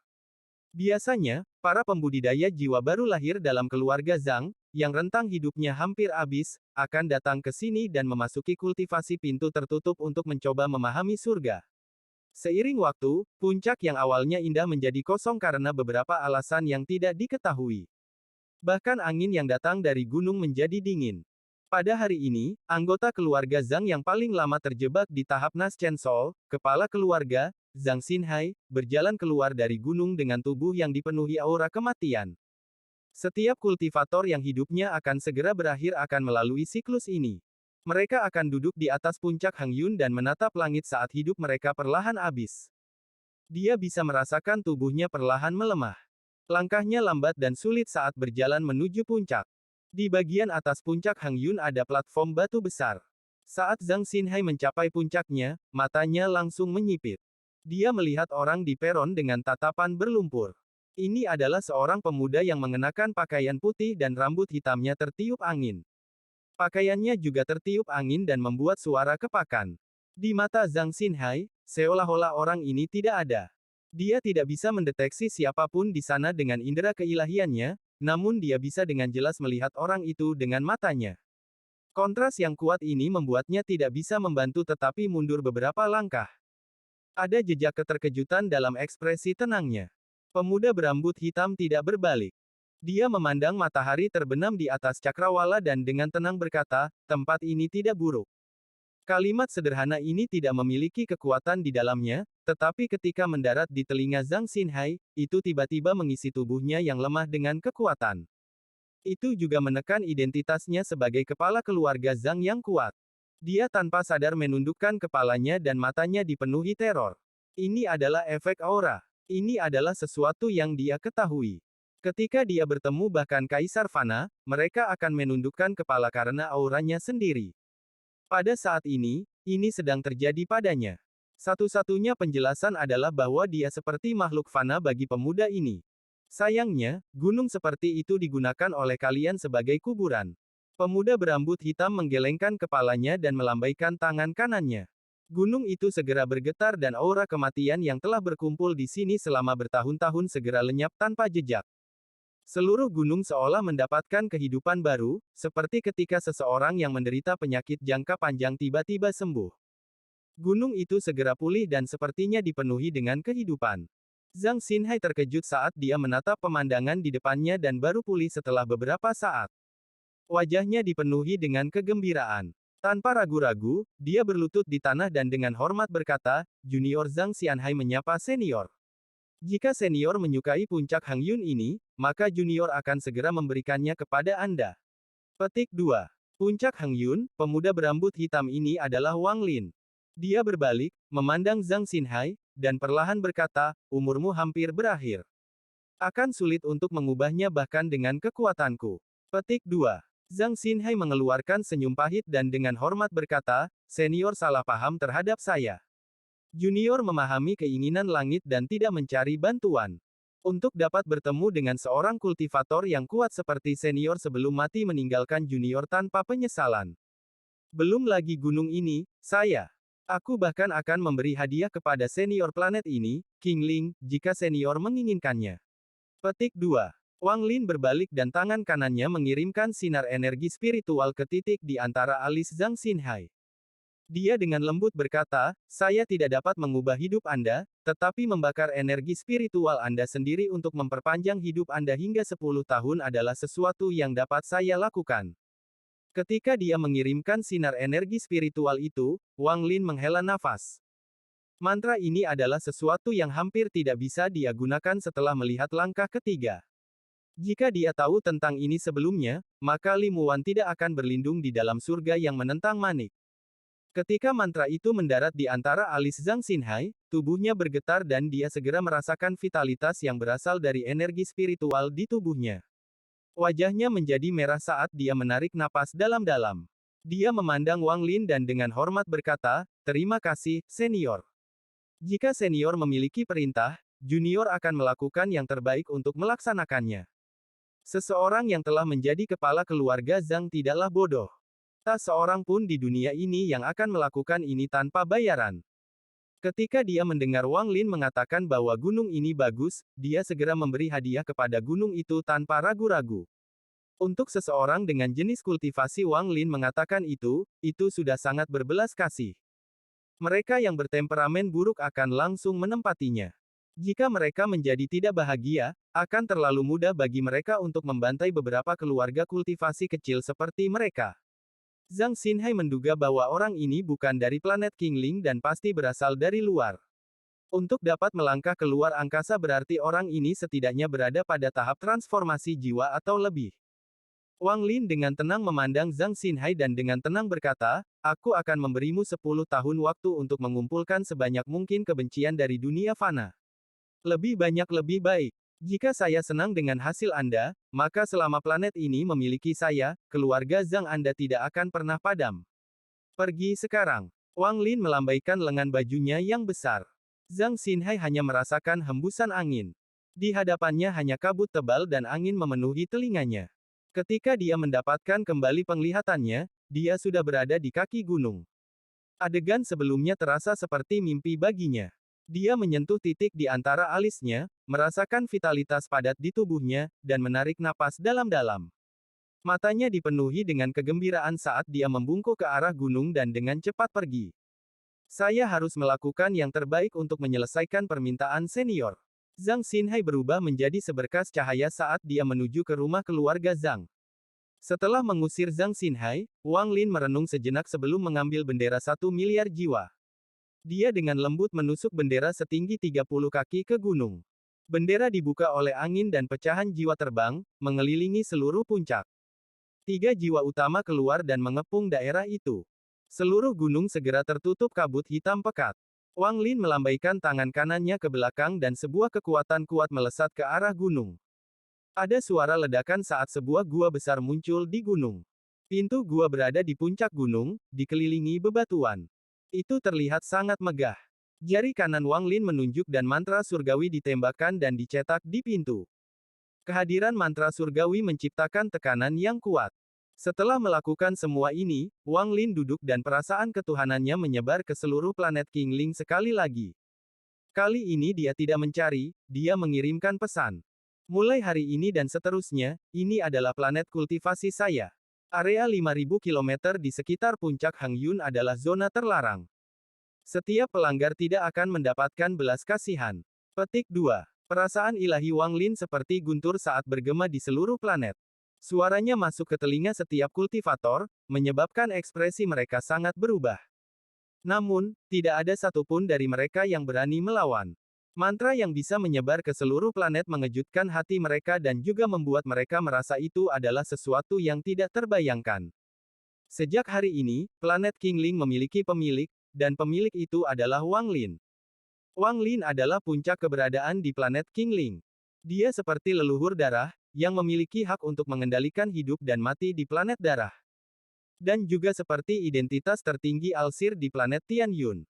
Biasanya, para pembudidaya jiwa baru lahir dalam keluarga Zhang, yang rentang hidupnya hampir habis, akan datang ke sini dan memasuki kultivasi pintu tertutup untuk mencoba memahami surga. Seiring waktu, puncak yang awalnya indah menjadi kosong karena beberapa alasan yang tidak diketahui. Bahkan angin yang datang dari gunung menjadi dingin. Pada hari ini, anggota keluarga Zhang yang paling lama terjebak di tahap Nas Chen Sol, kepala keluarga, Zhang Xinhai, berjalan keluar dari gunung dengan tubuh yang dipenuhi aura kematian. Setiap kultivator yang hidupnya akan segera berakhir akan melalui siklus ini. Mereka akan duduk di atas puncak Heng Yun dan menatap langit saat hidup mereka perlahan habis. Dia bisa merasakan tubuhnya perlahan melemah. Langkahnya lambat dan sulit saat berjalan menuju puncak. Di bagian atas puncak Heng Yun ada platform batu besar. Saat Zhang Xinhai mencapai puncaknya, matanya langsung menyipit. Dia melihat orang di peron dengan tatapan berlumpur. Ini adalah seorang pemuda yang mengenakan pakaian putih dan rambut hitamnya tertiup angin. Pakaiannya juga tertiup angin dan membuat suara kepakan. Di mata Zhang Xinhai, seolah-olah orang ini tidak ada. Dia tidak bisa mendeteksi siapapun di sana dengan indera keilahiannya, namun dia bisa dengan jelas melihat orang itu dengan matanya. Kontras yang kuat ini membuatnya tidak bisa membantu tetapi mundur beberapa langkah. Ada jejak keterkejutan dalam ekspresi tenangnya. Pemuda berambut hitam tidak berbalik. Dia memandang matahari terbenam di atas cakrawala dan dengan tenang berkata, tempat ini tidak buruk. Kalimat sederhana ini tidak memiliki kekuatan di dalamnya, tetapi ketika mendarat di telinga Zhang Xinhai, itu tiba-tiba mengisi tubuhnya yang lemah dengan kekuatan. Itu juga menekan identitasnya sebagai kepala keluarga Zhang yang kuat. Dia tanpa sadar menundukkan kepalanya dan matanya dipenuhi teror. Ini adalah efek aura. Ini adalah sesuatu yang dia ketahui. Ketika dia bertemu bahkan Kaisar Fana, mereka akan menundukkan kepala karena auranya sendiri. Pada saat ini sedang terjadi padanya. Satu-satunya penjelasan adalah bahwa dia seperti makhluk fana bagi pemuda ini. Sayangnya, gunung seperti itu digunakan oleh kalian sebagai kuburan. Pemuda berambut hitam menggelengkan kepalanya dan melambaikan tangan kanannya. Gunung itu segera bergetar dan aura kematian yang telah berkumpul di sini selama bertahun-tahun segera lenyap tanpa jejak. Seluruh gunung seolah mendapatkan kehidupan baru, seperti ketika seseorang yang menderita penyakit jangka panjang tiba-tiba sembuh. Gunung itu segera pulih dan sepertinya dipenuhi dengan kehidupan. Zhang Xinhai terkejut saat dia menatap pemandangan di depannya dan baru pulih setelah beberapa saat. Wajahnya dipenuhi dengan kegembiraan. Tanpa ragu-ragu, dia berlutut di tanah dan dengan hormat berkata, Junior Zhang Xianhai menyapa senior. Jika senior menyukai puncak Hang Yun ini, maka junior akan segera memberikannya kepada Anda. Petik 2. Puncak Hang Yun, pemuda berambut hitam ini adalah Wang Lin. Dia berbalik, memandang Zhang Xinhai, dan perlahan berkata, umurmu hampir berakhir. Akan sulit untuk mengubahnya bahkan dengan kekuatanku. Petik 2. Zhang Xinhai mengeluarkan senyum pahit dan dengan hormat berkata, senior salah paham terhadap saya. Junior memahami keinginan langit dan tidak mencari bantuan. Untuk dapat bertemu dengan seorang kultivator yang kuat seperti senior sebelum mati meninggalkan junior tanpa penyesalan. Belum lagi gunung ini, Aku bahkan akan memberi hadiah kepada senior planet ini, King Ling, jika senior menginginkannya. Petik 2. Wang Lin berbalik dan tangan kanannya mengirimkan sinar energi spiritual ke titik di antara alis Zhang Xinhai. Dia dengan lembut berkata, saya tidak dapat mengubah hidup Anda, tetapi membakar energi spiritual Anda sendiri untuk memperpanjang hidup Anda hingga 10 tahun adalah sesuatu yang dapat saya lakukan. Ketika dia mengirimkan sinar energi spiritual itu, Wang Lin menghela nafas. Mantra ini adalah sesuatu yang hampir tidak bisa dia gunakan setelah melihat langkah ketiga. Jika dia tahu tentang ini sebelumnya, maka Li Muwan tidak akan berlindung di dalam surga yang menentang manik. Ketika mantra itu mendarat di antara alis Zhang Xinhai, tubuhnya bergetar dan dia segera merasakan vitalitas yang berasal dari energi spiritual di tubuhnya. Wajahnya menjadi merah saat dia menarik napas dalam-dalam. Dia memandang Wang Lin dan dengan hormat berkata, terima kasih, senior. Jika senior memiliki perintah, junior akan melakukan yang terbaik untuk melaksanakannya. Seseorang yang telah menjadi kepala keluarga Zhang tidaklah bodoh. Tak seorang pun di dunia ini yang akan melakukan ini tanpa bayaran. Ketika dia mendengar Wang Lin mengatakan bahwa gunung ini bagus, dia segera memberi hadiah kepada gunung itu tanpa ragu-ragu. Untuk seseorang dengan jenis kultivasi Wang Lin mengatakan itu sudah sangat berbelas kasih. Mereka yang bertemperamen buruk akan langsung menempatinya. Jika mereka menjadi tidak bahagia, akan terlalu mudah bagi mereka untuk membantai beberapa keluarga kultivasi kecil seperti mereka. Zhang Xinhai menduga bahwa orang ini bukan dari planet Qingling dan pasti berasal dari luar. Untuk dapat melangkah keluar angkasa berarti orang ini setidaknya berada pada tahap transformasi jiwa atau lebih. Wang Lin dengan tenang memandang Zhang Xinhai dan dengan tenang berkata, aku akan memberimu 10 tahun waktu untuk mengumpulkan sebanyak mungkin kebencian dari dunia fana. Lebih banyak lebih baik. Jika saya senang dengan hasil Anda, maka selama planet ini memiliki saya, keluarga Zhang Anda tidak akan pernah padam. Pergi sekarang. Wang Lin melambaikan lengan bajunya yang besar. Zhang Xinhai hanya merasakan hembusan angin. Di hadapannya hanya kabut tebal dan angin memenuhi telinganya. Ketika dia mendapatkan kembali penglihatannya, dia sudah berada di kaki gunung. Adegan sebelumnya terasa seperti mimpi baginya. Dia menyentuh titik di antara alisnya, merasakan vitalitas padat di tubuhnya, dan menarik napas dalam-dalam. Matanya dipenuhi dengan kegembiraan saat dia membungkuk ke arah gunung dan dengan cepat pergi. Saya harus melakukan yang terbaik untuk menyelesaikan permintaan senior. Zhang Xinhai berubah menjadi seberkas cahaya saat dia menuju ke rumah keluarga Zhang. Setelah mengusir Zhang Xinhai, Wang Lin merenung sejenak sebelum mengambil bendera 1 miliar jiwa. Dia dengan lembut menusuk bendera setinggi 30 kaki ke gunung. Bendera dibuka oleh angin dan pecahan jiwa terbang, mengelilingi seluruh puncak. 3 jiwa utama keluar dan mengepung daerah itu. Seluruh gunung segera tertutup kabut hitam pekat. Wang Lin melambaikan tangan kanannya ke belakang dan sebuah kekuatan kuat melesat ke arah gunung. Ada suara ledakan saat sebuah gua besar muncul di gunung. Pintu gua berada di puncak gunung, dikelilingi bebatuan. Itu terlihat sangat megah. Jari kanan Wang Lin menunjuk dan mantra surgawi ditembakkan dan dicetak di pintu. Kehadiran mantra surgawi menciptakan tekanan yang kuat. Setelah melakukan semua ini, Wang Lin duduk dan perasaan ketuhanannya menyebar ke seluruh planet Qingling sekali lagi. Kali ini dia tidak mencari, dia mengirimkan pesan. Mulai hari ini dan seterusnya, ini adalah planet kultivasi saya. Area 5.000 km di sekitar puncak Hangyun adalah zona terlarang. Setiap pelanggar tidak akan mendapatkan belas kasihan. Petik 2. Perasaan ilahi Wang Lin seperti guntur saat bergema di seluruh planet. Suaranya masuk ke telinga setiap kultivator, menyebabkan ekspresi mereka sangat berubah. Namun, tidak ada satupun dari mereka yang berani melawan. Mantra yang bisa menyebar ke seluruh planet mengejutkan hati mereka dan juga membuat mereka merasa itu adalah sesuatu yang tidak terbayangkan. Sejak hari ini, planet Qingling memiliki pemilik, dan pemilik itu adalah Wang Lin. Wang Lin adalah puncak keberadaan di planet Qingling. Dia seperti leluhur darah, yang memiliki hak untuk mengendalikan hidup dan mati di planet darah. Dan juga seperti identitas tertinggi Alsir di planet Tianyun.